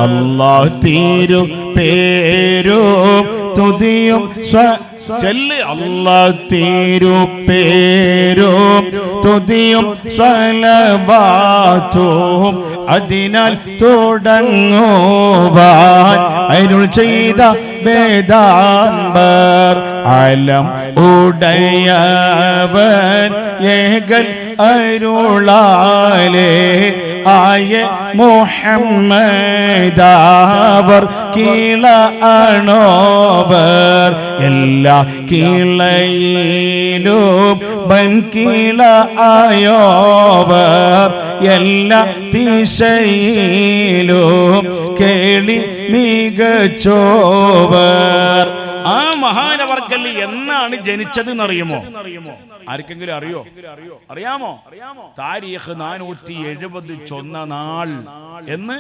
അല്ലാഹ് തിരു പേരും തുതിയും ചൊല്ല് അല്ലാഹ് തിരു പേരും തുതിയും സ്വലവാത്തും അതിനാൽ തുടങ്ങുവാൻ അരുൾ ചെയ്ത വേദാംബർ ആലം ഉടയവൻ ഏകൻ അരുളാലേ ആയ മുഹമ്മദാവർ കീള അണോവർ എല്ലാ കീളയിലും ബൻകീള ആയോവർ എല്ലാ ദിശയിലും കേളി മികച്ചോവർ. ആ മഹാനവർക്കൽ എന്നാണ് ജനിച്ചത് എന്നറിയുമോ? ആർക്കെങ്കിലും അറിയാമോ? താരീഖ് 470 ചൊന്ന നാൾ എന്ന്.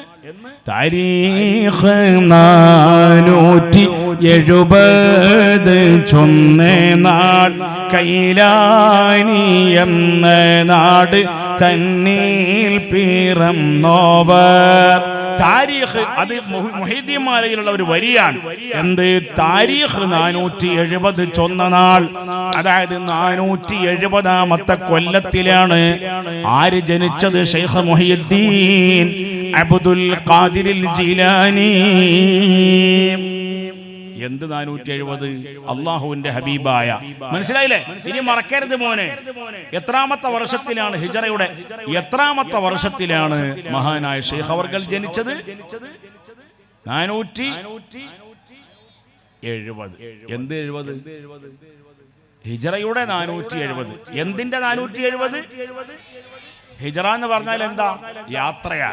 താരീഖ് 470 ചൊന്ന നാൾ കൈലാനി എന്ന നാട് തന്നിൽ പിറന്നോവർ. താരീഖ് അത് മുഹീദ്ദീൻമാലയിലുള്ള ഒരു വരിയാണ്. എന്ത്? താരീഖ് 470 ചൊന്ന നാൾ, അതായത് 470ാമത്തെ കൊല്ലത്തിലാണ് ആര് ജനിച്ചത്? ശൈഖ് മുഹീദ്ദീൻ അബ്ദുൽ ഖാദിർ ജീലാനി. എന്ത് 470? അള്ളാഹുവിന്റെ ഹബീബായ, മനസ്സിലായില്ലേ? ഇനി മറക്കരുത് മോനെ. എത്രാമത്തെ വർഷത്തിലാണ് ഹിജറയുടെ എത്രാമത്തെ വർഷത്തിലാണ് മഹാനായ ശൈഖ് അവർകൾ ജനിച്ചത്? 470. എന്ത് 70? ഹിജറയുടെ 470. എന്തിന്റെ 470? ഹിജറ എന്ന് പറഞ്ഞാൽ എന്താ? യാത്രയാ.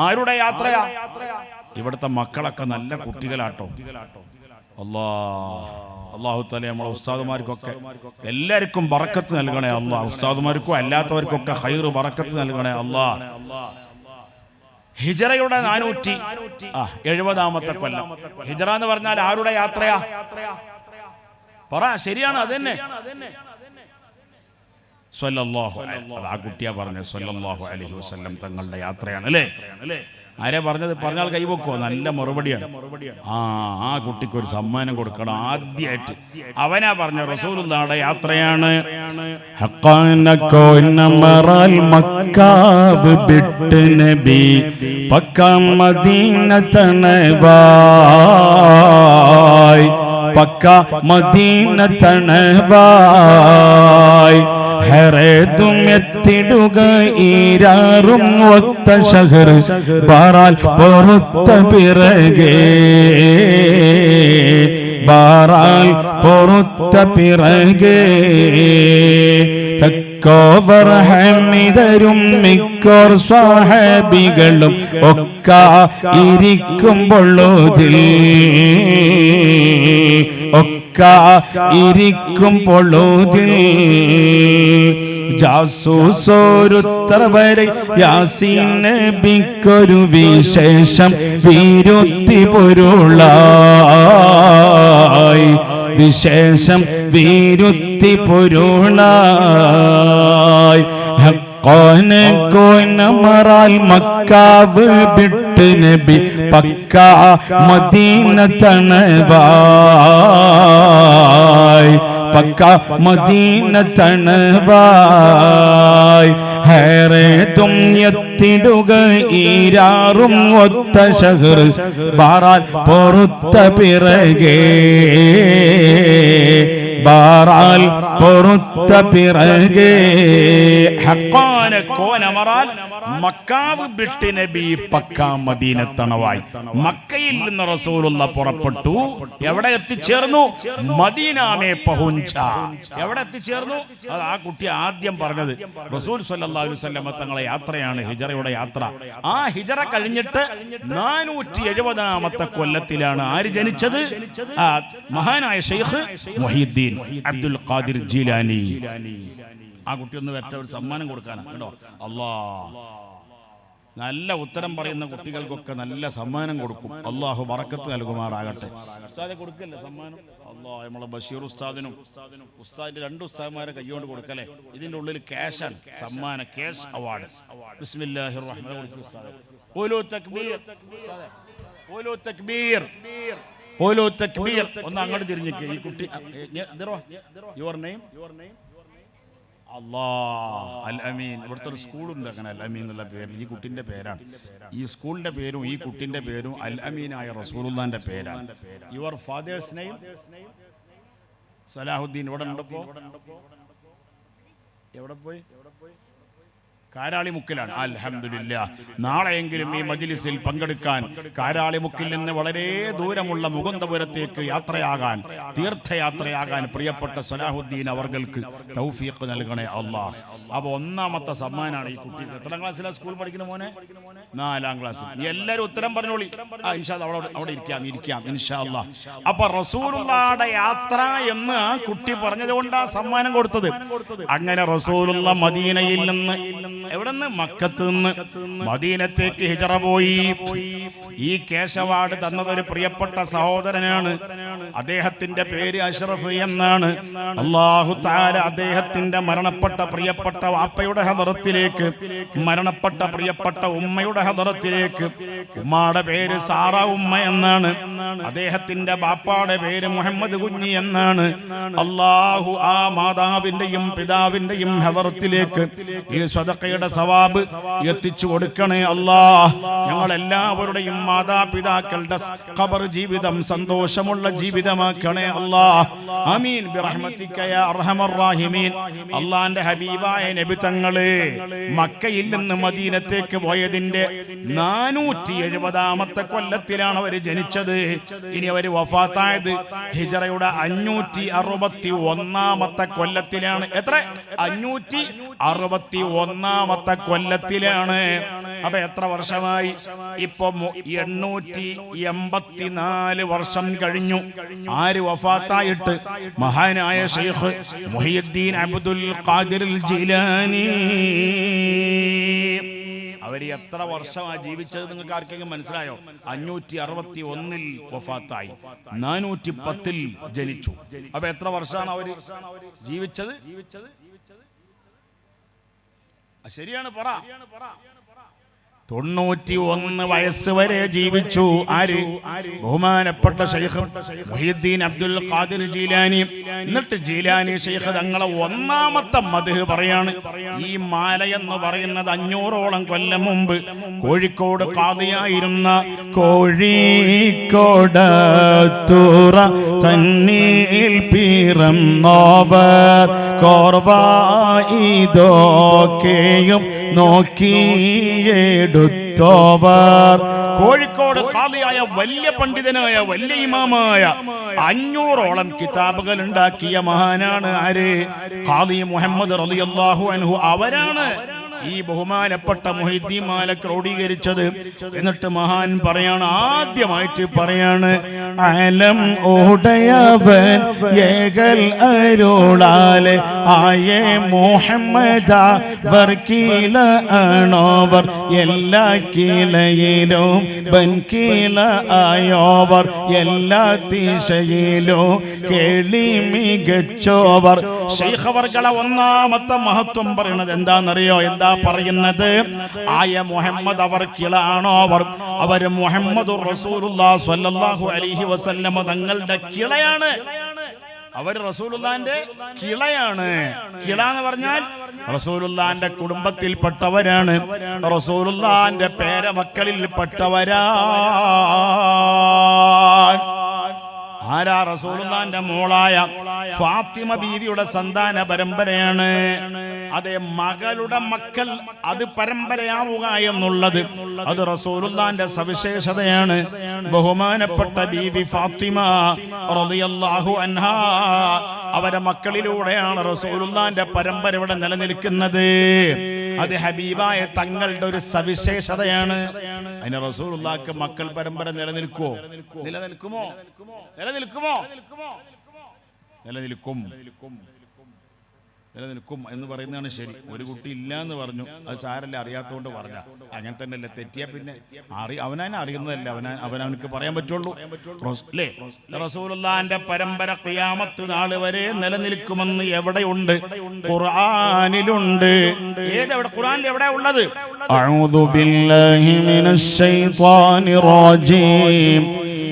ആരുടെ യാത്രയാ? ഇവിടുത്തെ മക്കളൊക്കെ നല്ല കുട്ടികളാട്ടോ. അല്ലാഹു തആല നമ്മളെ ഉസ്താദുമാർക്കൊക്കെ എല്ലാവർക്കും ബറക്കത്ത് നൽകണേ അല്ലാഹ്. ഉസ്താദുമാർക്കും അല്ലാത്തവർക്കൊക്കെ ഖൈറ് ബറക്കത്ത് നൽകണേ അല്ലാഹ്. ഹിജറയുടെ 470ാമത്തെ കൊല്ലം. ഹിജറ എന്ന് പറഞ്ഞാൽ ആരുടെ യാത്രയാ? പറ, ശരിയാണ്, അതന്നെ. സ്വല്ലല്ലാഹു അലൈഹി, ആ കുട്ടിയാ പറഞ്ഞ സ്വല്ലല്ലാഹു അലൈഹി വസല്ലം തങ്ങളുടെ യാത്രയാണ് അല്ലേ? ആരെ പറഞ്ഞത്? പറഞ്ഞാൽ കൈവെക്കോ? നല്ല മറുപടിയാണ്. ആ കുട്ടിക്ക് ഒരു സമ്മാനം കൊടുക്കണം ആദ്യമായിട്ട്. അവനാ പറഞ്ഞ റസൂലുള്ളാഹിയുടെ യാത്രയാണ്. മദീന തണവായ് ഹറേതും എത്തിടുക ഈരാറും ഒത്ത ശഹർ ബാറാൽ പൊറുത്ത പിറകെ ബാറാൽ പൊറുത്ത പിറകെ തക്കോവർ ഹമിദരും മിക്കോർ സ്വഹാബികളും ഒക്ക ഇരിക്കുമ്പോഴതിൽ ഇരിക്കുമ്പോഴതിൽ ജാസൂസോരുത്തർ വരെ യാസീൻ നബിക്കൊരു വിശേഷം വീരുത്തി പൊരുളായി വിശേഷം വീരുത്തി പൊരുളായി കോനമറാൽ മക്കാവ് വിട്ട് നബി പക്ക മദീന തണവായ് പക്ക മദീന തണവായ് ഹേറേതും എത്തിടുക ഈരാറും ഒത്ത ശഹർ ബാറാൽ പൊറുത്ത പിറകെ ബാറാൽ പൊറുത്ത പിറകെ ഹഖാന കോനമറാൽ മക്കാവ് വിട്ട് നബി പക്കാ മദീന തണവായി. മക്കയിൽ നിന്ന് റസൂലുള്ള പുറപ്പെട്ടു. എവിടെ എത്തിച്ചേർന്നു? Medina may പഹുഞ്ച. എവിടെ എത്തിച്ചേർന്നു? അത് ആ കുട്ടി ആദ്യം പറഞ്ഞത്. റസൂൽ സ്വല്ലല്ലാഹു അലൈഹി വസല്ലം തങ്ങളെ യാത്രയാണ് ഹിജറയുടെ യാത്ര. ആ ഹിജറ കഴിഞ്ഞിട്ട് 470ാമത്തെ കൊല്ലത്തിലാണ് ആര് ജനിച്ചത്? മഹാനായ ശൈഖ് മുഹീദ്ദീൻ അബ്ദുൽ ഖാദിർ ജീലാനി. ആ കുട്ടി ഒന്ന് വെറ്റ ഒരു സമ്മാനം കൊടുക്കാനാണ് കേട്ടോ. നല്ല ഉത്തരം പറയുന്ന കുട്ടികൾക്കൊക്കെ നല്ല സമ്മാനം കൊടുക്കും. അള്ളാഹു ബറക്കത്ത് നൽകുമാറാകട്ടെ. ഉസ്താദെ കൊടുക്കല്ലേ സമ്മാനം? അള്ളാഹ് നമ്മളെ ബഷീർ ഉസ്താദിനും ഉസ്താദിന്റെ 2 ഉസ്താദ്മാരെ കൈകൊണ്ട് കൊടുക്കല്ലേ. ഇതിന്റെ ഉള്ളിൽ ക്യാഷാണ് സമ്മാനം, ക്യാഷ് അവാർഡ്. ബിസ്മില്ലാഹിർ റഹ്മാനിർ റഹീം. ഖൂലു തക്ബീർ, ഖൂലു തക്ബീർ, ഖൂലു തക്ബീർ. ഒന്ന് അങ്ങോട്ട് തിരിഞ്ഞിക്ക്. ഈ കുട്ടി യുവർ നെയിം അൽ അമീൻ. ഇവിടുത്തെ ഒരു സ്കൂളുണ്ട് അങ്ങനെ അൽ അമീൻ എന്നുള്ള പേര്. ഈ കുട്ടിന്റെ പേരാണ്. ഈ സ്കൂളിന്റെ പേരും ഈ കുട്ടിന്റെ പേരും അൽ അമീനായ റസൂലുള്ളാന്റെ പേരാണ്. Your fathers name Salahuddin. ഇവിടെ ഉണ്ടപ്പോ എവിടെ പോയി? കാരാളിമുക്കിലാണ്. അൽഹംദുലില്ലാഹ്. നാളെയെങ്കിലും ഈ മജ്ലിസിൽ പങ്കെടുക്കാൻ കാരാളിമുക്കിൽ നിന്ന് വളരെ ദൂരമുള്ള മുകുന്ദപുരത്തേക്ക് യാത്രയാകാൻ, തീർത്ഥയാത്രയാകാൻ പ്രിയപ്പെട്ട സലാഹുദ്ദീൻ അവർക്ക് തൗഫീഖ് നൽകണേ അല്ലാഹ്. അപ്പൊ ഒന്നാമത്തെ സമ്മാനാണ് ഈ കുട്ടിക്ക്. എത്രാം ക്ലാസ്സിലാണ് സ്കൂൾ പഠിക്കുന്ന മോനെ? 4ാം ക്ലാസ്. എല്ലാവരും ഉത്തരം പറഞ്ഞോളി. ഇൻഷാ അല്ലാഹ് അവിടെ ഇരിക്കാം ഇൻഷാ അല്ലാഹ്. അപ്പൊ റസൂലുള്ളാഹിയുടെ യാത്ര എന്ന് ആ കുട്ടി പറഞ്ഞത് കൊണ്ടാണ് സമ്മാനം കൊടുത്തത്. അങ്ങനെ റസൂലുള്ള മദീനയിൽ നിന്ന്, എവിടെ നിന്ന്? മക്കത്ത് നിന്ന് മദീനത്തേക്ക് ഹിജറ പോയി. ഈ കേശവാട് തന്നതൊരു പ്രിയപ്പെട്ട സഹോദരനാണ്. അദ്ദേഹത്തിന്റെ പേര് അഷ്റഫ് എന്നാണ്. അല്ലാഹു തആല അദ്ദേഹത്തിന്റെ മരണപ്പെട്ട പ്രിയപ്പെട്ട വാപ്പയുടെ ഹദറത്തിലേക്ക്, മരണപ്പെട്ട പ്രിയപ്പെട്ട ഉമ്മയുടെ ഹദറത്തിലേക്ക്, ഉമ്മയുടെ പേര് സാറ ഉമ്മ എന്നാണ്, അദ്ദേഹത്തിന്റെ ബാപ്പാടെ പേര് മുഹമ്മദ് കുഞ്ഞി എന്നാണ്. അല്ലാഹു ആ മാതാവിന്റെയും പിതാവിന്റെയും ഹദറത്തിലേക്ക് ഈ സദഖയുടെ സവാബ് എത്തിച്ചു കൊടുക്കണേ അല്ലാഹ്. ഞങ്ങൾ എല്ലാവരുടെയും മാതാപിതാക്കളുടെ ഖബർ ജീവിതം സന്തോഷമുള്ള ജീവിതമാക്കണേ അല്ലാഹ്. ആമീൻ ബിറഹ്മതിക യാ അർഹമർ റഹീമീൻ. അല്ലാഹുവിന്റെ ഹബീബായ നബി തങ്ങളെ മക്കയിൽ നിന്ന് മദീനത്തേക്ക് പോയതിന്റെ 470ാമത്തെ കൊല്ലത്തിലാണ് അവർ ജനിച്ചത്. ഇനി അവർ വഫാത്തായത് ഹിജറയുടെ 561ാമത്തെ കൊല്ലത്തിലാണ്. എത്ര? 561ാമത്തെ കൊല്ലത്തിലാണ്. അപ്പൊ എത്ര വർഷമായി? ഇപ്പൊ 884 വർഷം കഴിഞ്ഞു. ആര് വഫാത്തായിട്ട്? മഹാനായ ശൈഖ് മുഹിയുദ്ദീൻ അബ്ദുൽ ഖാദിർ ജീലാനി. അവര് എത്ര വർഷമാണ് ജീവിച്ചത് നിങ്ങൾക്ക് ആർക്കെങ്കിലും മനസ്സിലായോ? 561 വഫാത്തായി, 410 ജനിച്ചു. അപ്പൊ എത്ര വർഷമാണ് അവര് ജീവിച്ചത്? ശരിയാണ്, പറ. 91 വയസ്സ് വരെ ജീവിച്ചു. ആര്? ബഹുമാനപ്പെട്ട ശൈഖ് മുഹിയുദ്ദീൻ അബ്ദുൽ ഖാദിർ ജീലാനി. എന്നിട്ട് ജീലാനി ശൈഖ് തങ്ങളെ ഒന്നാമത്തെ മദ്ഹ് പറയാണ്. ഈ മാല എന്ന് പറയുന്നത് 500ഓളം കൊല്ലം മുമ്പ് കോഴിക്കോട് ഖാദിയായിരുന്ന കോഴിക്കോടത്തുറ തന്നിൽ പിറന്നവർ കോർവായിതൊക്കെയും നോക്കിയെടുത്തവർ. കോഴിക്കോട് ഖാദിയായ വലിയ പണ്ഡിതനായ വലിയ ഇമാമായ 500ഓളം കിതാബുകൾ ഉണ്ടാക്കിയ മഹാനാണ് ആര്? ഖാദി മുഹമ്മദ് റളിയല്ലാഹു അൻഹു. അവരാണ് ഈ ബഹുമാനപ്പെട്ട മുഹിദ്ദീൻ മാല ക്രോഡീകരിച്ചത്. എന്നിട്ട് മഹാൻ പറയാണ്, ആദ്യമായിട്ട് പറയാണ്, അലം ഉടയവൻ ഏകൽ അരുളാലെ ആയേ മുഹമ്മദ വർക്കീല ആണോവർ എല്ലാ കീലയിലും ബൻകീല ആയോവർ എല്ലാ ദിശയിലും കേളി മികച്ചോവർ. ശൈഖ് അവർകളെ ഒന്നാമത്തെ മഹത്വം പറയുന്നത് എന്താണെന്നറിയോ? എന്താ പറയുന്നത്? ആയ മുഹമ്മദ് അവർ കിളാണോ? അവര് മുഹമ്മദുർ റസൂലുള്ളാഹി സ്വല്ലല്ലാഹു അലൈഹി വസല്ലം തങ്ങളുടെ കിളയാണ്. അവർ റസൂലുള്ളാഹിന്റെ കിളയാണ്. കിള എന്ന് പറഞ്ഞാൽ റസൂലുള്ളാഹിന്റെ കുടുംബത്തിൽപ്പെട്ടവരാണ്, റസൂലുള്ളാഹിന്റെ പേരമക്കളിൽപ്പെട്ടവരാണ്. ആരാ? റസൂലുള്ളാഹിന്റെ മോളായ ഫാത്തിമ ബീവിയുടെ സന്താന പരമ്പരയാണ്. അതെ, മകളുടെ മക്കൾ അത് പരമ്പരയാവുക എന്നുള്ളത് അത് റസൂലുള്ളാഹിന്റെ സവിശേഷതയാണ്. ബഹുമാനപ്പെട്ട ബീവി ഫാത്തിമ റളിയല്ലാഹു അൻഹാ, അവരുടെ മക്കളിലൂടെയാണ് റസൂലുള്ളാഹിന്റെ പരമ്പര ഇവിടെ നിലനിൽക്കുന്നത്. അത് ഹബീബായ തങ്ങളുടെ ഒരു സവിശേഷതയാണ്. അതിന് റസൂലുള്ളാഹിക്ക് മക്കൾ പരമ്പര നിലനിൽക്കുമോ? നിലനിൽക്കും. നിലനിൽക്കും എന്ന് പറയുന്നതാണ് ശരി. ഒരു കുട്ടി ഇല്ല എന്ന് പറഞ്ഞു, അത് സാരല്ല, അറിയാത്തതുകൊണ്ട് പറഞ്ഞ അങ്ങനെ തന്നെയല്ലേ. തെറ്റിയാ പിന്നെ അവനെ അറിയുന്നതല്ലേ അവനവനക്ക് പറയാൻ പറ്റുള്ളൂ അല്ലേ. റസൂലുള്ളാഹിന്റെ പരമ്പര ഖിയാമത്ത് നാൾ വരെ നിലനിൽക്കുമെന്ന് എവിടെയുണ്ട്? ഖുർആനിലുണ്ട്. ഏതെവിടെ? ഖുർആനിൽ എവിടെ ഉള്ളത്? അഊദു ബില്ലാഹി മിനശ് ശൈത്വാനിർ റജീം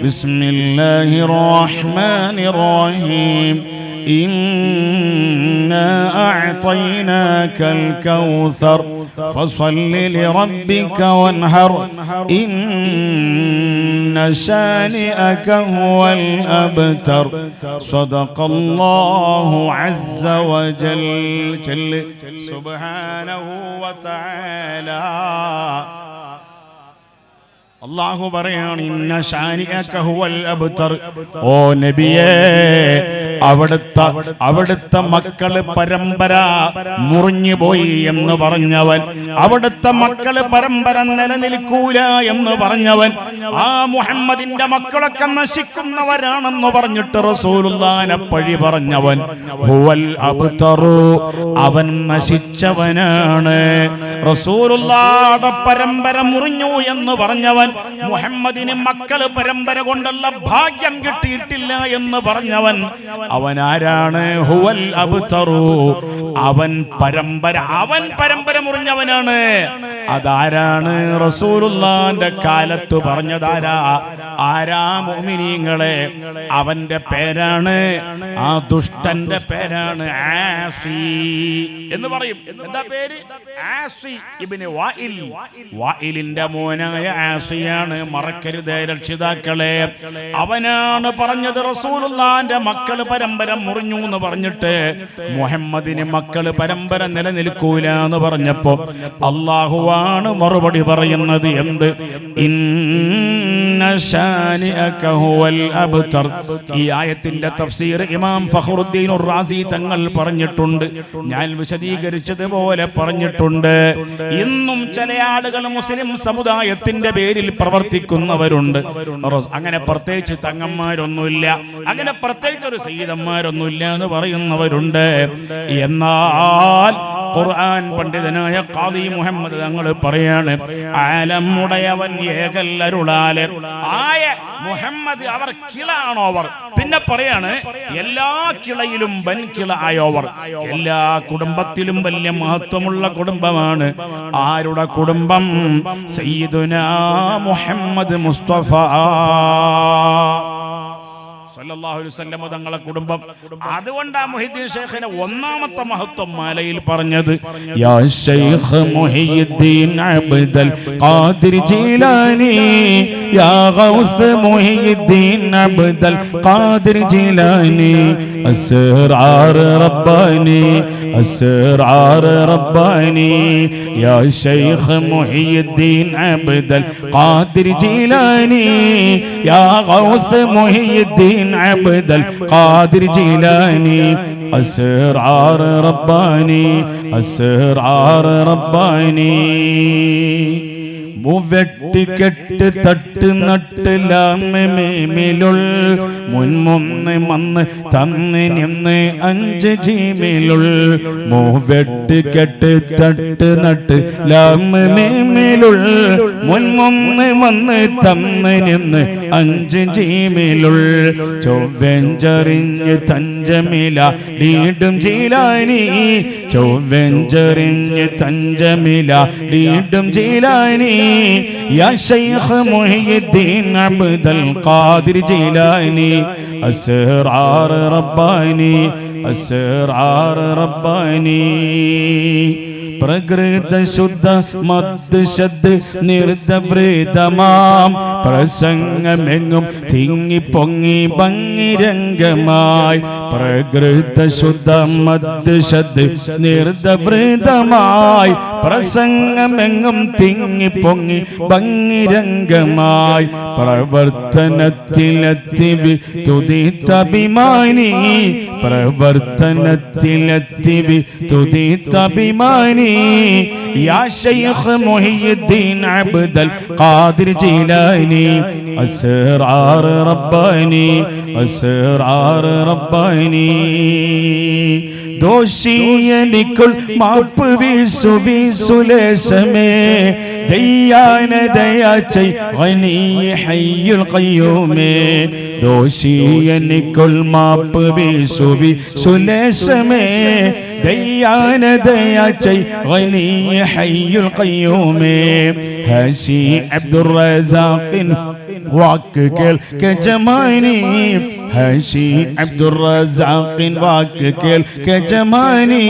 ബിസ്മില്ലാഹിർ റഹ്മാനിർ റഹീം إنا أعطيناك الكوثر فصل لربك وانحر إن شانئك هو الأبتر صدق الله عز وجل سبحانه وتعالى. അല്ലാഹു പറയാണ്, ഇന്ന ശാനിഅക ഹുവൽ അബ്തർ. ഓ നബിയേ, അവിടുത്തെ മക്കള് പരമ്പര മുറിഞ്ഞു പോയി എന്ന് പറഞ്ഞവൻ, അവിടുത്തെ മക്കള് പരമ്പര നിലനിൽക്കൂല എന്ന് പറഞ്ഞവൻ, ആ മുഹമ്മദിന്റെ മക്കളൊക്കെ നശിക്കുന്നവരാണെന്ന് പറഞ്ഞിട്ട് റസൂലുള്ളാഹിനെ പഴി പറഞ്ഞവൻ, ഹുവൽ അബ്തറു, അവൻ നശിച്ചവനാണ്. റസൂലുള്ളാഹിയുടെ പരമ്പര മുറിഞ്ഞു എന്ന് പറഞ്ഞവൻ, മുഹമ്മദിന് മക്കള് പരമ്പര കൊണ്ടുള്ള ഭാഗ്യം കിട്ടിയിട്ടില്ല എന്ന് പറഞ്ഞവൻ, അവൻ ആരാണ്? ഹുവൽ അബ്തറു, അവൻ പരമ്പര മുറിഞ്ഞവനാണ്. അതാരാണ്? റസൂലുള്ളാഹിന്റെ കാലത്ത് പറഞ്ഞതാരാ? മുഅ്മിനീങ്ങളെ, അവന്റെ പേരാണ്, ആ ദുഷ്ടന്റെ പേരാണ് ആസി എന്ന് പറയും. എന്താ പേര്? ആസി ഇബ്നു വാഇൽ. വാഇലിന്റെ മോനായ ആസിയാണ്. മറക്കരുത് രക്ഷിതാക്കളെ. അവനാണ് പറഞ്ഞത് റസൂലുള്ളാഹിന്റെ മക്കള് പരമ്പര മുറിഞ്ഞു എന്ന് പറഞ്ഞിട്ട് മുഹമ്മദിന് മക്കള് പരമ്പര നിലനിൽക്കൂല എന്ന് പറഞ്ഞപ്പോ അല്ലാഹുവാണ് മറുപടി പറയുന്നത്. എന്ത്? ഇന്ന ശാനിഅക ഹുവൽ അബ്തർ. ഈ ആയത്തിന്റെ തഫ്സീർ ഇമാം ഫഖറുദ്ദീൻ റാസി തങ്ങൾ പറഞ്ഞിട്ടുണ്ട്. ഞാൻ വിശദീകരിച്ചതുപോലെ പറഞ്ഞിട്ടുണ്ട്. ഇന്നും ചില ആളുകൾ മുസ്ലിം സമുദായത്തിന്റെ പേരിൽ പ്രവർത്തിക്കുന്നവരുണ്ട്. അങ്ങനെ പ്രത്യേകിച്ച് തങ്ങന്മാരൊന്നുമില്ല, അങ്ങനെ പ്രത്യേകിച്ച് ഒരു സയ്യിദന്മാരൊന്നുമില്ല എന്ന് പറയുന്നവരുണ്ട്. എന്നാൽ ഖുർആൻ പണ്ഡിതനായ ഖാദി മുഹമ്മദ് തങ്ങൾ പറയാണ്, ആലമുടയവൻ ഏകല്ലരുളാലെ ആയ മുഹമ്മദ് അവർ കിളാണോവർ. പിന്നെ പറയാണ്, എല്ലാ കിളയിലും വൻകിള ആയോവർ. എല്ലാ കുടുംബത്തിലും വലിയ മഹത്വമുള്ള കുടുംബമാണ് ആരുടെ കുടുംബം? സയ്യിദുനാ മുഹമ്മദ് മുസ്തഫ സല്ലല്ലാഹു അലൈഹി വസല്ലം തങ്ങളുടെ കുടുംബം. അതുകൊണ്ടാ മുഹീദ്ദീൻ ശൈഖിനെ ഒന്നാമത്തെ മഹത്വം മാലയിൽ പറഞ്ഞത്, യാ ശൈഖ് മുഹീദ്ദീൻ അബ്ദുൽ ഖാദിർ ജീലാനി, യാ ഗൗസ് മുഹീദ്ദീൻ അബ്ദുൽ ഖാദിർ ജീലാനി, അസ്റാർ റബ്ബാനി അസ്റാർ റബ്ബാനി, യാ ശൈഖ് മുഹീദ്ദീൻ അബ്ദുൽ ഖാദിർ ജീലാനി, യാ ഗൗസ് മുഹീദ്ദീൻ عبد القادر جيلاني أسرار رباني أسرار رباني. വെട്ടിക്കെട്ട് തട്ട് നട്ടിലാമിലുൾ മുൻമൊന്ന് മന്ന് തന്ന് നിന്ന് 5 ജീമിലുൾ. വെട്ടിക്കെട്ട് തട്ട് നട്ട് ലാമിലുൾ മുൻമൊന്ന് മന്ന് തന്ന് നിന്ന് 5 ജീമിലുൾ. ചൊവ്വെഞ്ചറിഞ്ഞ് തഞ്ചമില വീണ്ടും ജീലാനി, ചൊവ്വെഞ്ചറിഞ്ഞ് തഞ്ചമില വീണ്ടും ജീലാനി, യാ ശൈഖ് മുഹീദ്ദീൻ അബ്ദുൽ ഖാദിർ ജീലാനി, അസ്റാർ റബ്ബാനി അസ്റാർ റബ്ബാനി. പ്രകൃത ശുദ്ധ മദ് ശദ് നിർദ്ദവൃതമാം പ്രസംഗമെങ്ങും തിങ്ങി പൊങ്ങി ഭംഗിരംഗമായി. പ്രകൃത ശുദ്ധ മദ് ശദ് നിർദ്ദവൃതമായി പ്രസംഗമെങ്ങും തിങ്ങി പൊങ്ങി ഭംഗിരംഗമായി. പ്രവർത്തനത്തിലെത്തി തുതിത്തഭിമാനി, പ്രവർത്തനത്തിലെത്തി തുതിത്തഭിമാനി, യാ ശൈഖ് മുഹീദ്ദീൻ അബ്ദുൽ ഖാദിർ ജീലാനി, അസ്റാർ റബ്ബാനി അസ്റാർ റബ്ബാനി. ദോഷിയനിക്കുൾ മാപ്പ് വീസു വീസുലേശമേ ദയ്യാനദയാ ചെയ് ഗനീ ഹയ്യുൽ ഖയ്യൂമേ ദോഷിയനിക്കുൾ മാപ്പ് വീസു വീസുലേശമേ ദയ്യാനദയാ ചെയ് ഗനീ ഹയ്യുൽ ഖയ്യൂമേ ഹാശി അബ്ദുർ റസാഖിൻ വാക്ക് കേൾക്കെ ജമാനി ഹാശി അബ്ദുർ റസാഖിൻ വാക്ക് കേൾക്കെ ജമാനി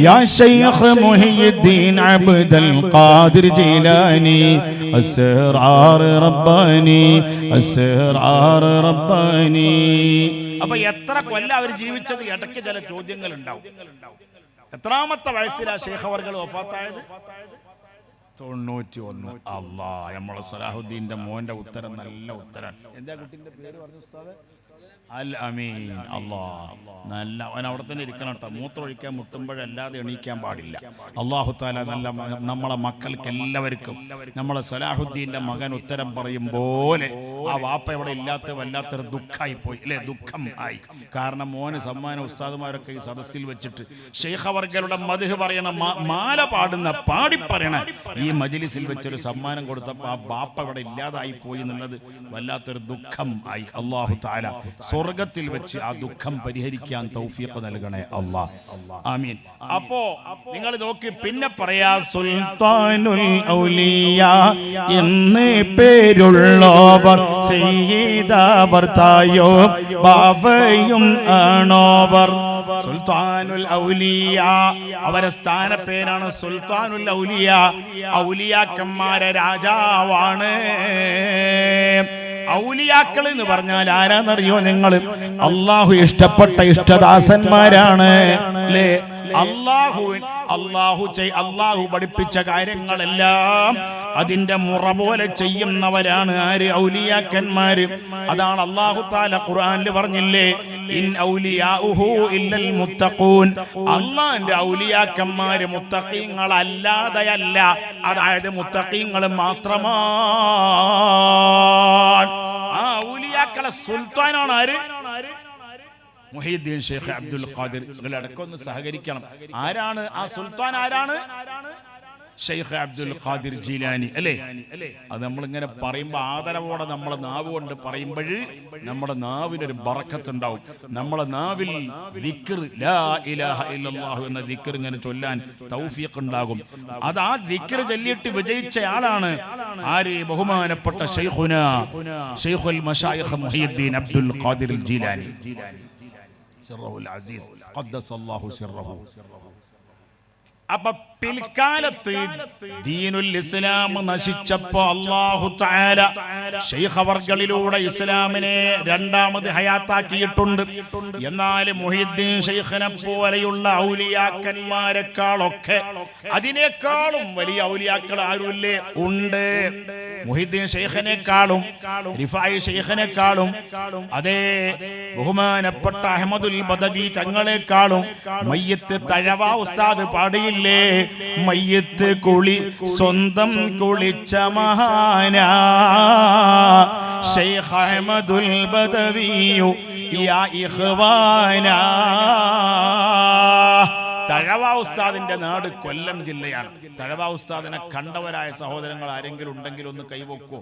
യാ ശൈഖ് മുഹിയുദ്ദീൻ അബ്ദുൽ ഖാദിർ ജീലാനി അസ്റാർ റബ്ബാനി അസ്റാർ റബ്ബാനി. അപ്പൊ എത്ര കൊല്ലം അവർ ജീവിച്ചത് ഇടയ്ക്ക് ചില ചോദ്യങ്ങൾ ഉണ്ടാവും. എത്രാമത്തെ വയസ്സിലാ ശൈഖ് അവർകൾ വഫാത്തായത്? 91. അല്ലാ, നമ്മളെ സലാഹുദ്ദീന്റെ മോന്റെ ഉത്തരം നല്ല ഉത്തരം. എന്താ കുട്ടിന്റെ പേര് പറഞ്ഞു ഉസ്താദ്? അൽ അമീൻ. അല്ലാ, നല്ല അവൻ അവിടെ തന്നെ ഇരിക്കണം കേട്ടോ. മൂത്രമൊഴിക്കാൻ മുട്ടുമ്പോഴല്ലാതെ എണീക്കാൻ പാടില്ല. അല്ലാഹു തആല നല്ല നമ്മളെ മക്കൾക്ക് എല്ലാവർക്കും നമ്മളെ സലാഹുദ്ദീന്റെ മകൻ ഉത്തരം പറയും പോലെ ആ വാപ്പ ഇവിടെ ഇല്ലാത്ത വല്ലാത്തൊരു ദുഃഖമായി പോയി അല്ലേ? ദുഃഖം ആയി. കാരണം മോന് സമ്മാന ഉസ്താദുമാരൊക്കെ ഈ സദസ്സിൽ വെച്ചിട്ട് ശൈഖ് അവർകളുടെ മദ്ഹ് പറയണ മാല പാടുന്ന പാടി പറയണ ഈ മജ്ലിസിൽ വെച്ചൊരു സമ്മാനം കൊടുത്തപ്പോൾ ആ ബാപ്പ ഇവിടെ ഇല്ലാതായി പോയി എന്നുള്ളത് വല്ലാത്തൊരു ദുഃഖം ആയി. അല്ലാഹു തആല സ്വർഗത്തിൽ വെച്ച് ആ ദുഃഖം പരിഹരിക്കാൻ തൗഫീഖ് നൽകണേ അല്ലാഹ്. ആമീൻ. അപ്പോ നിങ്ങൾ നോക്കി പിന്നെ പറയാ സുൽത്താനുൽ ഔലിയ എന്ന് പേരുള്ളവർ സയ്യിദവർ തായോ ബാവയും ആണോവർ. സുൽത്താനുൽ ഔലിയ അവരെ സ്ഥാനപ്പേരാണ് സുൽത്താനുൽ ഔലിയ. ഔലിയാക്കന്മാരെ രാജാവാണ്. ഔലിയാക്കൾ എന്ന് പറഞ്ഞാൽ ആരാന്നറിയോ നിങ്ങൾ? അള്ളാഹു ഇഷ്ടപ്പെട്ട ഇഷ്ടദാസന്മാരാണ് അല്ലേ? അള്ളാഹു പഠിപ്പിച്ച കാര്യങ്ങളെല്ലാം അതിന്റെ മുറ പോലെ ചെയ്യുന്നവരാണ് ആര്? ഔലിയാക്കന്മാര്. അതാണ് അല്ലാഹു തആല ഖുർആനിൽ പറഞ്ഞില്ലേ, ഇൻ ഔലിയാഉഹു ഇല്ലൽ മുത്തഖൂൻ. അല്ലാഹുവിന്റെ ഔലിയാക്കന്മാര് മുത്തഖീങ്ങളല്ലാതെയല്ല, അതായത് മുത്തഖീങ്ങൾ മാത്രമാണ്. ആ ഔലിയാക്കളെ സുൽത്താനാണ് ആര്? മുഹീദ്ദീൻ ഷെയ്ഖ് അബ്ദുൽ ഖാദിർ. നിങ്ങൾ അടക്കൊന്ന് സഹകരിക്കണം. ആരാണ് ആ സുൽത്താൻ? ആരാണ്? ഷെയ്ഖ് അബ്ദുൽ ഖാദിർ ജീലാനി അല്ലേ? അത് നമ്മളിങ്ങനെ പറയുമ്പോൾ ആദരവോടെ നമ്മളെ നാവ് കൊണ്ട് പറയുമ്പോൾ നമ്മുടെ നാവിനൊരു ബറക്കത്ത് ഉണ്ടാവും. നമ്മളെ നാവിൽ ദിക്ർ ലാ ഇലാഹ ഇല്ലല്ലാഹു എന്ന ദിക്ർ ഇങ്ങനെ ചൊല്ലാൻ തൗഫീഖ് ഉണ്ടാകും. അത് ആ ദിക്ർ ചൊല്ലിയിട്ട് വിജയിച്ച ആളാണ് ആര്? ബഹുമാനപ്പെട്ട ഷെയ്ഖുന ഷെയ്ഖുൽ മശായിഖ് മുഹീദ്ദീൻ അബ്ദുൽ ഖാദിർ ജീലാനി സിർറഹുൽ അസീസ് ഖദ്ദസല്ലാഹു സിർറഹു. അപ്പൊ പിൽക്കാലത്ത് ദീനുൽ ഇസ്ലാം നശിച്ചപ്പോ അല്ലാഹു തആല ശൈഖ് അവർകളിലൂടെ ഇസ്ലാമിനെ രണ്ടാമത് ഹയാത്താക്കിയിട്ടുണ്ട്. എന്നാൽ മുഹീദ്ദീൻ ശൈഖിനെ പോലെയുള്ള ഔലിയാക്കന്മാരെക്കാളൊക്കെ അതിനേക്കാളും വലിയ ഔലിയാക്കൾ ആരുമില്ലേ? ഉണ്ട്. മുഹീദ്ദീൻ ശൈഖിനെക്കാളും റിഫായി ശൈഖിനെക്കാളും അതേ ബഹുമാനപ്പെട്ട അഹ്മദുൽ ബദവി തങ്ങളെക്കാളും മയ്യത്ത് തഴവ ഉസ്താദ് പാടിയില്ലേ? മയ്യത്ത് കുളി സ്വന്തം കുളിച്ച മഹാനാ ശൈഖ് അഹ്മദുൽ ബദവിയു യാ ഇഖ്വാനാ. തഴവ ഉസ്താദിന്റെ നാട് കൊല്ലം ജില്ലയാണ്. തഴവ ഉസ്താദിനെ കണ്ടവരായ സഹോദരങ്ങൾ ആരെങ്കിലും ഉണ്ടെങ്കിൽ ഒന്ന് കൈവക്കോ?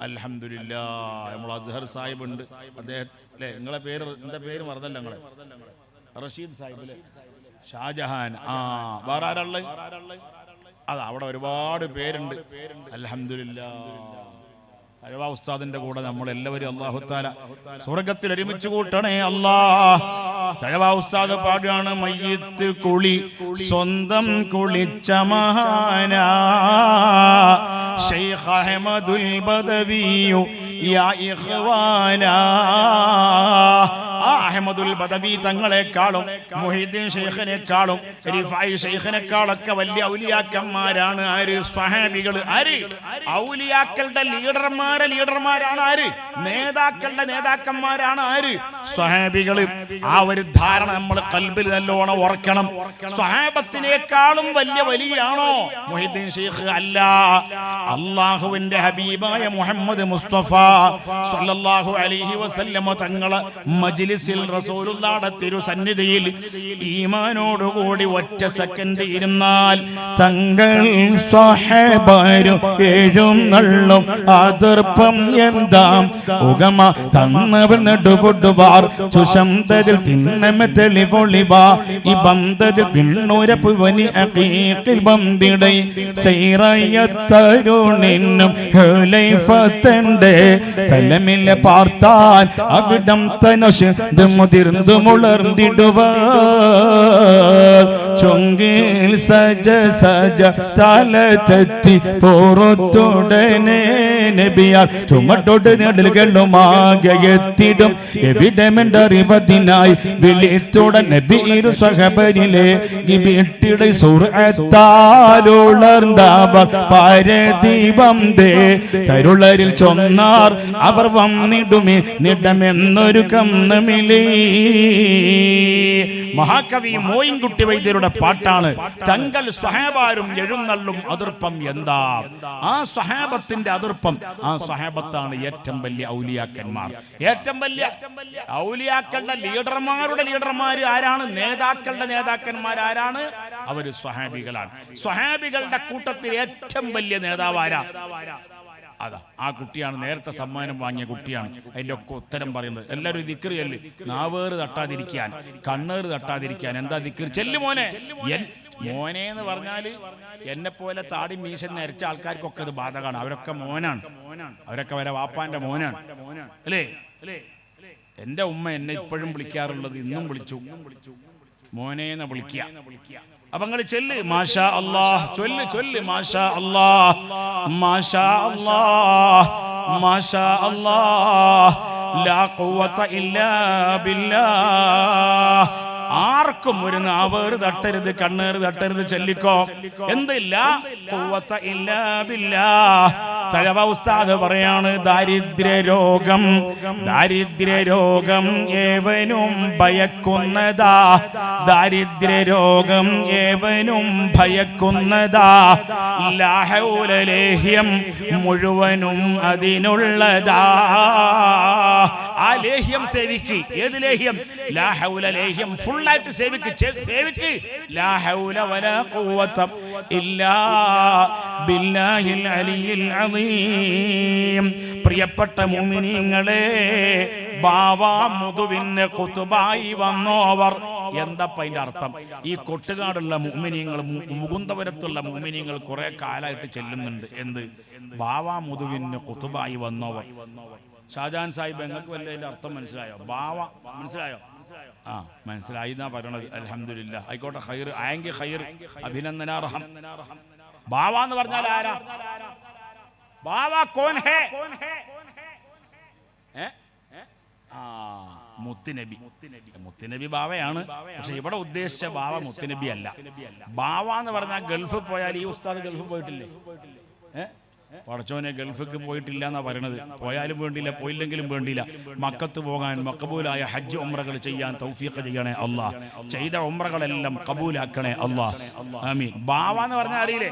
അൽഹംദുലില്ലാഹ്. നമ്മൾ അസ്ഹർ സാഹിബ് ഉണ്ട്. അദ്ദേഹം അല്ലേ? നിങ്ങളെ പേര് എന്താ പേര് മറന്നല്ല? നിങ്ങളെ റഷീദ് സാഹിബ് അല്ലേ? ഷാജഹാൻ. വേറെ ആരാള്? അതാ അവിടെ ഒരുപാട് പേരുണ്ട്. അൽഹംദുലില്ലാഹ്. തഴവ ഉസ്താദിന്റെ കൂടെ നമ്മൾ എല്ലാവരും അല്ലാഹു തആല സ്വർഗ്ഗത്തിൽ ഒരുമിച്ച് കൂട്ടണേ അല്ലാഹ്. തഴവ ഉസ്താദ് പാടുകയാണ് മയ്യിത്ത് കുളി സ്വന്തം കുളിച്ച മഹാനാ ശൈഖ് അഹ്മദുൽ ബദവിയു യാ ഇഖ്വാനാ. അഹ്മദുൽ ബദവി തങ്ങളെക്കാളും മുഹീദ്ദീൻ ശൈഖിനെക്കാളും റിഫായി ശൈഖിനെക്കാളൊക്കെ വലിയ ഔലിയാക്കന്മാരാണ് ആര്? സ്വഹാബികൾ. ആര്? ഔലിയാക്കളുടെ ലീഡർമാരാണ് ആര്? നേതാക്കളുടെ നേതാക്കന്മാരാണ് ആര്? സ്വഹാബികൾ. ആ ഒരു ധാരണ നമ്മൾ ഖൽബിൽ നല്ലോണം ഓർക്കണം. സ്വഹാബത്തിനേക്കാളും വലിയ വലിയാണോ മുഹീദ്ദീൻ ശൈഖ്? അല്ല. അല്ലാഹുവിന്റെ ഹബീബായ മുഹമ്മദ് മുസ്തഫ സല്ലല്ലാഹു അലൈഹി വസല്ലം തങ്ങളെ മജ്ലിസിൽ മജ്‌ലിസിൽ റസൂലുള്ളാഹിയുടെ തിരുസന്നിധിയിൽ ഈമാനോടുകൂടി ഒറ്റ സെക്കൻഡ് ഇരുന്നാൽ തങ്ങൾ സ്വഹബാരും എഴുന്നള്ളും അതിർപ്പം എന്താം ഉഗമ തന്നവർ നെടുപൊടുവാർ സുശന്തതിൽ തിന്നമ തെളിവൊളിവാ ഈ ബന്ധത്തിൽ പിണ്ണൂരപ്പുവനി അഖീഖിൽ ബന്ധിടൈ സൈറയത്തരുണിനും ഹുലൈഫത്തന്റെ തലമില്ല പാർത്താൻ അവിടം തനശ് മുതിർന്നു മുളർന്നിടുവ ചൊങ്കിൽ സജ സജ തല തെറ്റി പോറത്തുടനെ നബിയാൽ ചുമട്ടോട്ട് നെടലുകളുമാകെ എത്തിടും എവിടെമെണ്ടറിവതിനായി വിളിത്തോടെ നബി ഇരു സഹബരിലെ വീട്ടിടെ സുർഅത്താലുളർന്നവർ പാരദീപം ദേ തരുളരിൽ ചൊന്നാർ അവർ വന്നിടുമേ നിടമെന്നൊരു കന്നമിലേ. മഹാകവി മോയിൻകുട്ടി വൈദ്യരുടെ പാട്ടാണ്. തങ്ങൾ സ്വഹാബാരും എഴുന്നള്ളും അതിർപ്പം എന്താ. ആ സ്വഹാബത്തിന്റെ അതിർപ്പം, ആ സ്വഹാബത്താണ് ഏറ്റവും വലിയ ഔലിയാക്കന്മാർ. ഏറ്റവും വലിയ ഔലിയാക്കളുടെ ലീഡർമാരുടെ ലീഡർമാർ ആരാണ്? നേതാക്കളുടെ നേതാക്കന്മാർ ആരാണ്? അവര് സ്വഹാബികളാണ്. സ്വഹാബികളുടെ കൂട്ടത്തിൽ ഏറ്റവും വലിയ നേതാവ് ആരാ? അതാ ആ കുട്ടിയാണ്, നേരത്തെ സമ്മാനം വാങ്ങിയ കുട്ടിയാണ്. അതിന്റെ ഒക്കെ ഉത്തരം പറയുന്നത് എല്ലാവരും ദിക്ർ ചൊല്ല്. നാവേറ് തട്ടാതിരിക്കാൻ, കണ്ണേറ് തട്ടാതിരിക്കാൻ. എന്താ ദിക്ർ? ചെല്ലു മോനെ. മോനെ എന്ന് പറഞ്ഞാല് എന്നെ പോലെ താടി മീശൻ നരച്ച ആൾക്കാർക്കൊക്കെ ഇത് ബാധകമാണ്. അവരൊക്കെ മോനാണ്, അവരൊക്കെ വരെ വാപ്പാന്റെ മോനാണ് അല്ലേ? എന്റെ ഉമ്മ എന്നെ ഇപ്പോഴും വിളിക്കാറുള്ളത്, ഇന്നും വിളിച്ചു മോനേന്ന് വിളിക്കുക. അപ്പൊ നിങ്ങൾ ചെല്ല് മാഷാ അല്ലാഹ്, ചൊല്ല് ചൊല്ല് മാഷാ അല്ലാഹ്, മാഷാ അല്ലാഹ്, മാഷാ അല്ലാഹ്, ലാ ഖുവത ഇല്ലാ ബില്ലാഹ്. ആർക്കും ഒരു നാവേറ് തട്ടരുത്, കണ്ണേറ് തട്ടരുത്. ചൊല്ലിക്കോ. എന്തില്ല? ഖുവത ഇല്ലാ ബില്ലാഹ്. തഴവ ഉസ്താദ് പറയാണ്, ദാരിദ്ര്യരോഗം ദാരിദ്ര്യരോഗം ഏവനും ഭയക്കുന്നതാ, ദാരിദ്ര്യരോഗം ഏവനും ഭയക്കുന്നതാ, ലാ ഹൗല ലേഹ്യം മുഴുവനും അതിനുള്ളതാ. ആ ലേഹ്യം സേവിക്ക്. ഏത് ലേഹ്യം? ലാ ഹൗല ലേഹ്യം ഫുള്ളായിട്ട് സേവിക്ക്, സേവിക്ക്. ലാ ഹൗല വലാ ഖുവത ഇല്ലാ ബില്ലാഹിൽ അലിയിൽ അദീം. പ്രിയപ്പെട്ട മുഅ്മിനീങ്ങളെ, ബാവാ മുതുവിന് ഖുതുബായി വന്നോവർ. എന്താ അതിന്റെ അർത്ഥം? ഈ കൊട്ടുകാടുള്ള മുഅ്മിനീങ്ങൾ, മുകുന്ദപുരത്തുള്ള മുഅ്മിനീങ്ങൾ കുറെ കാലമായിട്ട് ചെല്ലുന്നുണ്ട്. എന്ത്? ബാവാ മുതുവിന് ഖുതുബായി വന്നോവർ. ഷാജാൻ സാഹിബ്, നിങ്ങൾക്ക് വല്ല അതിന്റെ അർത്ഥം മനസ്സിലായോ? ബാവ മനസ്സിലായോ? ആ മനസ്സിലായി എന്നാ പറയണത്. അൽഹംദുലില്ലാഹ്. ആയിക്കോട്ടെ, ഖൈർ ആയെങ്കിൽ ഖൈർ, അഭിനന്ദനാർഹം. ബാവ എന്ന് പറഞ്ഞാൽ ആരാ? ബാവ കോൻ ഹേ? മുത്തുനബി. മുത്തുനബി ബാവയാണ്. പക്ഷെ ഇവിടെ ഉദ്ദേശിച്ച ബാവ മുത്തുനബി അല്ല. ബാവ എന്ന് പറഞ്ഞാൽ ഗൾഫിൽ പോയാൽ, ഈ ഉസ്താദ് ഗൾഫിൽ പോയിട്ടില്ലേ? പടച്ചോനെ ഗൾഫിക്ക് പോയിട്ടില്ല എന്നാ പറയണത്. പോയാലും വേണ്ടില്ല, പോയില്ലെങ്കിലും വേണ്ടില്ല. മക്കത്ത് പോകാൻ, മഖബൂലായ ഹജ്ജ് ഉംറകൾ ചെയ്യാൻ തൗഫീഖ് ചെയ്യണേ അല്ലാഹ്. ചെയ്ത ഉംറകളെല്ലാം കബൂലാക്കണേ അല്ലാഹ്. ആമീൻ. ബാവ എന്ന് പറഞ്ഞാൽ അറിയില്ലേ?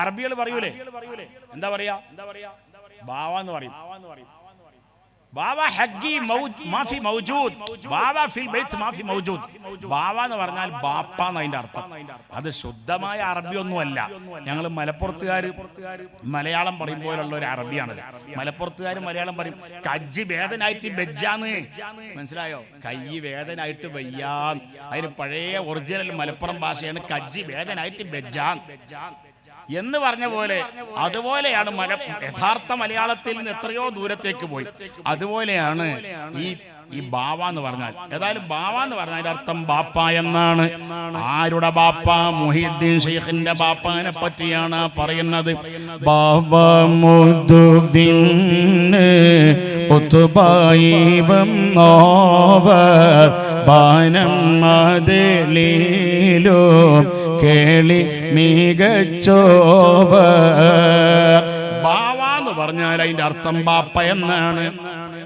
അറബികൾ പറയൂലേ? എന്താ പറയാ? ബാവ എന്ന് പറയും. ബാവ ഹഗ്ഗി മാഫി മൗജൂദ്, ബാവ ഫിൽ ബൈത്ത് മാഫി മൗജൂദ്. ബാവ എന്ന് പറഞ്ഞാൽ ബാപ്പ എന്നതിന്റെ അർത്ഥം. അത് ശുദ്ധമായ അറബി ഒന്നുമല്ല. ഞങ്ങൾ മലപ്പുറത്തുകാർ മലയാളം പറയുമ്പോഴുള്ള ഒരു അറബിയാണ്. മലപ്പുറത്തുകാർ മലയാളം പറയും കജ്ജി വേദനായിട്ട് ബെജ്ജാന്ന്. മനസ്സിലായോ? കൈ വേദനായിട്ട് വയ്യാൻ. അതിന് പഴയ ഒറിജിനൽ മലപ്പുറം ഭാഷയാണ് കജ്ജി വേദനായിട്ട് ബെജ്ജാൻ എന്ന് പറഞ്ഞ പോലെ. അതുപോലെയാണ് യഥാർത്ഥ മലയാളത്തിൽ നിന്ന് എത്രയോ ദൂരത്തേക്ക് പോയി. അതുപോലെയാണ് ഈ ബാവ എന്ന് പറഞ്ഞാൽ. ഏതായാലും ബാവ എന്ന് പറഞ്ഞാൽ അർത്ഥം ബാപ്പ എന്നാണ്. ആരുടെ ബാപ്പ? മുഹീദ്ദീൻ ഷെയ്ഖിന്റെ ബാപ്പാനെ പറ്റിയാണ് പറയുന്നത്. ബാവ മുതുവിന് ഖുതുബായി വന്നോവർ, ബാനം മദലീലോ കേളി മികച്ചോവർ. ബാവ എന്ന് പറഞ്ഞാൽ അതിന്റെ അർത്ഥം ബാപ്പ എന്നാണ്.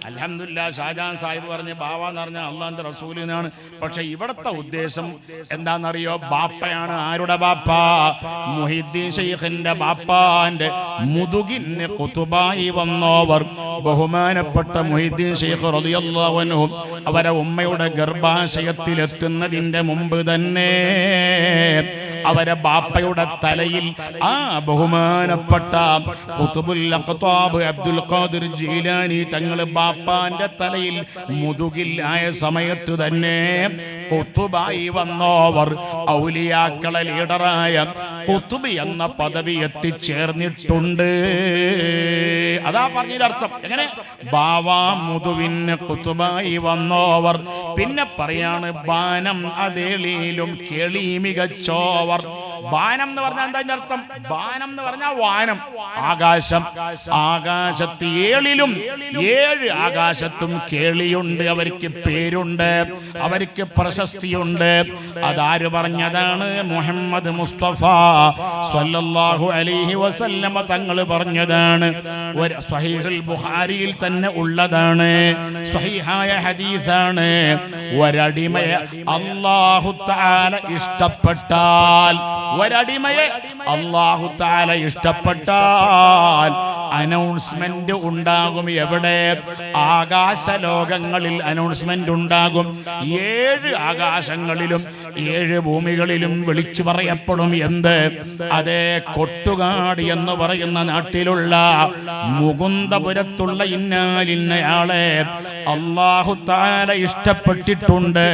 അൽഹംദുലില്ലാഹ് ഷാജാൻ സാഹിബ് പറഞ്ഞ ബാവ എന്ന് പറഞ്ഞാൽ അള്ളാന്റെ റസൂലിനാണ്. പക്ഷെ ഇവിടുത്തെ ഉദ്ദേശം എന്താണെന്നറിയോ? ബാപ്പയാണ്. ആരുടെ ബാപ്പ? മുഹിദ്ദീൻ ശൈഖിന്റെ ബാപ്പാന്റെ മുതുകിന് ഖുതുബായി വന്നോവർ ബഹുമാനപ്പെട്ട മുഹിദ്ദീൻ ശൈഖ് റളിയല്ലാഹു അൻഹു അവരെ ഉമ്മയുടെ ഗർഭാശയത്തിലെത്തുന്നതിന്റെ മുമ്പ് തന്നെ അവരെ ബാപ്പയുടെ തലയിൽ ആ ബഹുമാനപ്പെട്ട ഖുതുബുൽ അഖ്താബ് അബ്ദുൽ ഖാദിർ ജീലാനി തങ്ങൾ ബാപ്പാന്റെ തലയിൽ മുതുകിൽ ആയ സമയത്ത് തന്നെ ഖുതുബായി വന്നോവർ ഔലിയാക്കളെ ലീഡറായ ഖുതുബ് എന്ന പദവി എത്തിച്ചേർന്നിട്ടുണ്ട്. അതാ പറഞ്ഞതിനർത്ഥം. എങ്ങനെ? ബാവാ മുതുവിന് ഖുതുബായി വന്നോവർ. പിന്നെ പറയാണ് ബാനം അതേളിയിലും കേളി മികച്ചോവർ. ബാനം എന്ന് പറഞ്ഞാൽ എന്താ അർത്ഥം? ബാനം എന്ന് പറഞ്ഞാൽ വാനം, ആകാശം. ആകാശത്ത് ഏഴിലും 7 ആകാശത്തും കേളിയുണ്ട്. അവർക്ക് പേരുണ്ട്, അവർക്ക് പ്രശസ്തിയുണ്ട്. അതാര് പറഞ്ഞതാണ്? മുഹമ്മദ് മുസ്തഫ സ്വല്ലല്ലാഹു അലൈഹി വസല്ലമ തങ്ങൾ പറഞ്ഞതാണ്. ഒരു സ്വഹീഹുൽ ബുഖാരിയിൽ തന്നെ ഉള്ളതാണ്, സ്വഹീഹായ ഹദീസാണ്. ഒരടിമയെ അല്ലാഹു തആല ഇഷ്ടപ്പെട്ടാൽ, ഒരടിമയെ അല്ലാഹു തആല ഇഷ്ടപ്പെട്ടാൽ അനൗൺസ്മെന്റ് ഉണ്ടാകും. എവിടെ? ആകാശ ലോകങ്ങളിൽ അനൗൺസ്മെന്റ് ഉണ്ടാകും. 7 ആകാശങ്ങളിലും 7 ഭൂമികളിലും വിളിച്ചു പറയപ്പെടും. എന്ത്? അതേ കൊട്ടുകാട് എന്ന് പറയുന്ന നാട്ടിലുള്ള മുകുന്ദപുരത്തുള്ള ഇന്നാലിന്നയാളെ അല്ലാഹു തആല ഇഷ്ടപ്പെട്ടിട്ടുണ്ട്.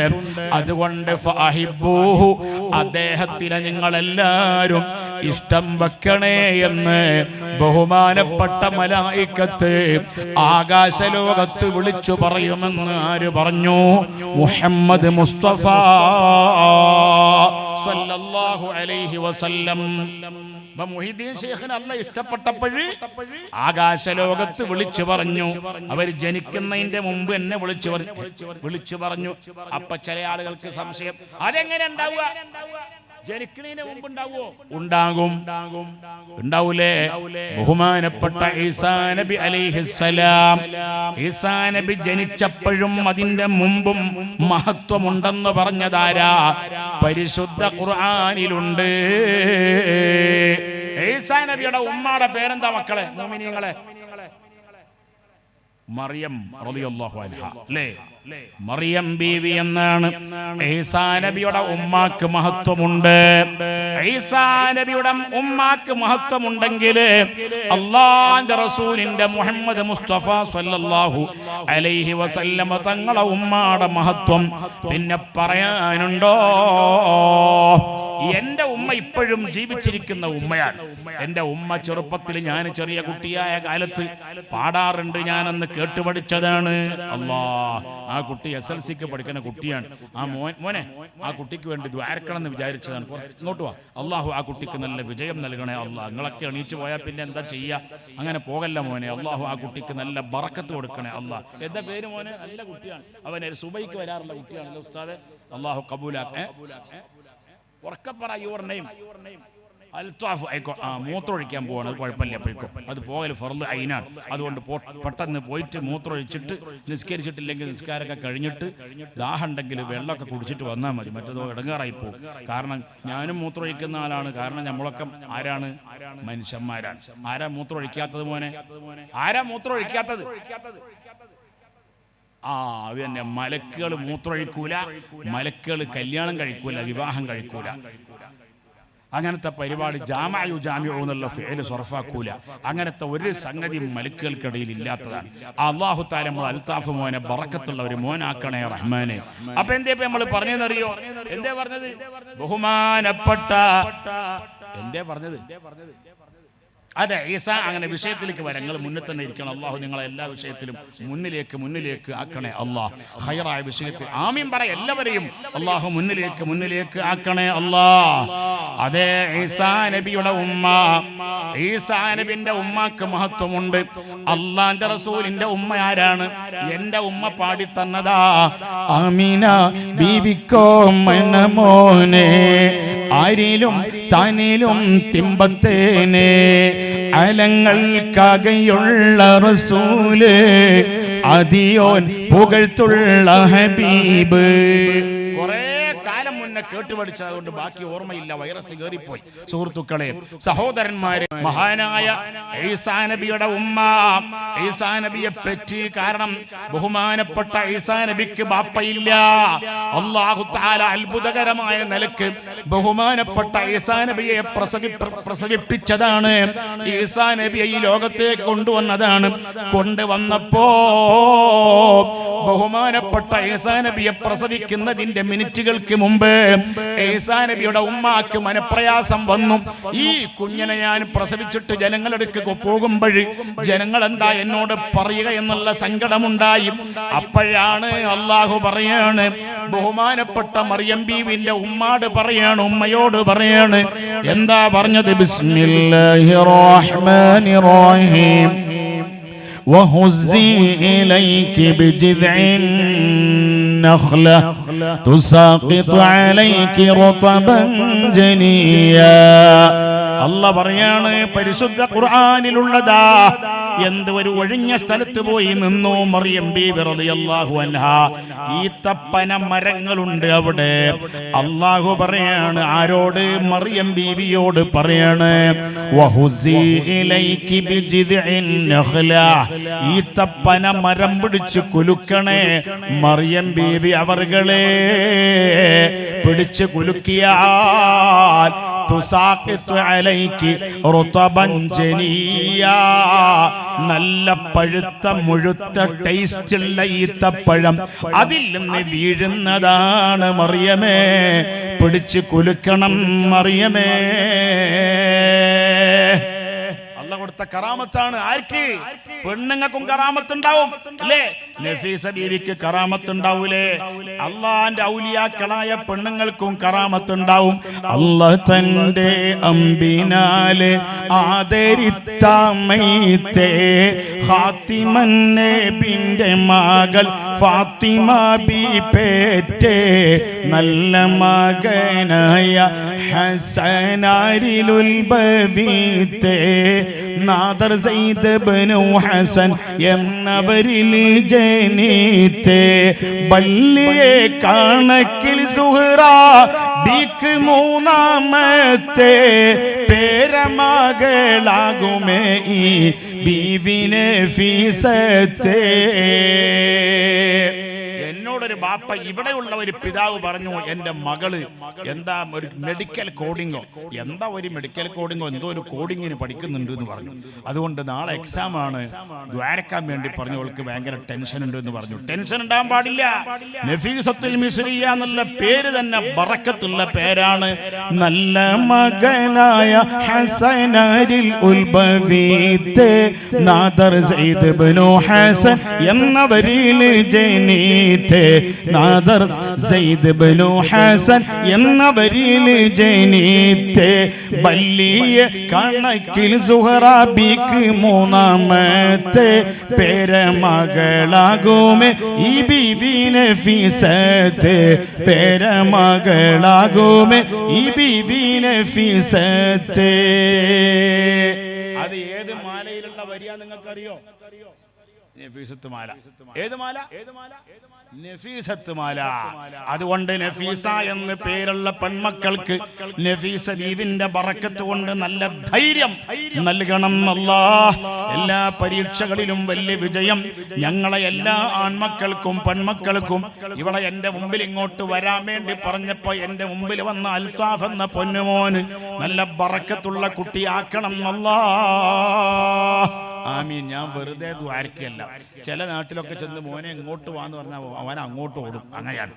അതുകൊണ്ട് ഫഅഹിബ്ബൂഹു, അദ്ദേഹത്തിനെ നിങ്ങളെല്ലാവരും ഇഷ്ടം വെക്കണേ എന്ന് ബഹുമാനപ്പെട്ട മലായിക്കത്ത് ആകാശലോകത്ത് വിളിച്ചു പറയുമെന്ന് ആര് പറഞ്ഞു? മുഹമ്മദ് മുസ്തഫ സല്ലല്ലാഹു അലൈഹി വസല്ലം. മുഹീദ്ദീൻ ശൈഖിനെ അല്ലാഹ് ഇഷ്ടപ്പെട്ടപ്പോഴ് ആകാശലോകത്ത് വിളിച്ചു പറഞ്ഞു. അവർ ജനിക്കുന്നതിന്റെ മുമ്പ് എന്നെ വിളിച്ചു പറഞ്ഞു. അപ്പൊ ചില ആളുകൾക്ക് സംശയം, അതെങ്ങനെ ഉണ്ടാവുക? ജനിക്കുന്നതിന് മുമ്പ് ഉണ്ടാവോ? ഉണ്ടാകും. ഉണ്ടാവൂലേ? ബഹുമാനപ്പെട്ട ഈസാ നബി അലൈഹിസ്സലാം, ഈസാ നബി ജനിച്ചപ്പോഴും അതിന്റെ മുമ്പും മഹത്വമുണ്ടെന്ന് പറഞ്ഞതാരാ? പരിശുദ്ധ ഖുർആനിലുണ്ട്. ഈസാ നബിയുടെ ഉമ്മയുടെ പേരെന്താ മക്കളെ, മുഅ്മിനീങ്ങളെ? മറിയം റളിയല്ലാഹു അൻഹാ. അല്ലേ? മറിയം ബീവി എന്നാണ്. ഈസാ നബിയുടെ ഉമ്മാക്ക് മഹത്വമുണ്ട്. ഈസാ നബിയുടെ ഉമ്മാക്ക് മഹത്വമുണ്ടെങ്കിൽ അല്ലാഹുവിന്റെ റസൂലിന്റെ മുഹമ്മദ് മുസ്തഫ സ്വല്ലല്ലാഹു അലൈഹി വസല്ലമ തങ്ങളെ ഉമ്മയുടെ മഹത്വം പിന്നെ പറയാനുണ്ടോ? എന്റെ ഉമ്മ ഇപ്പോഴും ജീവിച്ചിരിക്കുന്ന ഉമ്മയാണ്. എന്റെ ഉമ്മ ചെറുപ്പത്തിൽ, ഞാൻ ചെറിയ കുട്ടിയായ കാലത്ത് പാടാറുണ്ട്. ഞാനന്ന് കേട്ടുപഠിച്ചതാണ്. ആ കുട്ടി SLCക്ക് പഠിക്കുന്ന കുട്ടിയാണ്. ആ മോനെ ആ കുട്ടിക്ക് വേണ്ടി ദ്വാരക്കണം എന്ന് വിചാരിച്ചതാണ്. ഇങ്ങോട്ട് വാ, അള്ളാഹു ആ കുട്ടിക്ക് നല്ല വിജയം നൽകണേ അള്ളാഹ്. നിങ്ങളൊക്കെ എണീച്ചു പോയാൽ പിന്നെ എന്താ ചെയ്യുക? അങ്ങനെ പോകല്ല മോനെ. അള്ളാഹു ആ കുട്ടിക്ക് നല്ല ബറക്കത്ത് കൊടുക്കണേ അള്ളാഹ്. എന്താ പേര് മോനെ? നല്ല കുട്ടിയാണ്. അവന് സുബൈക്ക് വരാറുള്ള കുട്ടിയാണല്ലോ ഉസ്താദെ. അള്ളാഹു കബൂലാക്കേ. ഉറക്കപ്പറ യുവർ നെയിം. അൽത്താഫ് ആയിക്കോ. മൂത്രമൊഴിക്കാൻ പോവാണ്, അത് കുഴപ്പമില്ല. പോയിക്കോ. അത് പോകൽ ഫർള് ഐനാണ്. അതുകൊണ്ട് പെട്ടെന്ന് പോയിട്ട് മൂത്രമൊഴിച്ചിട്ട് നിസ്കരിച്ചിട്ടില്ലെങ്കിൽ നിസ്കാരമൊക്കെ കഴിഞ്ഞിട്ട് ദാഹം ഉണ്ടെങ്കിൽ വെള്ളമൊക്കെ കുടിച്ചിട്ട് വന്നാൽ മതി. മറ്റേതോ ഇടങ്ങാറായി പോകും. കാരണം ഞാനും മൂത്രമൊഴിക്കുന്ന ആളാണ്. കാരണം നമ്മളൊക്കെ ആരാണ്? മനുഷ്യന്മാരാണ്. ആരാ മൂത്രമൊഴിക്കാത്തത് മോനെ? ആരാ മൂത്രമൊഴിക്കാത്തത്? അത് തന്നെ. മലക്കുകൾ മൂത്രമൊഴിക്കൂല, മലക്കുകൾ കല്യാണം കഴിക്കൂല, വിവാഹം കഴിക്കൂല. അങ്ങനത്തെ പരിപാടി ജാമഉ ജാമിഉ എന്നുള്ള ഫിഅൽ സർഫാക്കൂല. അങ്ങനത്തെ ഒരു സംഗതി മലക്കുകൾക്കിടയിൽ ഇല്ലാത്തതാണ്. അല്ലാഹു തആല നമ്മൾ അൽത്താഫ് മോനെ ബറക്കത്തുള്ള ഒരു മോനാക്കണേ റഹ്മാനെ. അപ്പൊ എന്തേ നമ്മൾ പറഞ്ഞതെന്നറിയോ? എന്തേ പറഞ്ഞത്? ബഹുമാനപ്പെട്ട എന്തേ പറഞ്ഞത്? അതെ, ഈസ. അങ്ങനെ വിഷയത്തിലേക്ക് വരാം. നിങ്ങൾ മുന്നിൽ തന്നെ ഇരിക്കണം. അള്ളാഹു നിങ്ങളെ എല്ലാ വിഷയത്തിലും മുന്നിലേക്ക് ആക്കണേ അള്ളാഹ്. ഖൈറായ വിഷയത്തിൽ ആമീൻ പറ. എല്ലാവരെയും അള്ളാഹു മുന്നിലേക്ക് ആക്കണേ അള്ളാഹ്. അതെ, ഈസാ നബിയുടെ ഉമ്മ, ഈസാ നബിന്റെ ഉമ്മക്ക് മഹത്വമുണ്ട്. അള്ളാന്റെ റസൂലിന്റെ ഉമ്മ ആരാണ്? എന്റെ ഉമ്മ പാടി തന്നതാ. ആമീന ബീവിക്കോ മനമോനെ, ആരിലും താനിലും തിമ്പത്തേനെ, അലങ്ങൾക്കാകെയുള്ള റസൂല് അതിയോൻ പുകഴ്ത്തുള്ള ഹബീബ്. കുറേ കാലം മുന്നേ കേട്ടുപഠിച്ചതുകൊണ്ട് ബാക്കി ഓർമ്മയില്ല, വൈറസ് കയറിപ്പോയി. സുഹൃത്തുക്കളെ, സഹോദരന്മാരെ, മഹാനായ ഈസാ നബിയുടെ ഉമ്മ ഈസാ നബിയെ പറ്റി, കാരണം ബഹുമാനപ്പെട്ട ഈസാ നബിക്ക് ബാപ്പയില്ല. അല്ലാഹു തആല അത്ഭുതകരമായ നിലക്ക് ബഹുമാനപ്പെട്ട ഈസാ നബിയെ പ്രസവിപ്പിച്ചതാണ്. ഈസാ നബിയെ ഈ ലോകത്തേക്ക് കൊണ്ടുവന്നതാണ്. കൊണ്ടുവന്നപ്പോ ബഹുമാനപ്പെട്ട ഈസാ നബിയെ പ്രസവിക്കുന്നതിന്റെ മിനിറ്റുകൾക്ക് മുമ്പ് ഈസാ നബിയുടെ ഉമ്മാക്ക് മനപ്രയാസം വന്നു. ഈ കുഞ്ഞിനെ ഞാൻ പ്രസവിച്ചിട്ട് ജനങ്ങളെടുക്ക് പോകുമ്പോൾ ജനങ്ങൾ എന്താ എന്നോട് പറയുക എന്നുള്ള സങ്കടമുണ്ടായി. അപ്പോഴാണ് അല്ലാഹു പറയാണ്, ബഹുമാനപ്പെട്ട മറിയം ബീവിന്റെ ഉമ്മാട് പറയാണ്, ഉമ്മയോട് പറയാണ്. എന്താ പറഞ്ഞത്? ബിസ്മില്ലാഹിർ റഹ്മാനിർ റഹീം وهزي إليك بجذع النخلة تساقط عليك رطبا جنيا. അല്ലാഹ് പറയാണ്, പരിശുദ്ധ ഖുർആനിലുള്ളതാ, എന്ത് ഒരു ഒഴിഞ്ഞ സ്ഥലത്ത് പോയി നിന്നു മറിയം ബീവി റളിയല്ലാഹു അൻഹാ. ഈത്തപ്പന മരങ്ങളുണ്ട് അവിടെ. അല്ലാഹു പറയാണ് ആരോട്? മറിയം ബീവിയോട് പറയാണ്, വഹുസി ഇലൈകി ബിജിദ്ഇൻ നഖ്ല, ഈത്തപ്പന മരം പിടിച്ച് കുലുക്കണേ. മറിയം ബീവി അവർകളെ പിടിച്ച് കുലുക്കിയാൽ തുസാഖിതു അലൈകി റുതബൻ ജനിയ, നല്ല പഴുത്ത മുഴുത്ത ടേസ്റ്റുള്ള ഈത്തപ്പഴം അതിൽ നിന്ന് വീഴുന്നതാണ്. മറിയമേ, പിടിച്ച് കുലുക്കണം മറിയമേ. അല്ലാഹു കൊടുത്ത കറാമത്താണ്. ആർക്ക്? പെണ്ണുങ്ങൾക്കും കറാമത്തുണ്ടാവും അല്ലേ? നഫീസ ബീവിക്ക് കറാമത്തുണ്ടാവൂലേ? അള്ളാന്റെ ഔലിയാക്കളായ പെണ്ണുങ്ങൾക്കും കറാമത്തുണ്ടാവും. അല്ലാഹ് തന്റെ അമ്പിനാലെ ആദരിത്തമൈത്തേ ഖാതിമൻ നബിന്റെ മകൾ ഫാത്തിമ ബി പേറ്റേ, നല്ല മകനായ ഹസനാരിലുൽ ബവീത്തേ, നാദർ സയ്യിദ് ഇബ്നു ഹസൻ എന്നവരിൽ ജനീത്തേ, ബല്ലിയെ കണക്കിൽ സുഹ്റ ബിക്ക് മൂന്നാമത്തെ പേരമകളാകുമേ ഈ ബീവിനെ ഫീസത്തെ. എന്നോടൊരു ബാപ്പ, ഇവിടെയുള്ള ഒരു പിതാവ് പറഞ്ഞു, എൻ്റെ മകള് എന്താ ഒരു മെഡിക്കൽ കോഡിങ്ങോ, എന്താ ഒരു മെഡിക്കൽ കോഡിങ്ങോ എന്തോ ഒരു കോഡിങ്ങിന് പഠിക്കുന്നുണ്ട് എന്ന് പറഞ്ഞു. അതുകൊണ്ട് നാളെ എക്സാം ആണ്, ദ്വാരക്കാൻ വേണ്ടി പറഞ്ഞു. അവൾക്ക് ഭയങ്കര ടെൻഷൻ ഉണ്ട് എന്ന് പറഞ്ഞു. ടെൻഷൻ ഉണ്ടാകാൻ പാടില്ല. നഫീസത്തുൽ മിസ്രിയ എന്നുള്ള പേര് തന്നെ ബറക്കത്തുള്ള പേരാണ്. നല്ല മകനായ ഹസനാരിൽ ഉൽബവീത്തെ, നാദർ സയ്യിദ് ഇബ്നു ഹസൻ എന്നവരിൽ ജനീത്തെ, നാദർ സയ്യിദ് ഇബ്നു ഹസൻ എന്നവരിൽ ജനീത്തെ, ബല്ലിയെ കണക്കിൽ സുഹ്റ ബിക്ക് മൂന്നാമത്തെ പേരമകളാകുമേ ഈ ബീവിനെ ഫീസത്തെ, പേരമകളാകുമേ ഈ ബീവിനെ ഫീസത്തെ. അത് ഏത് മാലയിലുള്ള വരിയാ നിങ്ങൾക്കറിയോ? നഫീസത്ത് മാല. ഏത് മാല? നഫീസത്ത് മാല. അതുകൊണ്ട് നഫീസ എന്ന് പേരുള്ള പെൺമക്കൾക്ക് നഫീസ ബീവിന്റെ ബറക്കത്ത് കൊണ്ട് നല്ല ധൈര്യം നൽകണം അല്ലാഹ്. എല്ലാ പരീക്ഷകളിലും വലിയ വിജയം ഞങ്ങളെ എല്ലാ ആൺമക്കൾക്കും പെൺമക്കൾക്കും. ഇവിടെ എന്റെ മുമ്പിൽ ഇങ്ങോട്ട് വരാൻ വേണ്ടി പറഞ്ഞപ്പോ എന്റെ മുമ്പിൽ വന്ന അൽത്താഫ് എന്ന പൊന്നുമോന് നല്ല ബറക്കത്തുള്ള കുട്ടിയാക്കണം അല്ലാഹ്. ആമീൻ. ഞാൻ വെറുതെ ദ്വാരക്കല്ല. ചില നാട്ടിലൊക്കെ ചെന്ന് മോനെ ഇങ്ങോട്ട് വാന്ന് പറഞ്ഞാൽ അവൻ അങ്ങോട്ട് ഓടും. അങ്ങനെയാണ്.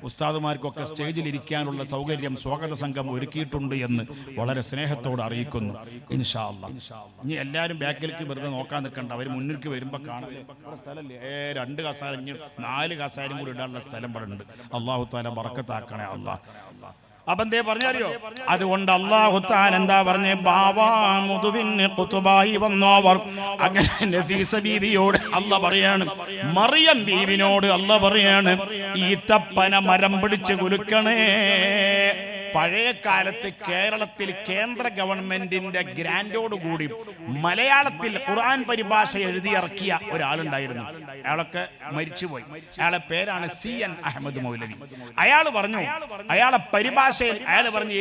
ഉസ്താദുമാർക്കൊക്കെ സ്റ്റേജിൽ ഇരിക്കാനുള്ള സൗകര്യം സ്വാഗത സംഘം ഒരുക്കിയിട്ടുണ്ട് എന്ന് വളരെ സ്നേഹത്തോട് അറിയിക്കുന്നു. ഇൻഷാ അല്ലാഹ്. ഇനി എല്ലാവരും ബാക്കിലേക്ക് വെറുതെ നോക്കാൻ നിൽക്കണ്ട. അവർ മുന്നിലേക്ക് വരുമ്പോൾ കാണാൻ സ്ഥലമല്ലേ, 2 കസാര 4 കസാരയും കൂടി ഇടാനുള്ള സ്ഥലം ഇവിടെ ഉണ്ട്. അല്ലാഹു തആല ബറക്കത്താക്കണേ അല്ലാഹ്. അപ്പൊ എന്തേ പറഞ്ഞറിയോ? അതുകൊണ്ട് അല്ലാഹു തആല എന്താ പറഞ്ഞേ? ബാവാ മുതുവിന് ഖുതുബായി വന്നവർ. അങ്ങനെ നഫീസ ബീവിയോട് അല്ലാഹ് പറയാണ്, മറിയം ബീവിനോട് അല്ലാഹ് പറയാണ്, ഈത്തപ്പന മരം പിടിച്ച് കുലുക്കണേ. പഴയ കാലത്ത് കേരളത്തിൽ കേന്ദ്ര ഗവൺമെന്റിന്റെ ഗ്രാൻഡോടുകൂടി മലയാളത്തിൽ ഖുർആൻ പരിഭാഷ എഴുതിയിറക്കിയ ഒരാളുണ്ടായിരുന്നു. അയാളൊക്കെ മരിച്ചുപോയി. അയാളെ പേരാണ് CN അഹമ്മദ് മൗലവി. അയാൾ പറഞ്ഞു, അയാളെ പരിഭാഷയിൽ അയാൾ പറഞ്ഞു,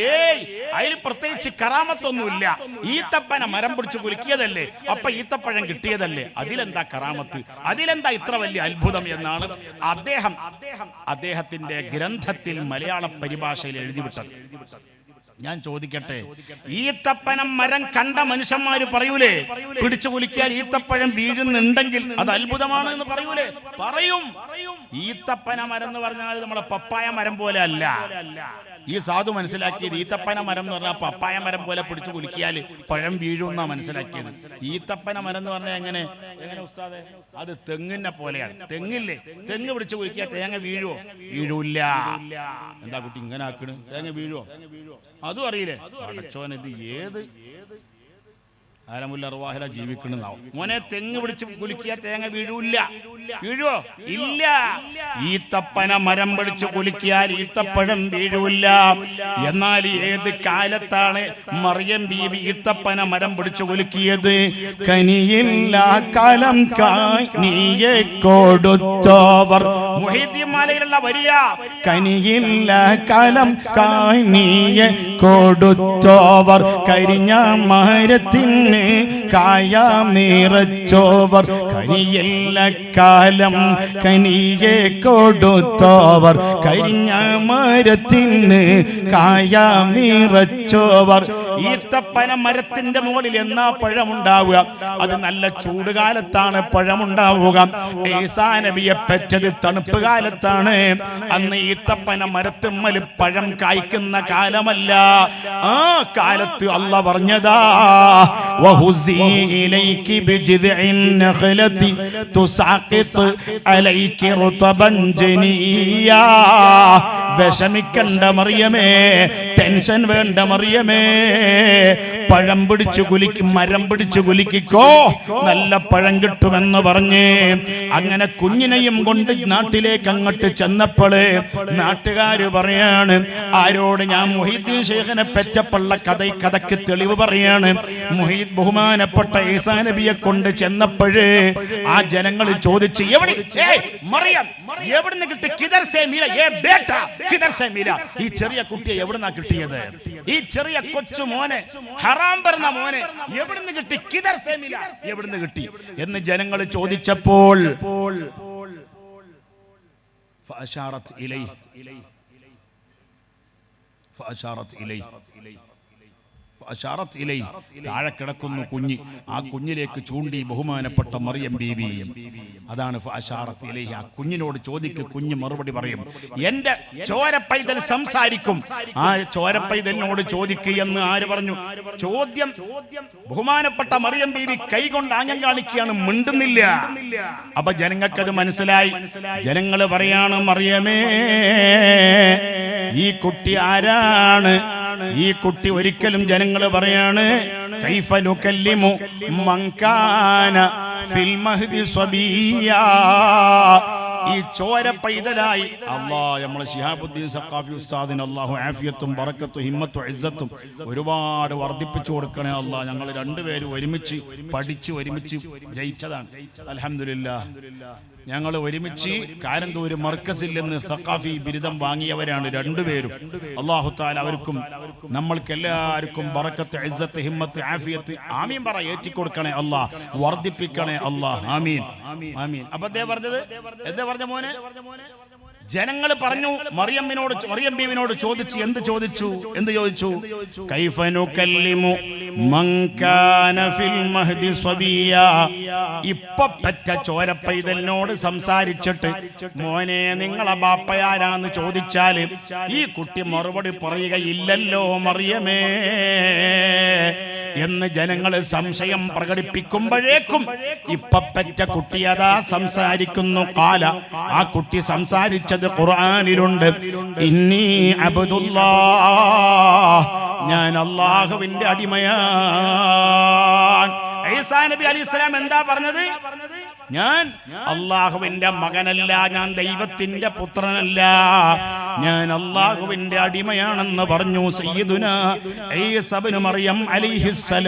അതിൽ പ്രത്യേകിച്ച് കറാമത്തൊന്നുമില്ല, ഈത്തപ്പന മരം പിടിച്ച് കുലുക്കിയതല്ലേ, അപ്പൊ ഈത്തപ്പഴം കിട്ടിയതല്ലേ, അതിലെന്താ കറാമത്ത്, അതിലെന്താ ഇത്ര വലിയ അത്ഭുതം എന്നാണ് അദ്ദേഹത്തിന്റെ ഗ്രന്ഥത്തിൽ മലയാള പരിഭാഷയിൽ എഴുതിവിട്ടത്. ഞാൻ ചോദിക്കട്ടെ, ഈത്തപ്പനം മരം കണ്ട മനുഷ്യന്മാര് പറയൂലേ, പിടിച്ചു കുലിക്കിയാൽ ഈത്തപ്പഴം വീഴുന്നുണ്ടെങ്കിൽ അത് അത്ഭുതമാണ് എന്ന് പറയൂലേ? പറയും. ഈത്തപ്പന മരം എന്ന് പറഞ്ഞാൽ നമ്മളെ പപ്പായ മരം പോലെ അല്ല. ഈ സാധു മനസ്സിലാക്കിയത് ഈത്തപ്പന മരം എന്ന് പറഞ്ഞാൽ പപ്പായ മരം പോലെ പിടിച്ചു കുലുക്കിയാൽ പഴം വീഴുമെന്നാ മനസ്സിലാക്കിയത്. ഈത്തപ്പന മരം എന്ന് പറഞ്ഞാൽ എങ്ങനെ ഉസ്താദേ? അത് തെങ്ങിനെ പോലെയാണ്. തെങ്ങില്ലേ, തെങ്ങ് പിടിച്ചു കുലുക്കിയാൽ തേങ്ങ വീഴുവോ? വീഴൂല്ല. എന്താ കുട്ടി ഇങ്ങനെ ആക്കണ്? തേങ്ങ വീഴുവോ? അതും അറിയില്ലേ? അടച്ചോൻ, ഇത് ഏത് ആലമുല്ല അർവാഹില ജീവിക്കണെന്നാവും. മോനെ, തെങ്ങ് പിടിച്ച് കുലുക്കിയാൽ തേങ്ങ വീഴൂല്ല. വീഴുവോ? ഇല്ല. ഈത്തപ്പന മരം പിടിച്ച് കുലുക്കിയാൽ ഈത്തപ്പഴം വീഴൂല്ല. എന്നാൽ ഏത് കാലത്താണ് മറിയം ബീവി ഈത്തപ്പന മരം പിടിച്ച് കുലുക്കിയത്? കനിയില്ല കാലം കാനിയെ കൊടുത്തോവർ. മുഹീദ്ദീൻ മാലയിലുള്ള വരിയ, കനിയില്ല കാലം കാനിയെ കൊടുത്തോവർ, കരിഞ്ഞ മരത്തിന് കായാം നിറച്ചോവർ, കനിയല്ല കാലം കനിയെ കൊടുത്തോവർ, കരിഞ്ഞ മരത്തിന് കായാം നിറച്ചോവർ. ഈത്തപ്പന മരത്തിന്റെ മുകളിൽ എന്നാ പഴമുണ്ടാവുക? അത് നല്ല ചൂടുകാലത്താണ് പഴമുണ്ടാവുക. ഈസാ നബിയെ പെറ്റത് തണുപ്പ് കാലത്താണ്. അന്ന് ഈത്തപ്പന മരത്തുമ്മൽ പഴം കായ്ക്കുന്ന കാലമല്ല. ആ കാലത്ത് അല്ലാഹ് പറഞ്ഞതാ, വഹുസി ഇലൈകി ബിജിദ്ഇൻ നഖലതി തുസാഖിത് അലൈകി റുതബൻ ജനിയാ. വിഷമിക്കണ്ട മറിയമേ, ടെൻഷൻ വേണ്ട മറിയമേ, പഴം പിടിച്ചു കുലിക്കും, മരം പിടിച്ചു കുലിക്കോ, നല്ല പഴം കിട്ടുമെന്ന് പറഞ്ഞ് അങ്ങനെ കുഞ്ഞിനെയും കൊണ്ട് നാട്ടിലേക്ക് അങ്ങോട്ട് ചെന്നപ്പോള് നാട്ടുകാര് പറയാണ്, ആരോട്? ഞാൻ മുഹീദ്ദീൻ ശൈഖിനെ പെറ്റപ്പള്ള കഥയ്ക്ക് തെളിവ് പറയാണ്. ബഹുമാനപ്പെട്ട ഈസാ നബിയെ കൊണ്ട് ചെന്നപ്പോഴ് ആ ജനങ്ങൾ ചോദിച്ചു, എവിടുന്ന് കിട്ടി? കിദർ സേ മില യേ ബേട്ട, കിദർ സേ മില. ഈ ചെറിയ കുട്ടിയെ എവിടുന്നാ കിട്ടിയത്? ഈ ചെറിയ കൊച്ചു മോനെ, ഹറാം പറഞ്ഞ മോനെ എവിടുന്ന് കിട്ടി? കിദർ സേ മില, എവിടുന്ന് കിട്ടി എന്ന് ജനങ്ങൾ ചോദിച്ചപ്പോൾ ഫഅശാറത് ഇലൈഹി, താഴെ കിടക്കുന്നു കുഞ്ഞ്. ആ കുഞ്ഞിലേക്ക് ചൂണ്ടി ബഹുമാനപ്പെട്ട മറിയം ബീവി. അതാണ് ഫഅശാറത് ഇലൈഹി. ആ കുഞ്ഞിനോട് ചോദിക്ക്, കുഞ്ഞ് മറുപടി പറയും. എന്റെ ചോരപ്പൈതൽ സംസാരിക്കും. ആ ചോരപ്പൈതലിനോട് ചോദിക്ക് എന്ന് ആര് പറഞ്ഞു? ചോദ്യം ബഹുമാനപ്പെട്ട മറിയം ബീവി കൈകൊണ്ട് ആംഗ്യം കാണിക്കുകയാണ്, മിണ്ടുന്നില്ല. അപ്പൊ ജനങ്ങൾക്കത് മനസ്സിലായി. ജനങ്ങൾ പറയാണ്, മറിയമേ, ഈ കുട്ടി ആരാണ്? ഈ കുട്ടി ഒരിക്കലും ജനങ്ങൾ പറയാണ്, കൈഫ നുകല്ലിമു മൻ കാന ഫിൽ മഹ്ദി സബിയാ. ഈ ചോര പൈതലായി നമ്മളെ ശിഹാബുദ്ദീൻ സഖാഫി ഉസ്താദിന് അല്ലാഹു ആഫിയത്തും ബറക്കത്തും ഹിമ്മത്തും ഇസ്സത്തും ഒരുപാട് വർദ്ധിപ്പിച്ചു കൊടുക്കണേ അല്ലാഹ്. ഞങ്ങൾ രണ്ടുപേരും ഒരുമിച്ച് പഠിച്ച് ഒരുമിച്ച് ജയിച്ചതാണ്. അൽഹംദുലില്ലാഹ്. ഞങ്ങൾ ഒരുമിച്ച് കാരന്തൂര് മർക്കസിൽ നിന്ന് സഖാഫി ബിരുദം വാങ്ങിയവരാണ് രണ്ടുപേരും. അല്ലാഹു തആല അവർക്കും നമ്മൾക്ക് എല്ലാവർക്കും ബറക്കത്ത്, ഇസ്സത്ത്, ഹിമ്മത്ത്, ആഫിയത്ത് ആമീൻ പറ ഏറ്റിക്കൊടുക്കണേ അല്ലാഹ്, വർദ്ധിപ്പിക്കണേ അല്ലാഹ്. ആമീൻ ആമീൻ. അപ്പൊ എന്താ പറഞ്ഞ മോനെ? ജനങ്ങൾ പറഞ്ഞു, മറിയം ബീവിനോട് ചോദിച്ചു. എന്ത് ചോദിച്ചു? കൈഫ നുകല്ലിമു മൻ കാന ഫിൽ മഹ്ദി സബിയാ. ഇപ്പൊ പെറ്റ ചോരപ്പൈതലിനോട് സംസാരിച്ചിട്ട്, മോനെ നിങ്ങളെ ബാപ്പയാരാന്ന് ചോദിച്ചാല് ഈ കുട്ടി മറുപടി പറയുകയില്ലല്ലോ മറിയമേ എന്ന് ജനങ്ങൾ സംശയം പ്രകടിപ്പിക്കുമ്പോഴേക്കും ഇപ്പൊ പെറ്റ കുട്ടി അതാ സംസാരിക്കുന്നു. കാല, ആ കുട്ടി സംസാരിച്ചത് ഖുർആനിലുണ്ട്. ഇന്നി അബ്ദുല്ലാഹ്, ഞാൻ അല്ലാഹുവിന്റെ അടിമയാണ്. ഈസാ നബി അലൈഹിസ്സലാം എന്താ പറഞ്ഞത്? ഞാൻ അള്ളാഹുവിന്റെ മകനല്ല, ഞാൻ ദൈവത്തിന്റെ പുത്രനല്ല, ഞാൻ അള്ളാഹുവിന്റെ അടിമയാണെന്ന് പറഞ്ഞു സയ്യിദുനാ ഈസാ ഇബ്നു മറിയം അലൈഹിസ്സലാം.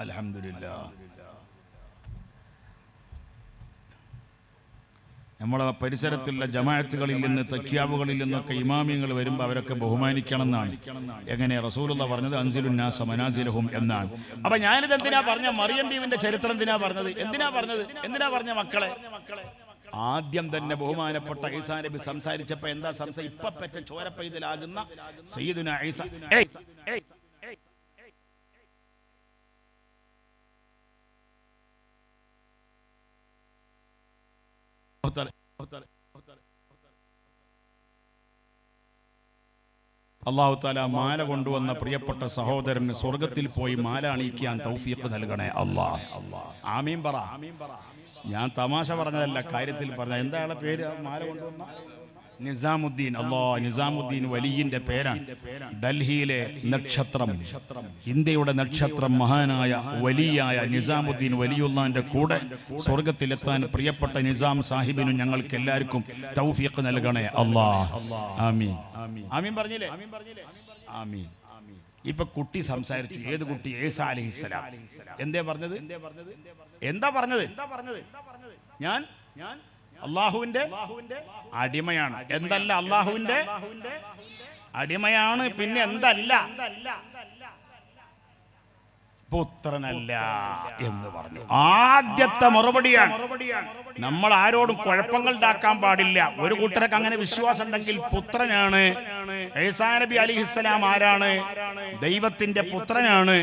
അൽഹംദുലില്ലാഹ്. നമ്മളെ പരിസരത്തുള്ള ജമാഅത്തുകളിൽ നിന്ന് തക്യാബുകളിൽ നിന്നൊക്കെ ഇമാമിയങ്ങൾ വരുമ്പോൾ അവരൊക്കെ ബഹുമാനിക്കണം എന്നാണ്. എങ്ങനെ റസൂലുള്ള പറഞ്ഞത് അൻസിലുന്നാസ മനാസിലഹും എന്നാണ്. അപ്പൊ ഞാനിത് എന്തിനാ പറഞ്ഞ മറിയം ബീവിന്റെ ചരിത്രം എന്തിനാ പറഞ്ഞ മക്കളെ? ആദ്യം തന്നെ ബഹുമാനപ്പെട്ട ഈസാ നബി സംസാരിച്ചപ്പോ എന്താ ഇപ്പ പെറ്റ ചോരപ്പൈതലാകുന്ന സയ്യിദുനാ ഈസാ അല്ലാഹു തആല മാല കൊണ്ടുവന്ന പ്രിയപ്പെട്ട സഹോദരന് സ്വർഗത്തിൽ പോയി മാല അണിയിക്കാൻ തൗഫീഖ് നൽകണേ അല്ലാഹ്. ആമീൻ പറ. ഞാൻ തമാശ പറഞ്ഞതല്ല, കാര്യത്തിൽ പറഞ്ഞ. എന്താ ആളെ പേര്? മാല കൊണ്ടുവന്ന നിസാമുദ്ദീൻ. നിസാമുദ്ദീൻ വലിയിന്റെ പേരാണ്. ഡൽഹിയിലെ നക്ഷത്രം, ഇന്ത്യയുടെ നക്ഷത്രം, മഹാനായ വലിയായ നിസാമുദ്ദീൻ വലിയുള്ളാന്റെ കൂടെ സ്വർഗത്തിലെത്താൻ പ്രിയപ്പെട്ട നിസാം സാഹിബിനും ഞങ്ങൾക്ക് എല്ലാവർക്കും തൗഫീഖ് നൽകണേ അല്ലാഹ്. ആമീൻ. ആമീൻ പറഞ്ഞില്ലേ? ആമീൻ. ഇപ്പൊ കുട്ടി സംസാരിച്ചു. ഏത് കുട്ടി? ഈസാ അലൈഹിസ്സലാം. എന്താ പറഞ്ഞത്? ഞാൻ അള്ളാഹുവിന്റെ അടിമയാണ്. എന്തല്ല? അള്ളാഹുവിന്റെ അടിമയാണ്. പിന്നെ എന്തല്ല? പുത്രനല്ല എന്ന് പറഞ്ഞു. ആദ്യത്തെ മറുപടിയാണ്. നമ്മൾ ആരോടും കുഴപ്പങ്ങൾ ഉണ്ടാക്കാൻ പാടില്ല. ഒരു കൂട്ടർക്ക് അങ്ങനെ വിശ്വാസം ഉണ്ടെങ്കിൽ പുത്രനാണ്. ഈസാ നബി അലൈഹിസ്സലാം ആരാണ്? ദൈവത്തിന്റെ പുത്രനാണ്.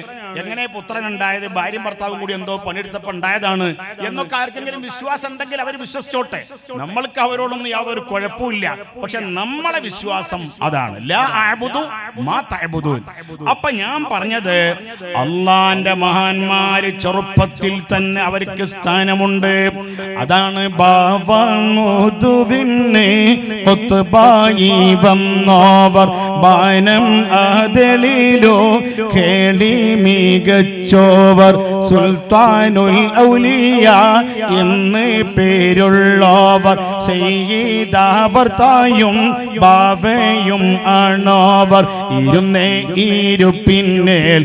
എങ്ങനെ പുത്രൻ ഉണ്ടായത്? ഭാര്യയും ഭർത്താവും കൂടി എന്തോ പണിയെടുത്തപ്പോൾ ഉണ്ടായതാണ് എന്നൊക്കെ ആർക്കെങ്കിലും വിശ്വാസം ഉണ്ടെങ്കിൽ അവർ വിശ്വസിച്ചോട്ടെ. നമ്മൾക്ക് അവരോടൊന്നും യാതൊരു കുഴപ്പമില്ല. പക്ഷെ നമ്മളെ വിശ്വാസം അതാണ്. ലാ അഅ്ബുദു മാ തഅ്ബുദൂൻ. അപ്പൊ ഞാൻ പറഞ്ഞത്, അള്ളാന്റെ മഹാന്മാര് ചെറുപ്പത്തിൽ തന്നെ അവർക്ക് സ്ഥാനമുണ്ട്. അതാണ് ബാവമുതുവിനെ ഖുത്ബായി വന്നോവർ ബാനം ആദലിലോ കേളി മികച്ചോവർ സുൽത്താനുൽ ഔലിയ എന്ന് പേരുള്ളവർ സയ്യിദാവർ തായും ബാവയും ആണോവർ. ഇരുന്നേ ഇരുപ്പിന്നേൽ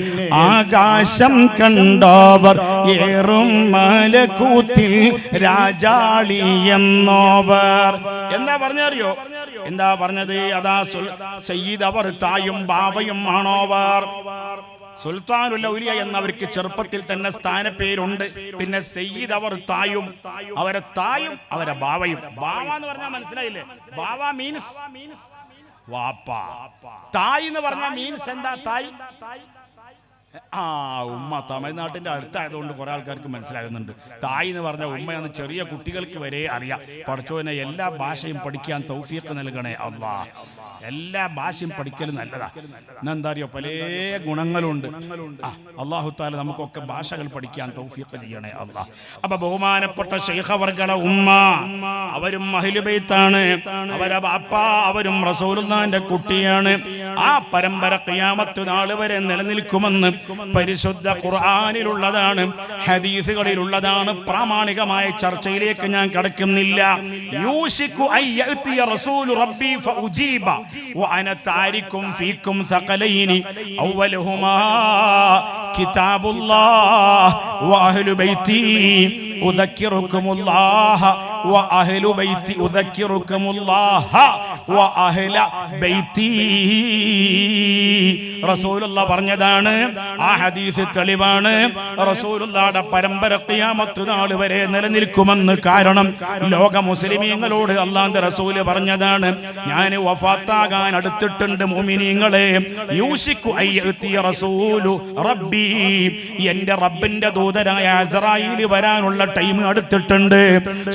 ആകാശം കണ്ടോവർ ഏറും മലക്കൂത്തിൽ രാജാളി എന്നോവർ. എന്താ പറഞ്ഞറിയോ? എന്താ പറഞ്ഞത്? അതാ സയ്യിദ് അവർ തായും ബാവയും ആണോവർ. സുൽത്താനുൽ ഔലിയ എന്നവർക്ക് ചെറുപ്പത്തിൽ തന്നെ സ്ഥാനപ്പേരുണ്ട്. പിന്നെ സയ്യിദ് അവർ തായും, അവരെ തായും അവരെ ബാവയും. ബാവ എന്ന് പറഞ്ഞാൽ മനസ്സിലായില്ലേ? ബാവ മീൻസ് വാപ്പ. തായ് എന്ന് പറഞ്ഞാൽ മീൻസ് എന്താ? തായ് ഉമ്മ. തമിഴ്നാട്ടിന്റെ അടുത്തായതുകൊണ്ട് കുറെ ആൾക്കാർക്ക് മനസ്സിലാകുന്നുണ്ട്. തായ് എന്ന് പറഞ്ഞ ഉമ്മയാണ്. ചെറിയ കുട്ടികൾക്ക് വരെ അറിയാം. പഠിച്ചോനെ എല്ലാ ഭാഷയും പഠിക്കാൻ തൗഫീഖ് നൽകണേ അല്ലാഹ്. എല്ലാ ഭാഷയും പഠിക്കലും നല്ലതാ. എന്താ അറിയോ? പല ഗുണങ്ങളുണ്ട്. അല്ലാഹു തആല നമുക്കൊക്കെ ഭാഷകൾ പഠിക്കാൻ തൗഫീഖ് ചെയ്യണേ അല്ലാഹ്. അപ്പൊ ബഹുമാനപ്പെട്ട ശൈഖ് അവർകളുടെ ഉമ്മ, അവരും അഹ്ലു ബൈത്താണ്. അവരെ ബാപ്പ, അവരും റസൂലുള്ളാഹിന്റെ കുട്ടിയാണ്. ആ പരമ്പര ഖിയാമത്ത് നാൾ വരെ നിലനിൽക്കുമെന്ന് പരിശുദ്ധ ഖുർആനിലുള്ളതാണ്, ഹദീസുകളിലുള്ളതാണ്. പ്രാമാണികമായ ചർച്ചയിലേക്ക് ഞാൻ കടക്കുന്നില്ല. യൂശികു അയ്യഅതിയ റസൂലു റബ്ബി ഫഉജീബ വഅന താരിക്കും ഫീക്കും സഖലൈനി അവ്വലുഹുമാ കിതാബുല്ലാഹ് വഅഹ്ലു ബൈതി ഉദക്കിറുക്കുമുല്ലാഹ വഅഹ്ലു ബൈതി ഉദക്കിറുക്കുമുല്ലാഹ വഅഹ്ല ബൈതി. റസൂലുള്ളാഹ് പറഞ്ഞതാണ്. ആ ഹദീസ് തെളിവാണ്. റസൂലുള്ളാഹിയുടെ പരമ്പര ഖിയാമത്ത് നാൾ വരെ നിലനിൽക്കുമെന്ന്. കാരണം ലോക മുസ്ലിമീങ്ങളോട് അല്ലാഹുവിന്റെ റസൂല് പറഞ്ഞതാണ്, ഞാൻ വഫാത്താകാൻ അടുത്തിട്ടുണ്ട് മുഅ്മിനീങ്ങളെ. യൂശികു അയ്യഅതി റസൂലു റബ്ബി, എന്റെ റബ്ബിന്റെ ദൂതരായ അസ്റായീൽ വരാനുള്ള ടൈം അടുത്തിട്ടുണ്ട്.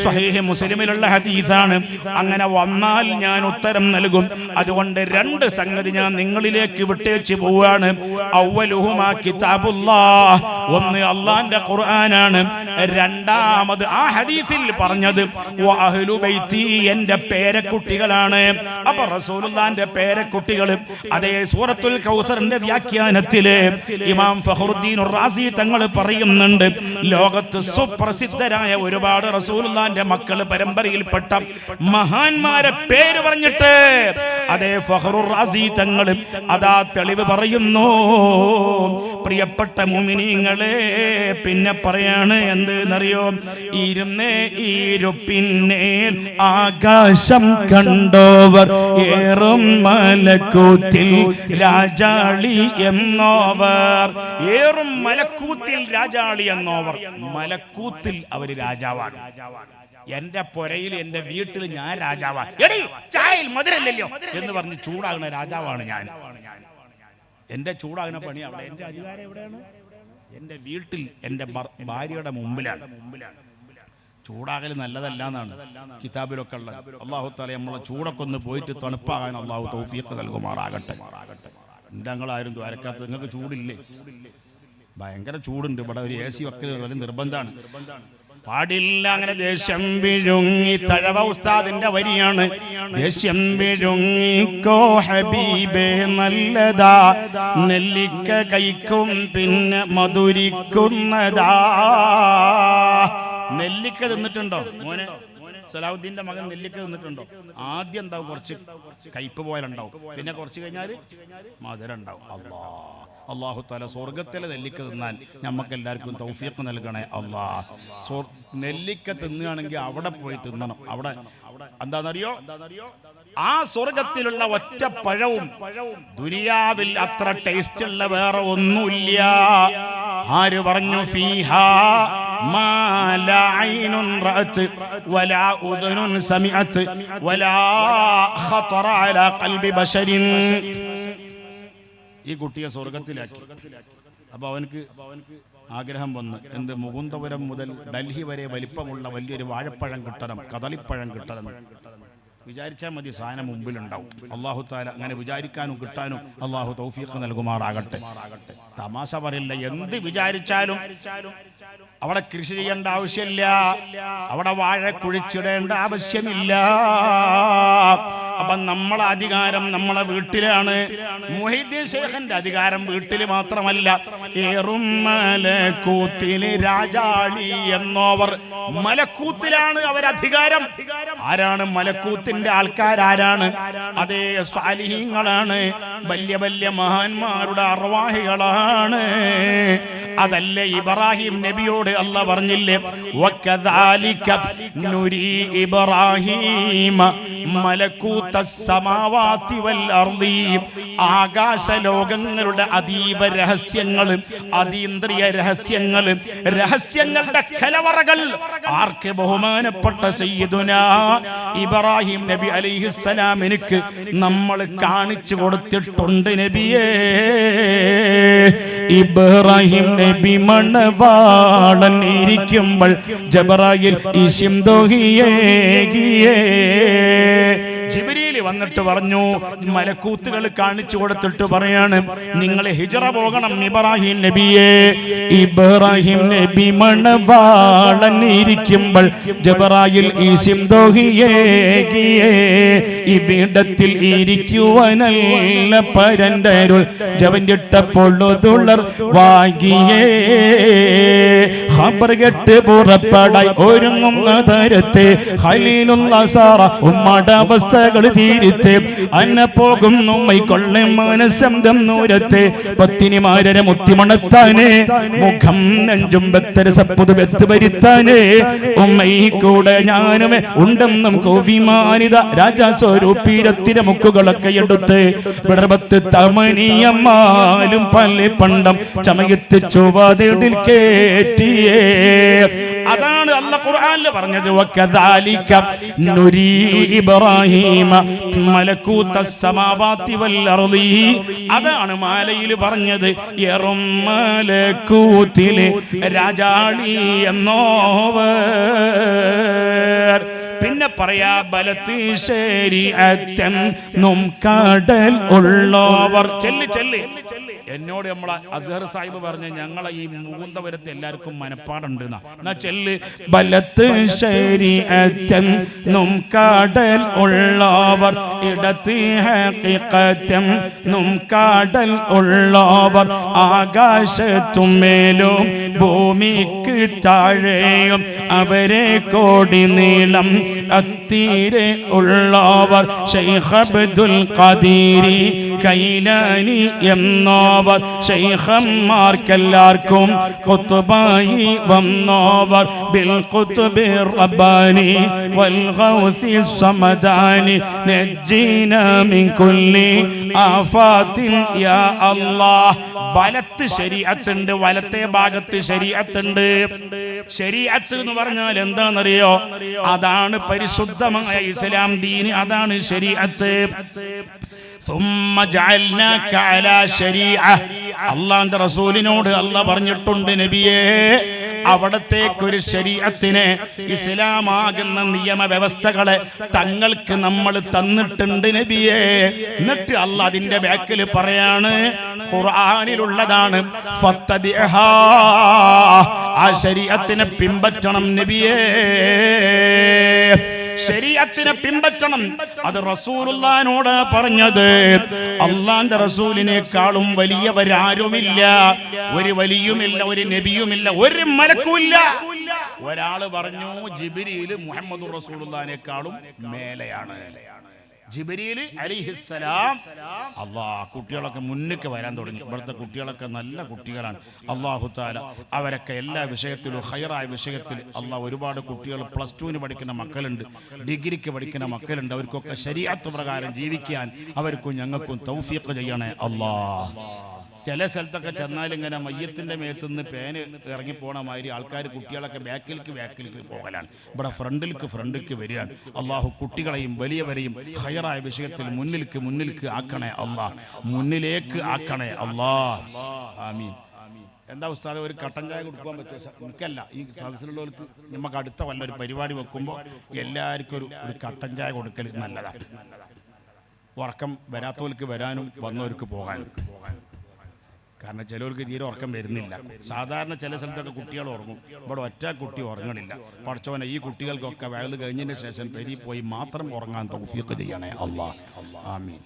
സ്വഹീഹ് മുസ്ലിമിലുള്ള ഹദീസാണ്. അങ്ങനെ വന്നാൽ ഞാൻ ഉത്തരം നൽകും. അതുകൊണ്ട് രണ്ട് സംഗതി ഞാൻ നിങ്ങളിലേക്ക് വിട്ടേച്ച് പോവാണ്. അവ്വലുഹുമാ കിതാബുല്ലാഹ്, ഒന്ന് അല്ലാഹുവിന്റെ ഖുർആനാണ്. രണ്ടാമത് ആ ഹദീസിൽ പറഞ്ഞത് വഅഹ്ലു ബൈത്തി, എൻ്റെ പേരക്കുട്ടികളാണ്. അപ്പൊ റസൂലുള്ളാഹിന്റെ പേരക്കുട്ടികൾ അതേ സൂറത്തുൽ കൗസറിന്റെ വ്യാഖ്യാനത്തില് ഇമാം ഫഖറുദ്ദീൻ റാസി തങ്ങൾ പറയുന്നുണ്ട്, ലോകത്ത് സുപ്രസിദ്ധരായ ഒരുപാട് റസൂലുള്ളാഹിന്റെ മക്കൾ പരമ്പരയിൽപ്പെട്ട മഹാന്മാരെ പേര് പറഞ്ഞിട്ട് അതേ ഫഖറുർ റാസി തങ്ങൾ അതാ തെളിവ് പറയുന്നു. പ്രിയപ്പെട്ട മുഅ്മിനീങ്ങളെ, പിന്നെ പറയാണ് എന്തെന്നറിയോ, ഇരുന്നേ ഇരുപ്പിന്നേൽ ആകാശം കണ്ടോവർ ഏറും മലക്കൂത്തിൽ രാജാളി എന്നോവർ. ഏറും മലക്കൂത്തിൽ രാജാളി എന്നോവർ. മലക്കൂത്തിൽ അവര് രാജാവാണ്. എന്റെ പുരയിൽ എന്റെ വീട്ടിൽ ഞാൻ രാജാവാണ്. എടി ചായയിൽ മധുരല്ലോ എന്ന് പറഞ്ഞ് ചൂടാകുന്ന രാജാവാണ് ഞാൻ. എന്റെ ചൂടാകുന്ന പണി അവിടെ. എന്റെ അധികാരം എവിടെയാണ്? എന്റെ വീട്ടിൽ എന്റെ ഭാര്യയുടെ മുമ്പിലാണ്. ചൂടാകൽ നല്ലതല്ല എന്നാണ് കിതാബിലൊക്കെ ഉള്ളത്. അല്ലാഹു തആല നമ്മളെ ചൂടൊക്കെ ഒന്ന് പോയിട്ട് തണുപ്പാകാൻ അല്ലാഹു തൗഫീഖ് നൽകുമാറാകട്ടെ. എന്താങ്ങളാരും ദ്വാരക്കാത്ത? നിങ്ങൾക്ക് ചൂടില്ലേ? ഭയങ്കര ചൂടുണ്ട് ഇവിടെ. ഒരു AC വെക്കൽ വലിയ നിർബന്ധമാണ്. പാടില്ല അങ്ങനെ. ദേശം വിഴുങ്ങി, തഴവ ഉസ്താദിന്റെ വരിയാണ്. ദേശം വിഴുങ്ങിക്കോ ഹബീബേ നല്ലതാ, നെല്ലിക്ക കഴിക്കും പിന്നെ മധുരിക്കുന്നതാ. നെല്ലിക്ക തിന്നിട്ടുണ്ടോ മോനെ? സലാഹുദ്ദീന്റെ മകൻ നെല്ലിക്ക തിന്നിട്ടുണ്ടോ? ആദ്യം എന്താവും, കുറച്ച് കയ്പ് പോയാലുണ്ടാവും, പിന്നെ കുറച്ച് കഴിഞ്ഞാൽ മധുരം ഉണ്ടാവും. അല്ലാഹു തആല സ്വർഗത്തിലെ നെല്ലിക്ക തിന്നാൻ നമുക്ക് എല്ലാവർക്കും തൗഫീഖ് നൽകണേ അല്ലാഹ്. നെല്ലിക്ക തിന്നുകയാണെങ്കിൽ അവിടെ പോയി തിന്നണം. അവിടെ എന്താണെന്നറിയോ, ആ സ്വർഗത്തിലുള്ള ഒറ്റ പഴവും ദുനിയാവിൽ അത്ര ടേസ്റ്റ് ഉള്ള വേറെ ഒന്നുമില്ല. ആര് പറഞ്ഞു? ഫീഹാ മാ ലാ ഐനുൻ റഅത് വലാ ഉദുനുൻ സമിഅത് വലാ ഖതറ അലാ ഖൽബി ബശരിൻ. ഈ കുട്ടിയെ സ്വർഗത്തിലാക്കി. അപ്പൊ അവനക്ക് ആഗ്രഹം വന്ന്, എന്ത്, മുകുന്ദപുരം മുതൽ ഡൽഹി വരെ വലിപ്പമുള്ള വലിയൊരു വാഴപ്പഴം കിട്ടണം, കദളിപ്പഴം കിട്ടണം. വിചാരിച്ചാൽ മതി, സാധനം മുമ്പിലുണ്ടാവും. അല്ലാഹു തആല അങ്ങനെ വിചാരിക്കാനും കിട്ടാനും അല്ലാഹു തൗഫീഖ് നൽകുമാറാകട്ടെ. തമാശ പറയില്ല. എന്ത് വിചാരിച്ചാലും അവിടെ കൃഷി ചെയ്യേണ്ട ആവശ്യമില്ല, അവിടെ വാഴ കുഴിച്ചിടേണ്ട ആവശ്യമില്ല. അപ്പൊ നമ്മളെ അധികാരം നമ്മളെ വീട്ടിലാണ്. മുഹീദ്ദീൻ ശൈഖിന്റെ അധികാരം വീട്ടിൽ മാത്രമല്ല, ഏറും മലക്കൂത്തിൽ രാജാളി എന്നോവർ. മലക്കൂത്തിലാണ് അവരധികാരം. ആരാണ് മലക്കൂത്തിന്റെ ആൾക്കാരാരാണ്? അതേ സ്വാലിഹീങ്ങളാണ്, വലിയ വലിയ മഹാന്മാരുടെ അർവാഹികളാണ്. അതല്ലേ ഇബ്രാഹിം നബിയോട് അല്ലാഹ് പറഞ്ഞില്ലേ, വകദാലിക നുരി ഇബ്രാഹിമ മലകൂതസ് സമാവാതി വൽ അർളി. ആകാശ ലോകങ്ങളുടെ അതീവ രഹസ്യങ്ങൾ, അതീന്ദ്രിയ രഹസ്യങ്ങൾ, രഹസ്യങ്ങളുടെ കലവറകൾ ആർക്ക്? ബഹുമാനപ്പെട്ട സയ്യിദുനാ ഇബ്രാഹിം നബി അലൈഹിസ്സലാമിനിക്ക് നമ്മൾ കാണിച്ചു കൊടുത്തിട്ടുണ്ട് നബിയേ. ഇബ്രാഹിം നബി മണവാളൻ ഇരിക്കുമ്പോൾ ജബറായിൽ ഈശിം ദോഹിയേകിയേ. ജിബ്രീൽ വന്നിട്ട് പറഞ്ഞു, മലക്കൂത്തുകൾ കാണിച്ചു കൊടുത്തിട്ട് പറയാണ്, നിങ്ങൾ ഹിജ്റ പോകണം ഇബ്രാഹിം നബിയെ. ഇബ്രാഹിം നബി മണവാളൻ ഇരിക്കുമ്പോൾ ജബറായിൽ ഈശിം ദോഹിയേകിയേ. ഈ വീടത്തിൽ ഇരിക്കുവാനല്ല പരണ്ടരുൾ ജവഞ്ചിട്ടപ്പൊള്ളുതുള്ളർ വാകിയേ. ഖബർ കെട്ട് പുറപ്പെടായി ഒരുങ്ങുന്ന തരത്തെ ഖലീലുള്ള സാറ ഉമ്മയുടെ അവസ്ഥകൾ തീരുത്തെ. അന്ന പോകുന്നു മൈക്കൊള്ളെ മനസ്സന്തം നൂരത്തെ. പത്തിനിമാരെ മുത്തിമണത്താനേ, മുഖം നെഞ്ചും ബത്തര സപ്പുത് ബെത്ത് വരുത്താനേ. ഉമ്മൈ കൂടെ ഞാനുമേ ഉണ്ടെന്നും കോവിമാനിത രാജാ സ്വരൂപീരത്തിലെ മുക്കുകളൊക്കെ എടുത്ത് വിടർബത്ത് തമനിയമ്മാലും പല്ല് പണ്ടം ചമയത്ത് ചൊവ്വാതിൽ കേറ്റിയേ. അതാണ് അല്ലാഹ് ഖുർആനിൽ പറഞ്ഞത്, വകദാലിക നുരി ഇബ്രാഹിമ മലകൂതസ് സമാവാതി വൽ അർളി. അതാണ് മാലയിൽ പറഞ്ഞത്, യറും മലകൂതിലെ രാജാളി എന്നോവർ. പിന്നെ പറയാ ബലത്ത് ശരീഅത്തെന്നും കടൽ ഉള്ളവർ. ചെല്ല് എന്നോട് നമ്മളെ അസ്ഹർ സാഹിബ് പറഞ്ഞ ഞങ്ങളെ ഈ മുകുന്ദപുരത്ത് എല്ലാവർക്കും മനപ്പാടുണ്ട് എന്നാ ചെല്ല്. ബലത്ത് ശരീഅത്തെന്നും കടൽ ഉള്ളവർ, ഇടത്ത് ഹഖീഖത്തെന്നും കടൽ ഉള്ളവർ, ആകാശത്തും മേലും ഭൂമിക്ക് താഴെയും അവരെ കോടി നീളം അത്തീരെ ഉള്ളവർ, ശൈഖ് അബ്ദുൽ ഖാദിരി കൈലാനി എന്നവർ, ശൈഖന്മാർക്കെല്ലാവർക്കും ഖുത്ബായി വന്നവർ, ബിൽ ഖുത്ബി റബ്ബാനി വൽ ഗൗസി സമദാനി നജ്ജിനാ മിൻ കുല്ലി ആഫാത്തിൻ യാ അല്ലാഹ്. വലത്ത് ശരീഅത്തുണ്ട്, വലത്തെ ഭാഗത്ത് ശരീഅത്തുണ്ട്. ശരീഅത്ത് എന്ന് പറഞ്ഞാൽ എന്താണെന്നറിയോ? അതാണ് പരിശുദ്ധമായ ഇസ്ലാം ദീൻ, അതാണ് ശരീഅത്ത്. അള്ളാന്റെ റസൂലിനോട് അള്ളാഹ് പറഞ്ഞിട്ടുണ്ട്, നബിയേ അവിടത്തേക്കൊരു ശരീഅത്തിനെ, ഇസ്ലാമാകുന്ന നിയമ വ്യവസ്ഥകളെ തങ്ങൾക്ക് നമ്മൾ തന്നിട്ടുണ്ട് നബിയേ. എന്നിട്ട് അള്ളാഹ് അതിന്റെ ബാക്കിൽ പറയാണ്, ഖുർആനിലുള്ളതാണ്, ഫത്തബിഅഹാ, ആ ശരീഅത്തിനെ പിൻപറ്റണം നബിയേ, ശരീഅത്തിനെ പിൻപറ്റണം. അത് റസൂലുള്ളാഹിനോട് പറഞ്ഞത്. അള്ളാന്റെ റസൂലിനേക്കാളും വലിയവരാരുമില്ല, ഒരു വലിയുമില്ല, ഒരു നബിയുമില്ല, ഒരു മലക്കുമില്ല. ഒരാള് പറഞ്ഞു ജിബ്രീൽ മുഹമ്മദ് റസൂലുള്ളാഹിനേക്കാളും മേലെയാണ്. ജിബ്രീൽ അലൈഹിസ്സലാം. കുട്ടികളൊക്കെ മുന്നിക്ക് വരാൻ തുടങ്ങി. ഇവിടുത്തെ കുട്ടികളൊക്കെ നല്ല കുട്ടികളാണ്. അല്ലാഹു തആല അവരൊക്കെ എല്ലാ വിഷയത്തിലും ഖൈറായ വിഷയത്തിൽ അല്ലാഹ് ഒരുപാട് കുട്ടികൾ +2 പഠിക്കുന്ന മക്കളുണ്ട്, ഡിഗ്രിക്ക് പഠിക്കുന്ന മക്കളുണ്ട്. അവർക്കൊക്കെ ശരീഅത്ത് പ്രകാരം ജീവിക്കാൻ അവർക്കും ഞങ്ങൾക്കും തൗഫീഖ് ചെയ്യണേ അല്ലാഹ്. ചില സ്ഥലത്തൊക്കെ ചെന്നാൽ ഇങ്ങനെ മയ്യത്തിന്റെ മേത്തുനിന്ന് പേന് ഇറങ്ങി പോണ മാതിരി ആൾക്കാർ കുട്ടികളൊക്കെ ബാക്കിലേക്ക് പോകലാണ്. ഇവിടെ ഫ്രണ്ടിലേക്ക് വരികയാണ്. അള്ളാഹു കുട്ടികളെയും വലിയവരെയും ഖൈറായ വിഷയത്തിൽ മുന്നിലേക്ക് ആക്കണേ അള്ളാഹ്, മുന്നിലേക്ക് ആക്കണേ അള്ളാഹ്. ആമീൻ. എന്താ ഉസ്താദ് ഒരു കട്ടൻ ചായ കൊടുക്കാൻ പറ്റുക? എനിക്കല്ല, ഈ സദസ്സിലുള്ളവർക്ക് നമുക്ക് അടുത്ത വല്ലൊരു പരിപാടി വെക്കുമ്പോൾ എല്ലാവർക്കും ഒരു കട്ടൻ ചായ കൊടുക്കൽ നല്ലതാണ്. ഉറക്കം വരാത്തവർക്ക് വരാനും വന്നവർക്ക് പോകാനും. കാരണം ചിലവർക്ക് തീരെ ഉറക്കം വരുന്നില്ല. സാധാരണ ചില സ്ഥലത്തൊക്കെ കുട്ടികൾ ഉറങ്ങും, ഇവിടെ ഒറ്റ കുട്ടി ഉറങ്ങണില്ല. പഠിച്ചവനെ ഈ കുട്ടികൾക്കൊക്കെ വയല് കഴിഞ്ഞതിന് ശേഷം പെരി പോയി മാത്രം ഉറങ്ങാൻ തൗഫീഖ് ചെയ്യണേ അല്ലാഹ്. ആമീൻ.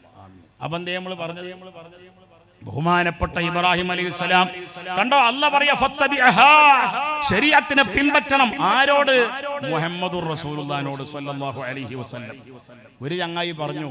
അപ്പം എന്തേ നമ്മൾ പറഞ്ഞത്? ബഹുമാനപ്പെട്ട ഇബ്രാഹിം അലൈഹിസ്സലാം കണ്ടോ, അല്ലാഹ് പറയാ ഫത്തബിഅഹാ, ശരീഅത്തിനെ പിൻപറ്റണം. ആരോട്? മുഹമ്മദുർ റസൂലുള്ളാഹിനോട് സ്വല്ലല്ലാഹു അലൈഹി വസല്ലം. ഒരു ചങ്ങായി പറഞ്ഞു,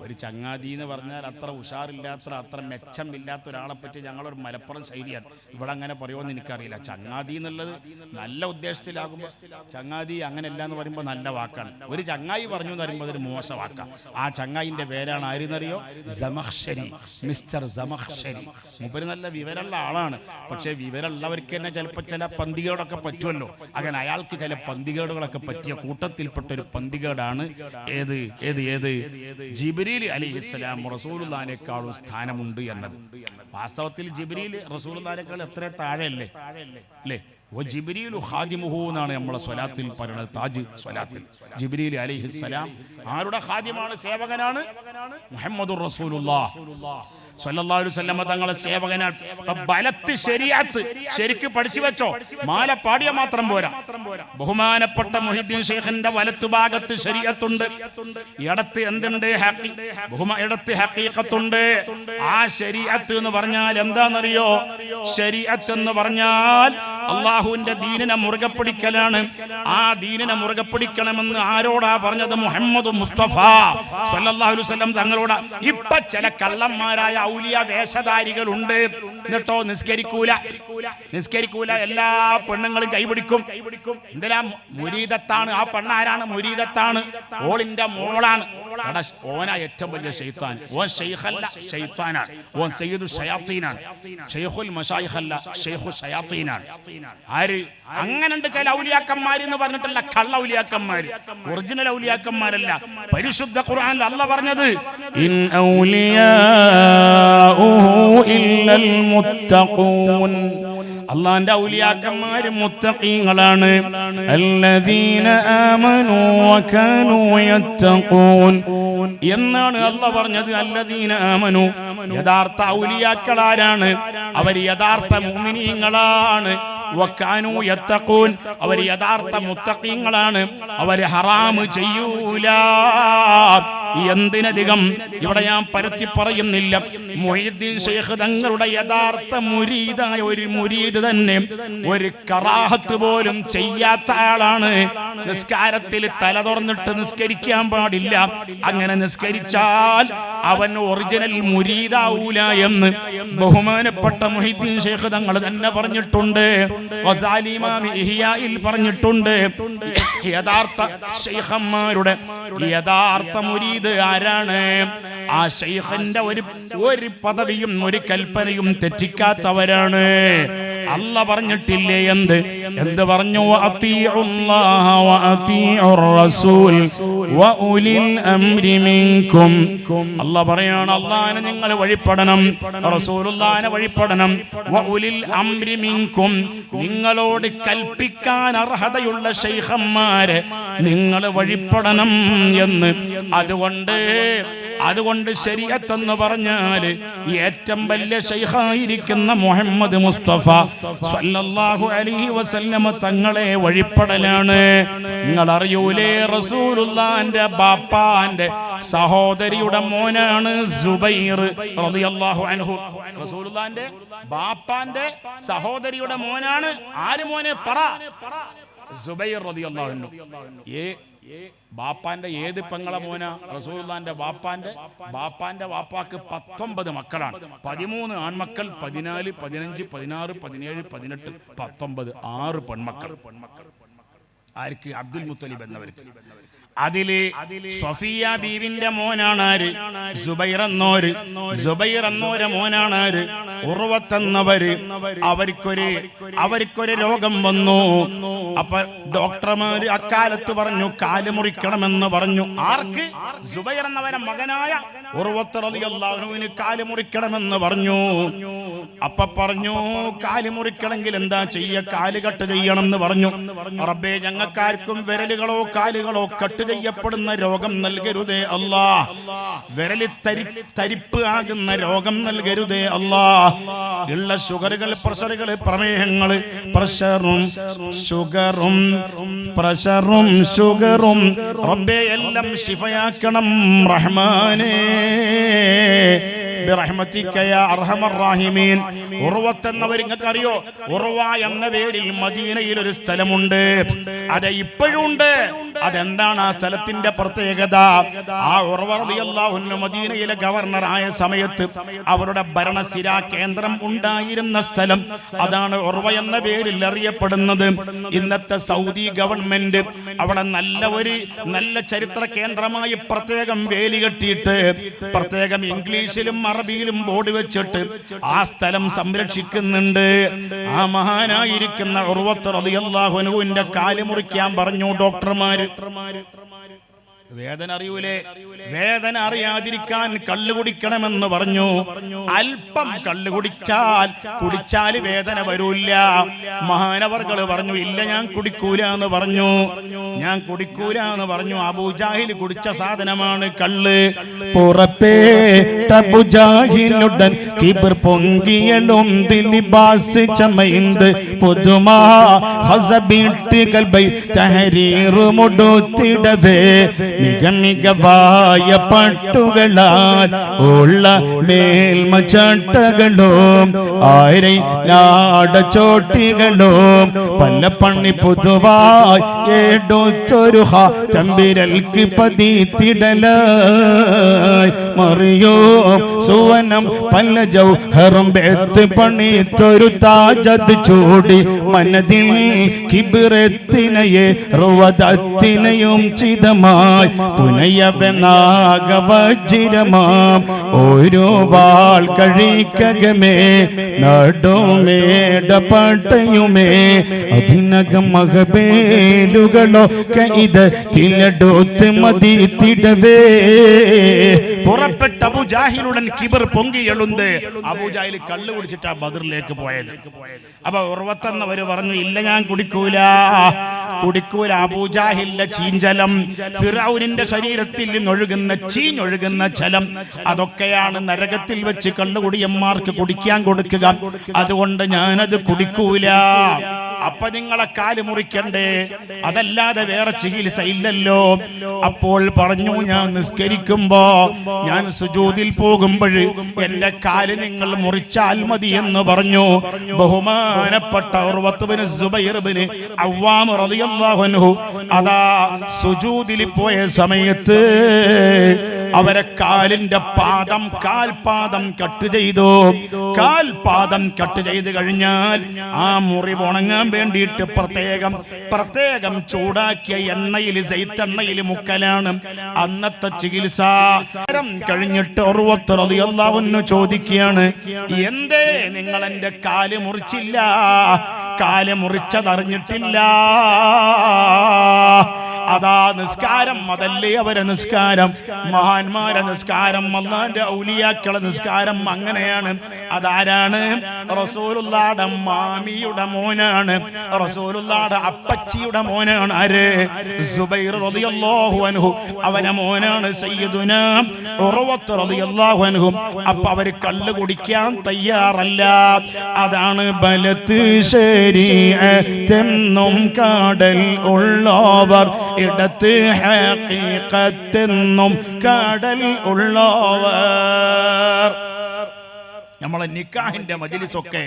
ഒരു ചങ്ങാതി എന്ന് പറഞ്ഞാൽ അത്ര ഉഷാറില്ലാത്ത, അത്ര മെച്ചമില്ലാത്ത ഒരാളെ പറ്റി ഞങ്ങളൊരു മലപ്പുറം ശൈലിയാണ്. ഇവിടെ അങ്ങനെ പറയുമെന്ന് എനിക്കറിയില്ല. ചങ്ങാതി എന്നുള്ളത് നല്ല ഉദ്ദേശത്തിലാകുമ്പോൾ, ചങ്ങാതി അങ്ങനെയല്ല എന്ന് പറയുമ്പോൾ നല്ല വാക്കാണ്. ഒരു ചങ്ങായി പറഞ്ഞു എന്ന് പറയുമ്പോൾ അതൊരു മോശ വാക്കാണ്. ആ ചങ്ങായിന്റെ പേരാണ് ആരെന്നറിയോ? സമഖ്ശരി, മിസ്റ്റർ സമഖ്ശരി. മൂപ്പര് നല്ല വിവരമുള്ള ആളാണ്. പക്ഷെ വിവരമുള്ളവർക്ക് തന്നെ ചിലപ്പോൾ ചില പന്തികേടൊക്കെ പറ്റുമല്ലോ. അങ്ങനെ അയാൾക്ക് ചില പന്തികേടുകളൊക്കെ പറ്റിയ കൂട്ടത്തിൽപ്പെട്ട ഒരു പന്തികേടാണ് ഏത് ജിബ്രീൽ അലൈഹിസ്സലാം റസൂലുള്ളാഹിനേക്കാളും സ്ഥാനമുണ്ട് എന്നത്. വാസ്തവത്തിൽ ജിബ്രീൽ റസൂലുള്ളാഹിനേക്കാൾ എത്ര താഴെയല്ലേ അല്ലേ? ജിബ്രീലു ഖാദിമുഹു എന്നാണ് നമ്മളെ സ്വലാത്തിൽ പറയുന്നത്. താജ് സ്വലാത്തിൽ ജിബ്രീൽ അലൈഹിസ്സലാം ആരുടെ ഖാദിമാണ്? സേവകനാണ്. മുഹമ്മദുർ റസൂലുള്ളാഹ് സ്വല്ലല്ലാഹു അലൈഹി വസല്ലം തങ്ങളെ സേവകനാണ്. ബലത്ത് ശരീഅത്ത് ശരിക്ക് പഠിച്ചു വെച്ചോ. മാല പാടിയ മാത്രം പോരാ. ബഹുമാനപ്പെട്ട മുഹിദ്ദീൻ ശൈഖിന്റെ വലത്ത് ഭാഗത്ത് ശരീഅത്തുണ്ട്, ഇടത്ത് എന്തുണ്ട്? ഇടത്ത് ഹഖീഖത്തുണ്ട്. ആ ശരീഅത്ത് എന്ന് പറഞ്ഞാൽ എന്താണെന്നറിയോ? ശരീഅത്ത് എന്ന് പറഞ്ഞാൽ അള്ളാഹുവിന്റെ ദീനിനെ മുറുകെ പിടിക്കലാണ്. ആ ദീനിനെ മുറുകെ പിടിക്കണമെന്ന് ആരോടാ പറഞ്ഞത്? മുഹമ്മദ് മുസ്തഫ സ്വല്ലല്ലാഹു അലൈഹി വസല്ലം തങ്ങളോട്. ഇപ്പൊ ചില കള്ളന്മാരായ ഔലിയ വേഷധാരികളുണ്ട്. എന്നിട്ടോ നിസ്കരിക്കൂല. എല്ലാ പെണ്ണുങ്ങളും കൈപിടിക്കും. എന്തിനാ? മുരീദത്താണ്. ആ പെണ്ണാരാണ്? മുരീദത്താണ്. ഓളിന്റെ മോളാണ്. ഓനാ ഏറ്റവും വലിയ ശൈത്താൻ. ഓൻ ശൈഖല്ല, ശൈത്താനാണ്. ഓൻ സയ്യിദു ശയാത്തീനാണ്. ശൈഖുൽ മശായിഖല്ല, ശൈഖു ശയാത്തീനാണ്. ആര്? അങ്ങനെയുണ്ട് ചില ഔലിയാക്കന്മാര് എന്ന് പറഞ്ഞിട്ടല്ല, കള്ള ഔലിയാക്കന്മാര്, ഒറിജിനൽ ഔലിയാക്കന്മാരല്ല. പരിശുദ്ധ ഖുർആനിൽ അല്ലാഹ് പറഞ്ഞത് ഇൻ ഔലിയാഉഹു ഇല്ലൽ മുത്തഖൂൻ. അള്ളാന്റെ ഔലിയാക്കന്മാര് മുത്തഖീങ്ങളാണ്. അല്ലദീന ആമനൂ വകാനൂ യത്തഖൂൻ എന്നാണ് അല്ലാഹ് പറഞ്ഞത്. അല്ലദീന ആമനൂ, യഥാർത്ഥ ഔലിയാക്കളാരാണ്? അവർ യഥാർത്ഥ മുഅ്മിനീങ്ങളാണ്. വകാനൂ യത്തഖൂൻ, അവർ യഥാർത്ഥ മുത്തഖീങ്ങളാണ്. അവർ ഹറാമ് ചെയ്യൂല. എന്തിനധികം ഇവിടെ ഞാൻ പരത്തി പറയുന്നില്ല. മുഹ്യിദ്ദീൻ ശൈഖ് തങ്ങളുടെ യഥാർത്ഥ മുരീദായ ഒരു മുരീദ് തന്നെ ഒരു കറാഹത്ത് പോലും ചെയ്യാത്ത ആളാണ്. നിസ്കാരത്തിൽ തല തുറന്നിട്ട് നിസ്കരിക്കാൻ പാടില്ല. അങ്ങനെ നിസ്കരിച്ചാൽ അവൻ ഒറിജിനൽ മുരീദാവൂല എന്ന് ബഹുമാനപ്പെട്ട മുഹ്യിദ്ദീൻ ശൈഖ് തങ്ങൾ തന്നെ പറഞ്ഞിട്ടുണ്ട്. ഗസാലി ഇമാം ഇഹ്യായിൽ പറഞ്ഞിട്ടുണ്ട്. യഥാർത്ഥ ശൈഖന്മാരുടെ യഥാർത്ഥ മുരീദ് ആരാണ്? ആ ശൈഖിന്റെ ഒരു പദവിയും ഒരു കൽപ്പനയും തെറ്റിക്കാത്തവരാണ്. അല്ലാഹ് പറഞ്ഞിട്ടില്ലേ എന്ത് പറഞ്ഞു? അത്തീഉല്ലാഹ വഅത്തീഉർ റസൂൽ വഉലിൽ അംരി മിൻകും. അല്ലാഹ് പറയാണ്, അല്ലാഹനെ നിങ്ങൾ വഴിപ്പെടണം, റസൂലുള്ളാഹിനെ വഴിപ്പെടണം. വഉലിൽ അംരി മിൻകും, നിങ്ങളോട് കൽപ്പിക്കാൻ അർഹതയുള്ള ശൈഖന്മാരെ നിങ്ങൾ വഴിപ്പെടണം എന്ന്. അതുകൊണ്ട് ശരീഅത്ത് എന്ന് പറഞ്ഞാൽ ഏറ്റവും വലിയ ശൈഖായിരിക്കുന്ന മുഹമ്മദ് മുസ്തഫ സ്വല്ലല്ലാഹു അലൈഹി വസല്ലം തങ്ങളെ വഴിപ്പെടലാണ്. നിങ്ങൾ അറിയൂലേ, റസൂലുള്ളാഹിന്റെ ബാപ്പാന്റെ സഹോദരിയുടെ മോനാണ് സുബൈർ റളിയല്ലാഹു അൻഹു. റസൂലുള്ളാഹിന്റെ ബാപ്പാന്റെ സഹോദരിയുടെ മോനാണ് ആര്? മോനെ പറ. സുബൈർ റളിയല്ലാഹു അൻഹു. ബാപ്പാന്റെ ഏത് പെങ്ങളെ മോന? റസൂലുള്ളാഹിന്റെ ബാപ്പാന്റെ വാപ്പാക്ക് 19 മക്കളാണ്. 13 ആൺമക്കൾ, 14, 15, 16, 17, 18, 19 6 പെൺമക്കൾ. ആർക്ക്? അബ്ദുൽ മുത്തലിബ് എന്നവർക്ക്. അതില് സഫിയ ബീവിന്റെ മോനാണ് ആര്? സുബൈർ എന്നോര് മോനാണ് ആര്? ഉർവത്ത് എന്നവര്. അവർക്കൊരു രോഗം വന്നു. അപ്പൊ ഡോക്ടർമാര് അക്കാലത്ത് പറഞ്ഞു കാല് മുറിക്കണമെന്ന് പറഞ്ഞു. ആർക്ക്? സുബൈർ എന്നവരെ മകനായ ഉർവത്ത് റളിയല്ലാഹു അൻഹുവിന് കാല് മുറിക്കണമെന്ന് പറഞ്ഞു. അപ്പൊ പറഞ്ഞു കാല് മുറിക്കണമെങ്കിൽ എന്താ ചെയ്യ? കാല് കട്ട് ചെയ്യണം എന്ന് പറഞ്ഞു. റബ്ബേ, ഞങ്ങൾക്കാർക്കും വിരലുകളോ കാലുകളോ കട്ട് ചെയ്യപ്പെടുന്ന രോഗം നൽകരുതേ അല്ലാ. വിരല് തരിപ്പ് ആകുന്ന രോഗം നൽകരുതേ അല്ലാ. ഉള്ള ഷുഗറുകൾ, പ്രഷറുകൾ, പ്രമേഹങ്ങള്, പ്രഷറും ഷുഗറും റബ്ബേ എല്ലാം ശിഫയാക്കണം റഹ്മാനേ. ബിറഹ്മതിക യാ അർഹമർ റഹീമീൻ. ഉർവത്ത് എന്നവർ നിങ്ങൾക്ക് അറിയോ? ഉർവ എന്ന പേരിൽ മദീനയിൽ ഒരു സ്ഥലമുണ്ട്. അത് ഇപ്പോഴും ഉണ്ട്. അതെന്താണ് ആ സ്ഥലത്തിന്റെ പ്രത്യേകത? ആ ഉർവ റളിയല്ലാഹു അൻഹു മദീനയിലെ ഗവർണർ ആയ സമയത്ത് അവരുടെ ഭരണസിരാ കേന്ദ്രം ഉണ്ടായിരുന്ന സ്ഥലം അതാണ് ഉർവ എന്ന പേരിൽ അറിയപ്പെടുന്നത്. ഇന്നത്തെ സൗദി ഗവൺമെന്റ് അവിടെ നല്ല ചരിത്ര കേന്ദ്രമായി പ്രത്യേകം വേലി കെട്ടിയിട്ട് പ്രത്യേകം ഇംഗ്ലീഷിലും അറബിയിലും ബോർഡ് വെച്ചിട്ട് ആ സ്ഥലം സംരക്ഷിക്കുന്നുണ്ട്. ആ മഹാനായിരിക്കുന്ന ഉർവത്ത് റളിയല്ലാഹു അൻഹുവിന്റെ കാല് മുറിക്കാൻ പറഞ്ഞു ഡോക്ടർമാര്. വേദന അറിയൂലേ? വേദന അറിയാതിരിക്കാൻ കള്ള് കുടിക്കണമെന്ന് പറഞ്ഞു. അല്പം കള്ള് കുടിച്ചാൽ വേദന വരൂല്ല. മഹാനവർകള് പറഞ്ഞു ഇല്ല, ഞാൻ കുടിക്കൂല എന്ന് പറഞ്ഞു. അബൂജാഹിൽ കുടിച്ച സാധനമാണ് കള്ള്. പുറപ്പേട്ട അബൂജാഹിലുടൻ കിബർ പൊങ്കിയലും ദിലിബാസ് ചമൈന്ത് പുതുമാ ഹസബിട്ട് കൽബൈ തഹരീർ മുടുത്തിടവേ മികമികവായ പട്ടുകളാൽ ഉള്ള മേൽമചട്ടകളും ആയിരം നാടച്ചോട്ടികളും പല പണി പുതുവായി എടുത്തൊരു തമ്പിരൽക്ക് പതിത്തിടലായി മറിയോ സുവനം പല ജൗഹറും ബേത്ത് പണിത്തൊരു താജത് ചൂടി മനതിൽ കിബിറത്തിനെയെ റുവദത്തിനെയും ചിതമായി പുനയവനാഗവജ്രമാം ഓരോ വാൾ കഴിക്കകമേ നടുമേട പട്ടയുമേ അതിനകം മഹബേലുകളൊക്കെ ഇത് തിലടോത്ത് മതിത്തിടവേ. പുറപ്പെട്ട അബൂജാഹിലുടൻ കിബർ പൊങ്കിയെഴുണ്ട്. അബൂജാഹിൽ കള്ള് കുടിച്ചിട്ടാ ബദറിലേക്ക് പോയത്. അപ്പൊ ഉർവത്തെന്നവര് പറഞ്ഞു, ഇല്ല ഞാൻ കുടിക്കൂല. അബൂജാഹിലിന്റെ ചീഞ്ചലം, ഫിറഔനിന്റെ ശരീരത്തിൽ നിന്നൊഴുകുന്ന ചീഞ്ഞൊഴുകുന്ന ചലം, അതൊക്കെയാണ് നരകത്തിൽ വെച്ച് കള്ളുകുടിയന്മാർക്ക് കുടിക്കാൻ കൊടുക്കുക. അതുകൊണ്ട് ഞാനത് കുടിക്കൂല. അപ്പൊ നിങ്ങളെ കാല് മുറിക്കണ്ടേ, അതല്ലാതെ വേറെ ചികിത്സ ഇല്ലല്ലോ. അപ്പോൾ പറഞ്ഞു, ഞാൻ നിസ്കരിക്കുമ്പോ, ഞാൻ സുജൂദിൽ പോകുമ്പോൾ എന്റെ കാല് നിങ്ങൾ മുറിച്ചാൽ മതി എന്ന് പറഞ്ഞു. ബഹുമാനപ്പെട്ട Urwah bin Zubair bin Awwam റളിയല്ലാഹു അൻഹു അതാ സുജൂദിൽ പോയ സമയത്ത് അവരെ കാലിന്റെ കാൽപാദം കട്ട് ചെയ്തു. കാൽപാദം കട്ട് ചെയ്ത് കഴിഞ്ഞാൽ ആ മുറിവ് ഉണങ്ങാൻ വേണ്ടിയിട്ട് പ്രത്യേകം ചൂടാക്കിയ എണ്ണയിൽ, സൈത്തെണ്ണയിൽ മുക്കലാണ് അന്നത്തെ ചികിത്സ. കഴിഞ്ഞിട്ട് ഉർവത്ത് റളിയല്ലാഹു അൻഹു ചോദിക്കുകയാണ്, എന്തേ നിങ്ങൾ എന്റെ കാല് മുറിച്ചില്ല? കാല് മുറിച്ചതറിഞ്ഞിട്ടില്ല. അതാ നിസ്കാരം, അതല്ലേ അവരെ നിസ്കാരം, മഹാന്മാരെ നിസ്കാരം, അല്ലാഹുവിന്റെ ഔലിയാക്കളെ നിസ്കാരം അങ്ങനെയാണ്. അതാരാണ്? റസൂലുള്ളാഹിയുടെ മാമിയുടെ മോനാണ്, റസൂലുള്ളാഹിയുടെ അപ്പച്ചിയുടെ മോനാണ്. ആര്? സുബൈർ റളിയല്ലാഹു അൻഹു, അവന്റെ മോനാണ് സയ്യിദുനാ ഉർവത്ത് റളിയല്ലാഹു അൻഹു. അപ്പൊ അവര് കള്ള് കുടിക്കാൻ തയ്യാറല്ല. അതാണ് ബലത്ത് ശരീഅത്തെന്നും കാടൽ ഉള്ളവർ, ഇടത്ത് ഹഖീഖത്തെന്നും കടൽ ഉള്ളവർ. നമ്മളെ നിക്കാഹിന്റെ മജ്ലിസൊക്കെ,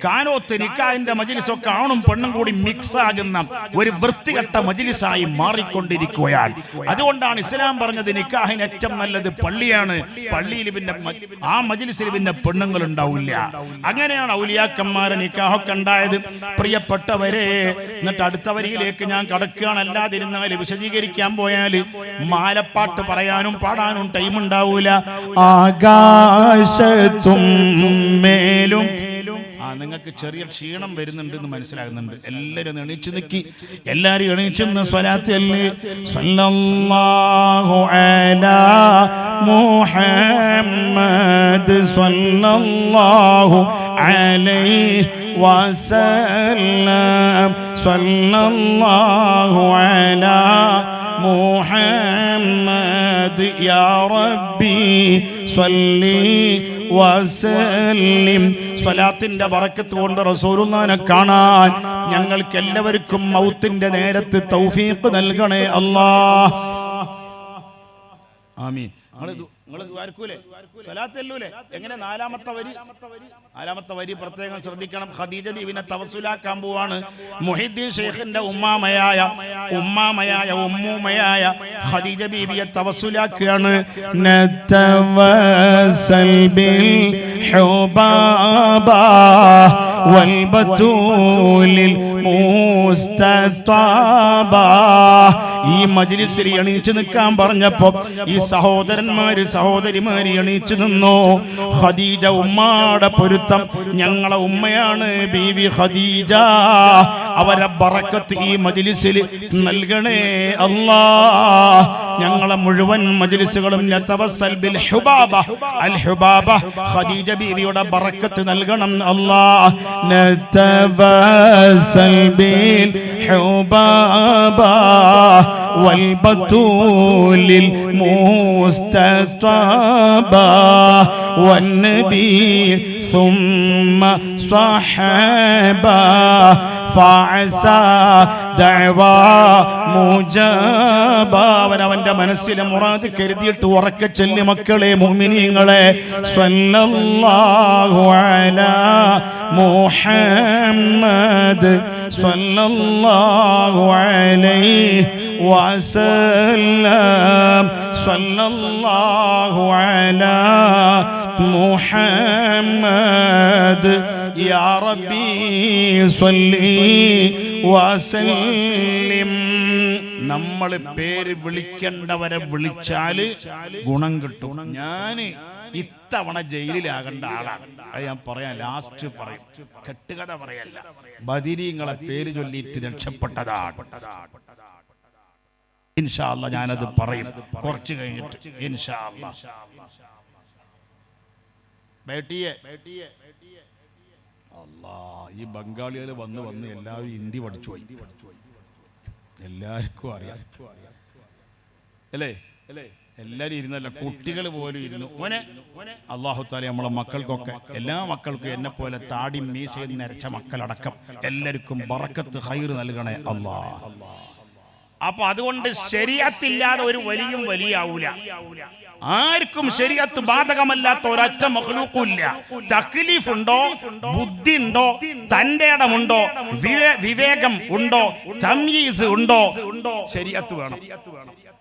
കാനോത്ത് നിക്കാഹിന്റെ മജ്ലിസൊക്കെ ആണും പെണ്ണും കൂടി മിക്സ് ആകുന്ന ഒരു വൃത്തികെട്ട മജ്ലിസായി മാറിക്കൊണ്ടിരിക്കുകയാണ്. അതുകൊണ്ടാണ് ഇസ്ലാം പറഞ്ഞത് നിക്കാഹിന് ഏറ്റവും നല്ലത് പള്ളിയാണ്. പള്ളിയിൽ പിന്നെ ആ മജ്ലിസിൽ പിന്നെ പെണ്ണുങ്ങൾ ഉണ്ടാവില്ല. അങ്ങനെയാണ് ഔലിയാക്കന്മാരെ നിക്കാഹൊക്കെ ഉണ്ടായത്. പ്രിയപ്പെട്ടവരെ, എന്നിട്ട് അടുത്ത വരിയിലേക്ക് ഞാൻ കടക്കുകയാണ്. അല്ലാതിരുന്നാൽ വിശദീകരിക്കാൻ പോയാൽ മാലപ്പാട്ട് പറയാനും പാടാനും ടൈം ഉണ്ടാവൂല. ആകാശത്തും മേലും നിങ്ങൾക്ക് ചെറിയ ക്ഷീണം വരുന്നുണ്ട് എന്ന് മനസ്സിലാകുന്നുണ്ട്. എല്ലാവരും എണീച്ചു നിൽക്കി, എല്ലാവരും എണീച്ചെന്ന് സ്വലാത്തല്ലേ. സ്വല്ലല്ലാഹു അലാ മുഹമ്മദ് സ്വല്ലല്ലാഹു അലൈഹി വസല്ലം. സ്വല്ലല്ലാഹു അലാ മുഹമ്മദ് യാ റബ്ബി സ്വല്ലി വസല്ലിം. സ്വലാത്തിന്റെ ബറക്കത്ത് കൊണ്ട് റസൂലുള്ളാഹിനെ കാണാൻ ഞങ്ങൾക്ക് എല്ലാവർക്കും മൗത്തിന്റെ നേരത്ത് തൗഫീഖ് നൽകണേ അല്ലാഹ്. ആമീൻ. എങ്ങനെ? നാലാമത്തെ വരി പ്രത്യേകം ശ്രദ്ധിക്കണം. ഖദീജ ബീവിനെ തവസ്സുലാക്കാൻ പോവാണ്. മുഹിദ്ദീൻ ശൈഖിന്റെ ഉമ്മുമ്മയായ ഖദീജ ബീവിയെ തവസ്സുലാക്കുകയാണ്. നതവസ്സൽ ബിൽ ഹുബാബാ വൽ ബതൂലിൽ മുസ്തതാബാ. ഈ മജ്ലിസിൽ എണീച്ചു നിൽക്കാൻ പറഞ്ഞപ്പോ ഈ സഹോദരിമാര് എണീച്ചു നിന്നു. ഖദീജ ഉമ്മാടെ പൊരുത്തം, ഞങ്ങളെ ഉമ്മയാണ് ബീവി ഖദീജ. അവരെ ബറക്കത്ത് ഈ മജ്ലിസിൽ നൽകണേ അല്ലാഹ്. ഞങ്ങളെ മുഴുവൻ മജ്ലിസുകളും നതവസ്സൽ ബിൽ ഹുബാബ, അൽ ഹുബാബ ഖദീജ ബീവിയുടെ ബറക്കത്ത് നൽകണം അല്ലാഹ്. നതവസ്സൽ ബിൽ ഹുബാബ വൽ ബതൂലിൽ മുസ്തതാബ വന്നബി ثم صحابا فعسى دعوى مجابا. അവനവന്റെ മനസ്സിലെ മുറാദ് കരുതിയിട്ട് ഉറക്കെ ചൊല്ലി മക്കളെ മുഅ്മിനീങ്ങളെ. സ്വല്ലല്ലാഹു അലാ മുഹമ്മദ് സ്വല്ലല്ലാഹു അലൈഹി വസല്ലം. സ്വല്ലല്ലാഹു അലാ മുഹമ്മദ് യാ റബ്ബി സ്വല്ലി വസല്ലിം. നമ്മൾ പേര് വിളിക്കേണ്ടവരെ വിളിച്ചാല് ഗുണം കിട്ടും. ഞാന് ഇത്തവണ ജയിലിലാകേണ്ട ആളാണ്. അത് ഞാൻ പറയാം, ലാസ്റ്റ് പറയും, കെട്ടുകഥ പറയല്ല. ബദരീങ്ങളെ പേര് ചൊല്ലിയിട്ട് രക്ഷപ്പെട്ടതാണ്. ഇൻഷാ അല്ലാഹ് ഞാനത് പറയും കുറച്ച് കഴിഞ്ഞിട്ട് ഇൻഷാ അല്ലാഹ്. ഈ ബംഗാളികൾ വന്ന് എല്ലാവരും ഹിന്ദി പഠിച്ചു പോയി. എല്ലാവർക്കും അറിയാം അല്ലേ? എല്ലാവരും ഇരുന്നല്ല, കുട്ടികൾ പോലും ഇരുന്നു. അല്ലാഹു തആല നമ്മളെ മക്കൾക്കൊക്കെ, എല്ലാ മക്കൾക്കും എന്നെ പോലെ താടി മീശയിൽ നരച്ച മക്കളടക്കം എല്ലാവർക്കും ബറക്കത്ത് ഖൈർ നൽകണേ അല്ലാഹ്. അപ്പൊ അതുകൊണ്ട് ശരീഅത്തില്ലാതെ ഒരു വലിയും വലിയാവൂല. ആർക്കും ശരീഅത്ത് ബാധകമല്ലാത്ത ഒരൊറ്റ മഖ്ലൂഖും ഇല്ല. തക്ലീഫ് ഉണ്ടോ, ബുദ്ധി ഉണ്ടോ, തന്റെ ഇടമുണ്ടോ, വിവേകം ഉണ്ടോ, തംയീസ് ഉണ്ടോ, ശരീഅത്ത് വേണം.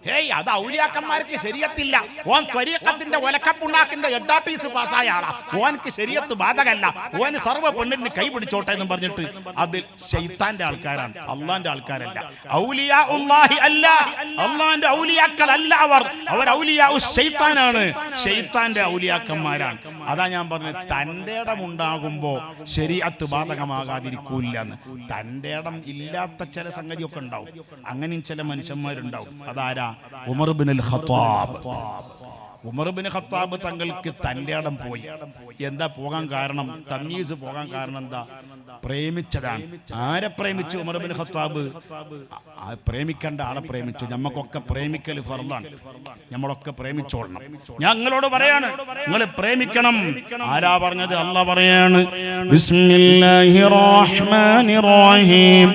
ഹേയ്, അത് ഔലിയാക്കന്മാർക്ക് ശരീഅത്തില്ല. ഓൻ ത്വരീഖത്തിന്റെ ഒലക്കപ്പുണ്ണാക്കിന്റെ എഡ്ഡാ പീസ് പാസ്സായ ആളാ. ഓനക്ക് ശരീഅത്ത് ബാധകല്ല. ഓന് സർവ്വ പെണ്ണിന് കൈ പിടിച്ചോട്ടെ എന്ന് പറഞ്ഞിട്ട് അതിൽ ശൈത്താന്റെ ആൾക്കാരാണ്, അള്ളാന്റെ ആൾക്കാരല്ല. ഔലിയാഉല്ലാഹി അല്ല, അള്ളാന്റെ ഔലിയാക്കൾ അല്ല. അവർ ഔലിയാഉ ശൈത്താനാണ്, ശൈത്താന്റെ ഔലിയാക്കന്മാരാണ്. അതാ ഞാൻ പറഞ്ഞത്, തന്റെ ഇടം ഉണ്ടാകുമ്പോ ശരീഅത്ത് ബാധകമാകാതിരിക്കൂല്ല എന്ന്. തന്റെ ഇടം ഇല്ലാത്ത ചില സംഗതിയൊക്കെ ഉണ്ടാവും, അങ്ങനെയും ചില മനുഷ്യന്മാരുണ്ടാവും. അതാരാ? ഉമർ ഇബ്നുൽ ഖത്താബ്. ഉമർ ഇബ്നു ഖത്താബ് തങ്ങൾക്ക് തന്റെ ഇടം പോയി. എന്താ പോകാൻ കാരണം? തമീസ് പോകാൻ കാരണം എന്താ? പ്രേമിച്ചതാണ്. ആരെ പ്രേമിച്ചു? ഉമർ ഇബ്നു ഖത്താബ് പ്രേമിക്കേണ്ട ആളെ പ്രേമിച്ചു. ഞമ്മക്കൊക്കെ പ്രേമിക്കൽ ഫർളാണ്, നമ്മളൊക്കെ പ്രേമിച്ചോളണം. ഞങ്ങളോട് പറയാണ്, നിങ്ങൾ പ്രേമിക്കണം. ആരാ പറഞ്ഞത്? അല്ലാഹ് പറയാണ്, ബിസ്മില്ലാഹിർ റഹ്മാനിർ റഹീം,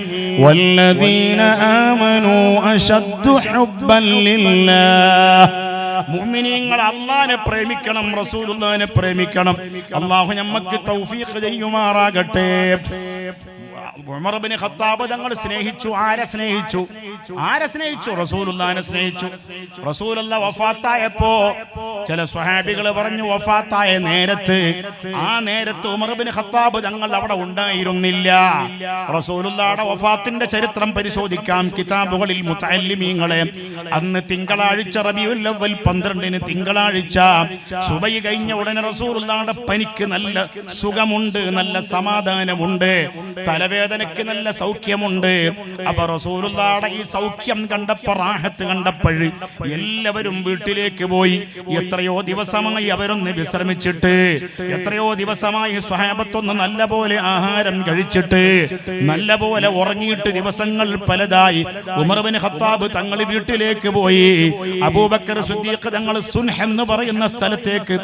വല്ലദീന ആമനൂ അശദ്ദു ഹുബ്ബൻ ലില്ലാഹ്. മുഅ്മിനീങ്ങൾ അല്ലാഹനെ പ്രേമിക്കണം, റസൂലുള്ളാഹിനെ പ്രേമിക്കണം. അല്ലാഹു നമുക്ക് തൗഫീഖ് ചെയ്യുമാറാകട്ടെ. ഉമർ ഇബ്നു ഖത്താബ് തങ്ങൾ സ്നേഹിച്ചു. ആരെ സ്നേഹിച്ചു? റസൂലുള്ളാഹിനെ സ്നേഹിച്ചു. റസൂലുള്ളാഹി വഫാത്തായപ്പോ ചില സ്വഹാബികൾ പറഞ്ഞു, വഫാത്തായ നേരത്ത്, ആ നേരത്ത് ഉമർ ഇബ്നു ഖത്താബ് തങ്ങൾ അവിടെ ഉണ്ടായിരുന്നില്ല. റസൂലുള്ളാഹിയുടെ വഫാത്തിന്റെ ചരിത്രം പരിശോധിക്കാം കിതാബുകളിൽ. മുതഅല്ലിമീങ്ങളെ, അന്ന് തിങ്കളാഴ്ച റബീഉൽ അവ്വൽ 12-ന് തിങ്കളാഴ്ച സുബഹി കഴിഞ്ഞ ഉടനെ റസൂലുള്ളാഹിയുടെ പനിക്ക് നല്ല സുഖമുണ്ട്, നല്ല സമാധാനമുണ്ട്, തലവേദനയ്ക്ക് നല്ല സൗഖ്യമുണ്ട്. അപ്പൊ റസൂലുള്ളാഹിയുടെ ഈ സൗഖ്യം കണ്ടപ്പോ, റാഹത്ത് കണ്ടപ്പോൾ എല്ലാവരും വീട്ടിലേക്ക് പോയി. എത്രയോ ദിവസമായി അവരൊന്ന് വിശ്രമിച്ചിട്ട്, എത്രയോ ദിവസമായി സ്വഹാബത്തൊന്ന് നല്ല പോലെ ആഹാരം കഴിച്ചിട്ട്, നല്ല പോലെ ഉറങ്ങിയിട്ട് ദിവസങ്ങൾ പലതായി. ഉമർ ഇബ്നു ഖത്താബ് തങ്ങൾ വീട്ടിലേക്ക് പോയി. അബൂബക്കർ സിദ്ദീഖ് തങ്ങൾ സുൻഹ് എന്ന് പറയുന്ന സ്ഥലത്തേക്ക്,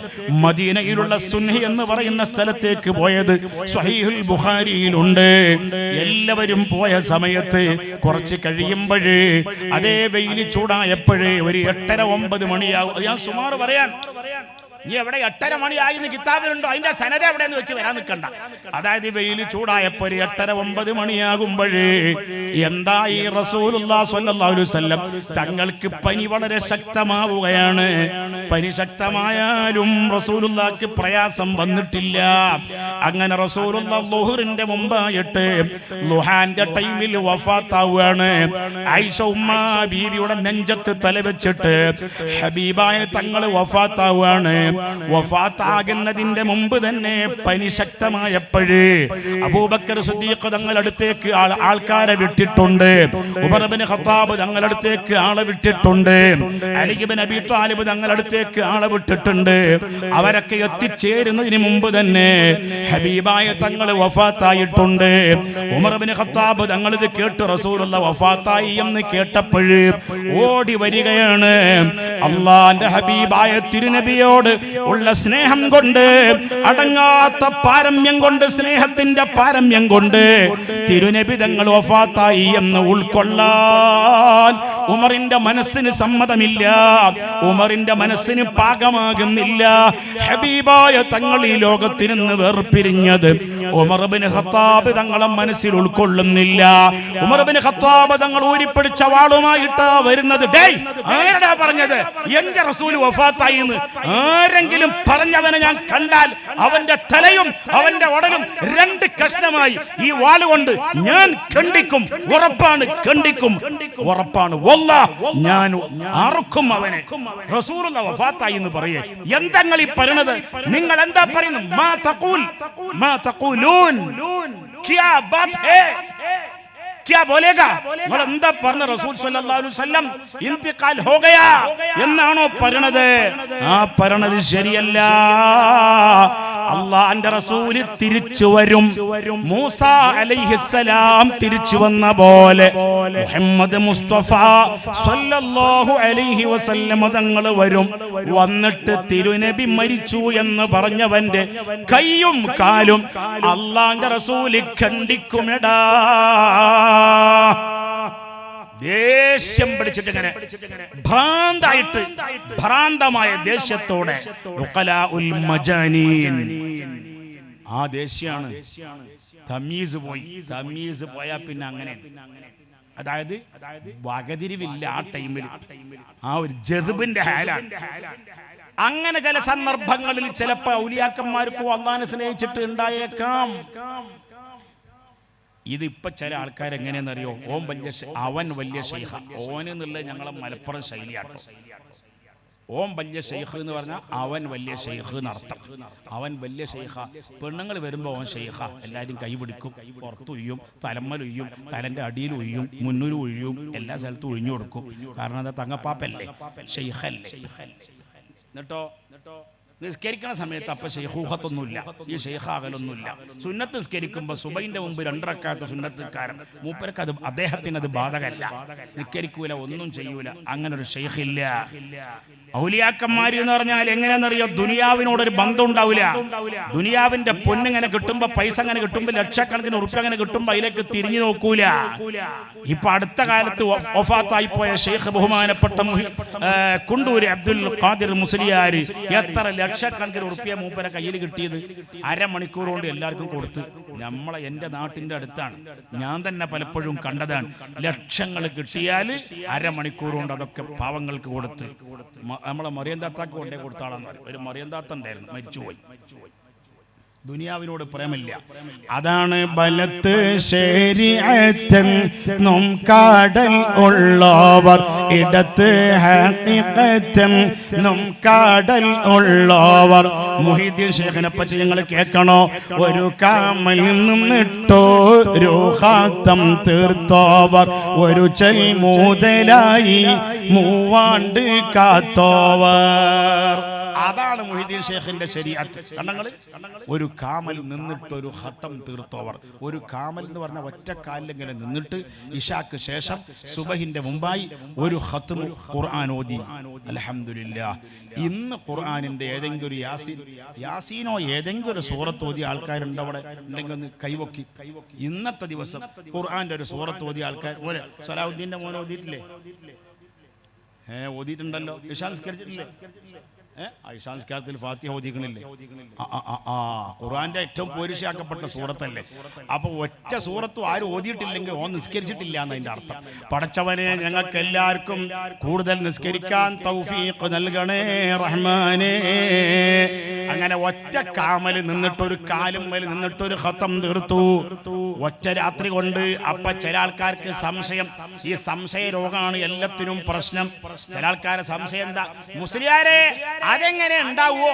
മദീനയിലുള്ള സുൻഹ് എന്ന് പറയുന്ന സ്ഥലത്തേക്ക് പോയത് സ്വഹീഹുൽ ബുഖാരിയിലുണ്ട്. എല്ലാവരും പോയ സമയത്ത് കുറച്ച് കഴിയുമ്പോഴേ, അതേ വെയിൽ ചൂടായപ്പോഴേ ഒരു 8:30-9 മണിയാവും. ഞാൻ സുമാർ പറയാൻ, നീ എവിടെ 8:30 മണിയായിന്ന് കിതാബിലുണ്ടോ? അതിന്റെ സനത എവിടെയെന്ന് വെച്ച് വരാൻ നിൽക്കണ്ട. അതായത് വെയിൽ ചൂടായപ്പോ ഒരു 8:30-9 മണിയാകുമ്പോഴേ എന്തായി? റസൂലുള്ളാഹി സ്വല്ലല്ലാഹു അലൈഹി വസല്ലം തങ്ങൾക്ക് പനി വളരെ ശക്തമാവുകയാണ്. പനി ശക്തമായാലും റസൂലുള്ളാഹിക്ക് പ്രയാസം വന്നിട്ടില്ല. അങ്ങനെ റസൂലുള്ളാഹി ളുഹറിന്റെ മുമ്പായിട്ട് ളുഹാന്റെ ടൈമിൽ വഫാത്താവുകയാണ്. ആയിഷ ഉമ്മ ബീവിയുടെ നെഞ്ചത്ത് തലവെച്ചിട്ട് ഹബീബായ തങ്ങൾ വഫാത്താവുകയാണ്. വഫാത്താകുന്നതിന്റെ മുമ്പ് തന്നെ പനി ശക്തമായപ്പോഴേ അബൂബക്കർ സിദ്ദീഖ് തങ്ങളടുത്തേക്ക് ആൾക്കാരെ വിട്ടിട്ടുണ്ട്. ഉമർ ഇബ്നു ഖത്താബ് തങ്ങളടുത്തേക്ക് ആളെ വിട്ടിട്ടുണ്ട്. അലി ഇബ്നു അബീ ത്വാലിബ് തങ്ങളടുത്തേക്ക് ആളെ വിട്ടിട്ടുണ്ട്. അവരൊക്കെ എത്തിച്ചേരുന്നതിന് മുമ്പ് തന്നെ ഹബീബായ തങ്ങൾ വഫാത്തായിട്ടുണ്ട്. ഉമർ ഇബ്നു ഖത്താബ് തങ്ങൾ ഇത് കേട്ട് റസൂലുള്ളാഹി വഫാത്തായി എന്ന് കേട്ടപ്പോൾ ഓടി വരികയാണ്. അല്ലാഹുവിന്റെ ഹബീബായ തിരുനബിയോട് ഉള്ള സ്നേഹം കൊണ്ട്, അടങ്ങാത്ത പാരമ്യം കൊണ്ട്, സ്നേഹത്തിന്റെ പാരമ്യം കൊണ്ട് തിരുനബി തങ്ങൾ വഫാത്തായി എന്ന് ഉൾക്കൊള്ളാൻ ഉമറിന്റെ മനസ്സിന് സമ്മതമില്ല. ഉമറിന്റെ മനസ്സിന് പാകമാകുന്നില്ല. ഹബീബായ തങ്ങൾ ഈ ലോകത്തിൽ നിന്ന് വേർപിരിഞ്ഞത് ഉമർ ഇബ്നു ഖത്താബ് തങ്ങളെ മനസ്സിൽ ഉൾക്കൊള്ളുന്നില്ല. ഉമർ ഇബ്നു ഖത്താബ് തങ്ങൾ ഊരിപ്പിടിച്ച വാളുമായിട്ടാ വരുന്നത്. ഡേയ്, ആരാ പറഞ്ഞത് എന്റെ റസൂൽ വഫാത്തായി എന്ന്? ആരെങ്കിലും പറഞ്ഞവനെ ഞാൻ കണ്ടാൽ അവന്റെ തലയും അവന്റെ ഉടലും 2 കഷ്ണമായി ഈ വാളുകൊണ്ട് ഞാൻ ഖണ്ഡിക്കും, ഉറപ്പാണ്, ഖണ്ഡിക്കും, ഉറപ്പാണ്, വല്ലാഹ് ഞാൻ അറുക്കും അവനെ. റസൂലുള്ളാഹി വഫാത്തായി എന്ന് പറയേ. എന്താ നിങ്ങൾ ഈ പറയണത്? നിങ്ങൾ എന്താ പറയുന്നത്? മാ തഖൂൽ മാ തഖൂലൂൻ ക്യാ ബാത് ഹേ क्या बोलेगा? നിങ്ങൾ എന്താ പറഞ്ഞ? റസൂൽ സല്ലല്ലാഹു അലൈഹി വസല്ലം ഇന്തിഖാൽ ഹോ ഗയാ എന്നാണോ പറയണത്? ആ പറയണത് ശരിയല്ല. അല്ലാഹുവിന്റെ റസൂൽ തിരിച്ചു വരും. മൂസ അലൈഹിസ്സലാം തിരിച്ചു വന്ന പോലെ മുഹമ്മദ് മുസ്തഫ സല്ലല്ലാഹു അലൈഹി വസല്ലം തങ്ങൾ വരും. വന്നിട്ട് തിരുനബി മരിച്ചു എന്ന് പറഞ്ഞവന്റെ കൈയും കാലും അല്ലാഹുവിന്റെ റസൂൽ ഖണ്ഡിക്കുമെടാ. ദേഷ്യം പിടിച്ചിട്ട് ഇങ്ങനെ ഭ്രാന്തായിട്ട്, ഭ്രാന്തമായ ദേഷ്യത്തോടെ ഉഖലാഉൽ മജാനീൻ. ആ ദേഷ്യാണ്. തമീസ് പോയി. തമീസ് പോയാ പിന്നെ അങ്ങനെ, അതായത് വകതിരിവില്ല. ആ ടൈമിൽ ആ ഒരു ജദ്ബിന്റെ ഹാലാണ്. അങ്ങനെ ചില സന്ദർഭങ്ങളിൽ ചിലപ്പോ ഔലിയാക്കന്മാർക്കും അല്ലാഹുവിനെ സ്നേഹിച്ചിട്ട് ഉണ്ടായേക്കാം. ഇതിപ്പോ ചില ആൾക്കാർ എങ്ങനെയെന്നറിയോ? അവൻ വലിയ ഷെയ്ഖ. ഓൻ എന്നുള്ളത് ഞങ്ങളെ മലപ്പുറം ശൈലിയാട്ടോ. ഓം വലിയ ഷെയ്ഖ് എന്ന് പറഞ്ഞാൽ അവൻ വലിയ ഷെയ്ഖ് എന്നർത്ഥം. അവൻ വലിയ ഷെയ്ഖ. പെണ്ണുങ്ങൾ വരുമ്പോൾ ഓൻ ഷെയ്ഖ. എല്ലാവരും കൈ പിടിക്കും, പുറത്ത് ഒഴിയും, തലമ്മൽ ഒഴിയും, തലന്റെ അടിയിൽ ഒഴിയും, മുന്നിൽ ഒഴിയും, എല്ലാ സ്ഥലത്തും ഒഴിഞ്ഞു കൊടുക്കും. കാരണം എന്താ? തങ്ങപ്പാപ്പല്ലേ, ഷെയ്ഖല്ലേ. എന്നിട്ടോ നിസ്കരിക്കുന്ന സമയത്ത് അപ്പൊ ഷെയ്ഖൂഹത്തൊന്നുമില്ല, ഈ ഷെയ്ഖാകലൊന്നുമില്ല. സുന്നത്ത് നിസ്കരിക്കുമ്പോൾ സുബൈന്റെ മുമ്പ് 2 റക്അത്ത് സുന്നത്തുകാരൻ മൂപ്പർക്ക് അത് അദ്ദേഹത്തിന് അത് ബാധകല്ല. നിസ്കരിക്കൂല, ഒന്നും ചെയ്യൂല. അങ്ങനെ ഒരു ഷെയ്ഖില്ല. ഔലിയാക്കന്മാര് എന്ന് പറഞ്ഞാൽ എങ്ങനെയാണെന്നറിയോ? ദുനിയാവിനോടൊരു ബന്ധം ഉണ്ടാവില്ല. ദുനിയാവിന്റെ പൊന്നിങ്ങനെ കിട്ടുമ്പോ, പൈസ അങ്ങനെ കിട്ടുമ്പോ, ലക്ഷക്കണക്കിന് ഉറുപ്പ്യ അങ്ങനെ കിട്ടുമ്പോ അതിലേക്ക് തിരിഞ്ഞു നോക്കൂല. ഇപ്പൊ അടുത്ത കാലത്ത് വഫാത്തായി പോയ ഷെയ്ഖ് ബഹുമാനപ്പെട്ട കുണ്ടൂര് അബ്ദുൽ ഖാദിർ മുസ്ലിയാർ എത്ര ലക്ഷക്കണക്കിന് ഉറുപ്പ്യ മൂപ്പരെ കയ്യിൽ കിട്ടിയത്? അരമണിക്കൂർ കൊണ്ട് എല്ലാവർക്കും കൊടുത്ത്. എന്റെ നാട്ടിന്റെ അടുത്താണ്, ഞാൻ തന്നെ പലപ്പോഴും കണ്ടതാണ്. ലക്ഷങ്ങൾ കിട്ടിയാൽ അരമണിക്കൂർ കൊണ്ട് അതൊക്കെ പാവങ്ങൾക്ക് കൊടുത്ത്. നമ്മളെ മറിയം താത്താക്ക് കൊണ്ടേ കൊടുത്ത ആളാന്ന് പറയും. ഒരു മറിയം താത്ത ഉണ്ടായിരുന്നു, മരിച്ചുപോയി. ദുനിയാവിനോട് പ്രേമില്ല. അതാണ് ബലത്ത് ശരീഅത്തെന്നും കാടൽ ഉള്ളവർ, ഇടത്ത് ഹഖീഖത്തെന്നും കാടൽ ഉള്ളവർ. മുഹീദ്ദീൻ ശൈഖിനെ പറ്റി ഞങ്ങൾ കേൾക്കണോ? ഒരു കാമൽ നിന്നിട്ടോ ഒരു ഖാത്തം തീർത്തോവർ, ഒരു ചെൽമൂതലായി മൂവാണ്ട് കാത്തോവർ. അതാണ് മുഹീദ്ദീൻ ശൈഖിന്റെ ശരീഅത്ത്. കണ്ടങ്ങൾ, ഒരു കാമൽ നിന്നിട്ട് ഒരു ഖത്തം തീർത്തോവർ. ഒരു കാമൽ എന്ന് പറഞ്ഞ ഒറ്റക്കാലിലിങ്ങനെ നിന്നിട്ട് ഇശാക്ക് ശേഷം സുബഹിന്റെ മുമ്പായി ഒരു ഖത്ം ഖുർആൻ ഓതി. അൽഹംദുലില്ലാഹ്. ഇന്ന് ഖുർആനിന്റെ ഏതെങ്കിലും ഒരു യാസീനോ ഏതെങ്കിലും ഒരു സൂറത്ത് ഓതിയ ആൾക്കാരുണ്ട് അവിടെ ഉണ്ടെങ്കിൽ ഒന്ന് കൈവക്കി. ഇന്നത്തെ ദിവസം ഖുർആന്റെ ഒരു സൂറത്ത് ഓതിയ ആൾക്കാർ പോലെ സലാഹുദ്ദീന്റെ മോനെ ഓതിയിട്ടില്ലേ? ഓതിയിട്ടുണ്ടല്ലോ. ഇശാ നിസ്കരിച്ചിട്ടില്ലേ? സംസ്കാരത്തിൽ ഫാത്തിഹ ഓതിക്കണില്ലേ? ഖുർആന്റെ ഏറ്റവും പോരിശയാക്കപ്പെട്ട സൂറത്തല്ലേ? അപ്പൊ ഒറ്റ സൂറത്തും ആരും ഓതിയിട്ടില്ലെങ്കിൽ ഓൻ നിസ്കരിച്ചിട്ടില്ല എന്നതിന്റെ അർത്ഥം. പടച്ചവനെ ഞങ്ങൾക്ക് എല്ലാവർക്കും കൂടുതൽ നിസ്കരിക്കാൻ തൗഫീഖ് നൽകണേ റഹ്മാനേ. അങ്ങനെ ഒറ്റ കാമല് നിന്നിട്ടൊരു കാലും മേൽ നിന്നിട്ടൊരു ഖത്തം തീർത്തു ഒറ്റ രാത്രി കൊണ്ട്. അപ്പൊ ചില ആൾക്കാർക്ക് സംശയം, ഈ സംശയ രോഗമാണ് എല്ലാത്തിനും പ്രശ്നം. ചില ആൾക്കാരെ സംശയം എന്താ? മുസ്ലിയാരെ അതെങ്ങനെ ഉണ്ടാവുമോ?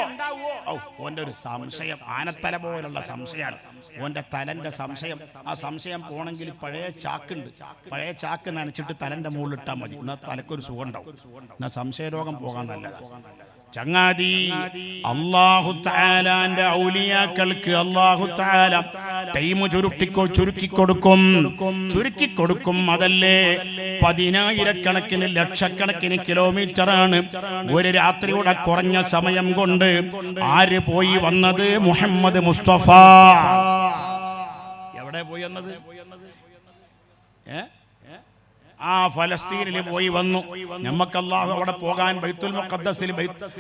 ഓന്റെ ഒരു സംശയം ആനത്തല പോലുള്ള സംശയമാണ്. ഓന്റെ തലന്റെ സംശയം. ആ സംശയം പോണെങ്കിൽ പഴയ ചാക്കുണ്ട്, പഴയ ചാക്ക് നനച്ചിട്ട് തലന്റെ മുകളിൽ ഇട്ടാൽ മതി. എന്നാൽ തലക്കൊരു സുഖം ഉണ്ടാവും. എന്നാൽ സംശയരോഗം പോകാൻ നല്ലതാണ്. ചങ്ങാതി, അല്ലാഹു തആലാന്റെ ഔലിയാക്കൾക്ക് അല്ലാഹു തആല ടൈം ചുരുക്കി കൊടുക്കും. അതല്ലേ 10,000 ലക്ഷക്കണക്കിന് കിലോമീറ്ററാണ് ഒരു രാത്രിയുടെ കുറഞ്ഞ സമയം കൊണ്ട് ആര് പോയി വന്നത്? മുഹമ്മദ് മുസ്തഫ. എവിടെ പോയി വന്നത്? ആ ഫലസ്തീനിൽ പോയി വന്നു. നമുക്ക് അല്ലാഹു അവിടെ പോകാൻ ബൈത്തുൽ മുഖദ്ദസിൽ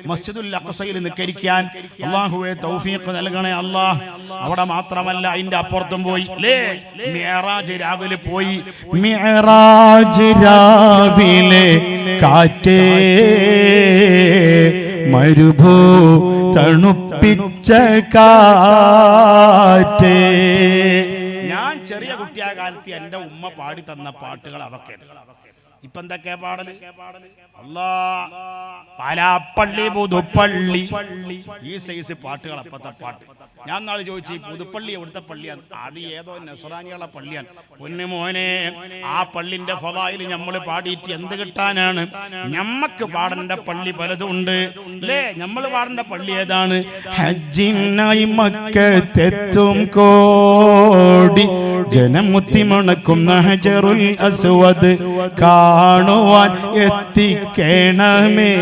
മസ്ജിദുൽ അഖ്സയിൽ നിസ്കരിക്കാൻ അല്ലാഹുവേ തൗഫീഖ് നൽകണേ അല്ലാഹ്. അവിടെ മാത്രമല്ല അതിന്റെ അപ്പുറത്തും പോയി. മിഅ്റാജ് രാവിലെ പോയി. മിഅ്റാജ് രാവിലെ കാറ്റേ മരുഭൂ തണുപ്പിച്ച കാറ്റേ. ഞാൻ ചെറിയ കുട്ടിയായ കാലത്ത് എൻ്റെ ഉമ്മ പാടി തന്ന പാട്ടുകൾ അതൊക്കെയാണ്. ഇപ്പൊ എന്തൊക്കെയാ പാടല്? അല്ലാ, പാലാപ്പള്ളി പുതുപ്പള്ളി, ഈ സൈസ് പാട്ടുകൾ അപ്പത്തെ പാട്ട്. ഞാൻ നാളെ ചോദിച്ചു, ഈ പുതുപ്പള്ളി എവിടുത്തെ പള്ളിയാണ്? അത് ഏതോ നസ്രാനികളുടെ പള്ളിയാണ്. പൊന്നു മോനെ, ആ പള്ളിന്റെ ഫളായിൽ നമ്മൾ പാടിയിട്ട് എന്ത് കിട്ടാനാണ്? ഞമ്മക്ക് പാടേണ്ട പള്ളി പലതും ഉണ്ട് അല്ലേ? നമ്മൾ പാടേണ്ട പള്ളി ഏതാണ്? ഹജ്ജിനായി മക്കത്തെത്തും കോടി ജനമുത്തി മണക്കുന്ന ഹജറുൽ അസ്വദ് കാണുവാൻ എത്തിക്കണമേ.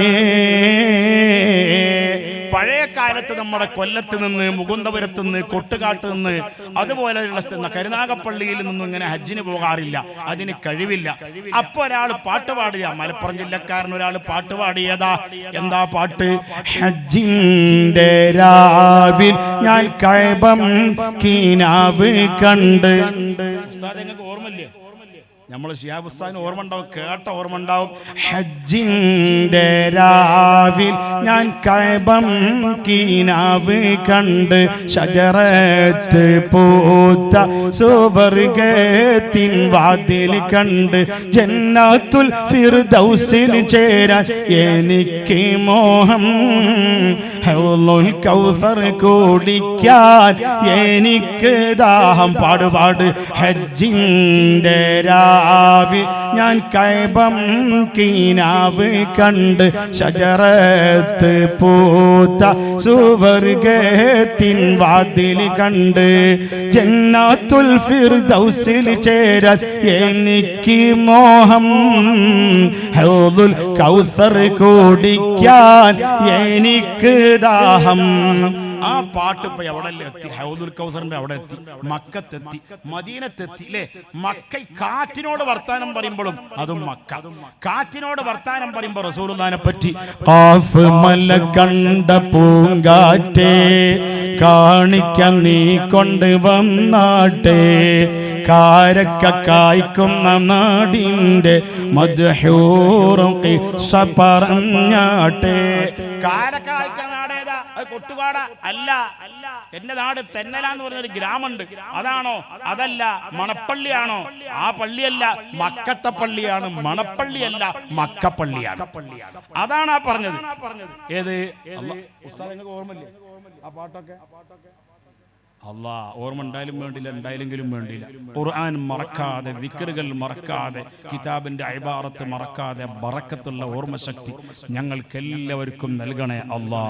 പഴയ കാലത്ത് നമ്മുടെ കൊല്ലത്ത് നിന്ന്, മുകുന്ദപുരത്ത് നിന്ന്, കൊട്ടുകാട്ട് നിന്ന്, അതുപോലെയുള്ള കരുനാഗപ്പള്ളിയിൽ നിന്നും ഇങ്ങനെ ഹജ്ജിന് പോകാറില്ല, അതിന് കഴിവില്ല. അപ്പൊ ഒരാൾ പാട്ട് പാടിയ, മലപ്പുറം ജില്ലക്കാരൻ ഒരാൾ പാട്ട് പാടിയതാ. എന്താ പാട്ട്? ഹജ്ജിന്റെ രാവിൽ ഞാൻ കഅബം കിനാവ് കണ്ട്. നിങ്ങൾക്ക് ഓർമ്മയില്ലേ? നമ്മൾ ശിഹാബ് ഉസ്താദിന് ഓർമ്മ ഉണ്ടാവും, കേട്ട ഓർമ്മ ഉണ്ടാവും. ഹജ്ജിന്റെ രാവിൽ ഞാൻ കഅബം കിനാവ് കണ്ട്, ശജറത്ത് പൂത്ത സുവർഗത്തിൻ വാതിൽ കണ്ട്, ജന്നത്തുൽ ഫിർദൗസിൽ ചേരാൻ എനിക്ക് മോഹം, ഹൗലുൽ കൗസർ കുടിക്കാൻ എനിക്ക് ദാഹം. പാടുപാട്. ഹജ്ജിന്റെ രാവിൽ ഞാൻ കഅബം കിനാവ് കണ്ട്, ശജറത്ത് പൂത്ത സുവർഗത്തിൻ വാതിൽ കണ്ട്, ജന്നത്തുൽ ഫിർദൗസിൽ ചേരാൻ എനിക്ക് മോഹം, ഹൗലുൽ കൗസർ കുടിക്കാൻ എനിക്ക് ദാഹം. ആ പാട്ട് ഇപ്പൊ എവിടെ എത്തി? ഹൗദുൽ കൗസറിന്റെ അവിടെ എത്തി, മക്കത്തെത്തി, മദീനത്തെത്തി അല്ലേ? മക്ക കാറ്റിനോട് വർത്താനം പറയുമ്പോഴും അതും മക്ക. കാറ്റിനോട് വർത്താനം പറയുമ്പോ റസൂലുള്ളാഹിനെ പറ്റി, ഖാഫ് മല കണ്ട പൂങ്കാറ്റേ കാണിക്കാൻ നീ കൊണ്ട് വന്നാട്ടെ, കാരക്ക കായ്ക്കുന്ന നാടിന്റെ മദ്ഹൂറും ഖിസ്സ പറഞ്ഞാട്ടെ. കാരക്ക കായ്ക്കുന്ന നാടേതാ? അത് കൊട്ടുകാട അല്ല. എന്റെ നാട് തെന്നലാന്ന് പറഞ്ഞൊരു ഗ്രാമമുണ്ട്, അതാണോ? അതല്ല. മണപ്പള്ളിയാണോ? ആ പള്ളിയല്ല, മക്കത്തെ പള്ളിയാണ്. മണപ്പള്ളിയല്ല, മക്കപ്പള്ളിയാണ്. അതാണ് ആ പറഞ്ഞത്. ഏത്? ഉസ്താദ് ഓർമ്മയില്ലേ ആ പാട്ടൊക്കെ? അല്ലാ, ഓർമ്മ ഉണ്ടായാലും വേണ്ടില്ല, ഉണ്ടായില്ലെങ്കിലും വേണ്ടില്ല. ഖുർആൻ മറക്കാതെ, വിക്റുകൾ മറക്കാതെ, കിതാബിന്റെ ഇബാറത്ത് മറക്കാതെ, ബറക്കത്തുള്ള ഓർമ്മശക്തി ഞങ്ങൾക്കെല്ലാവർക്കും നൽകണേ അല്ലാ.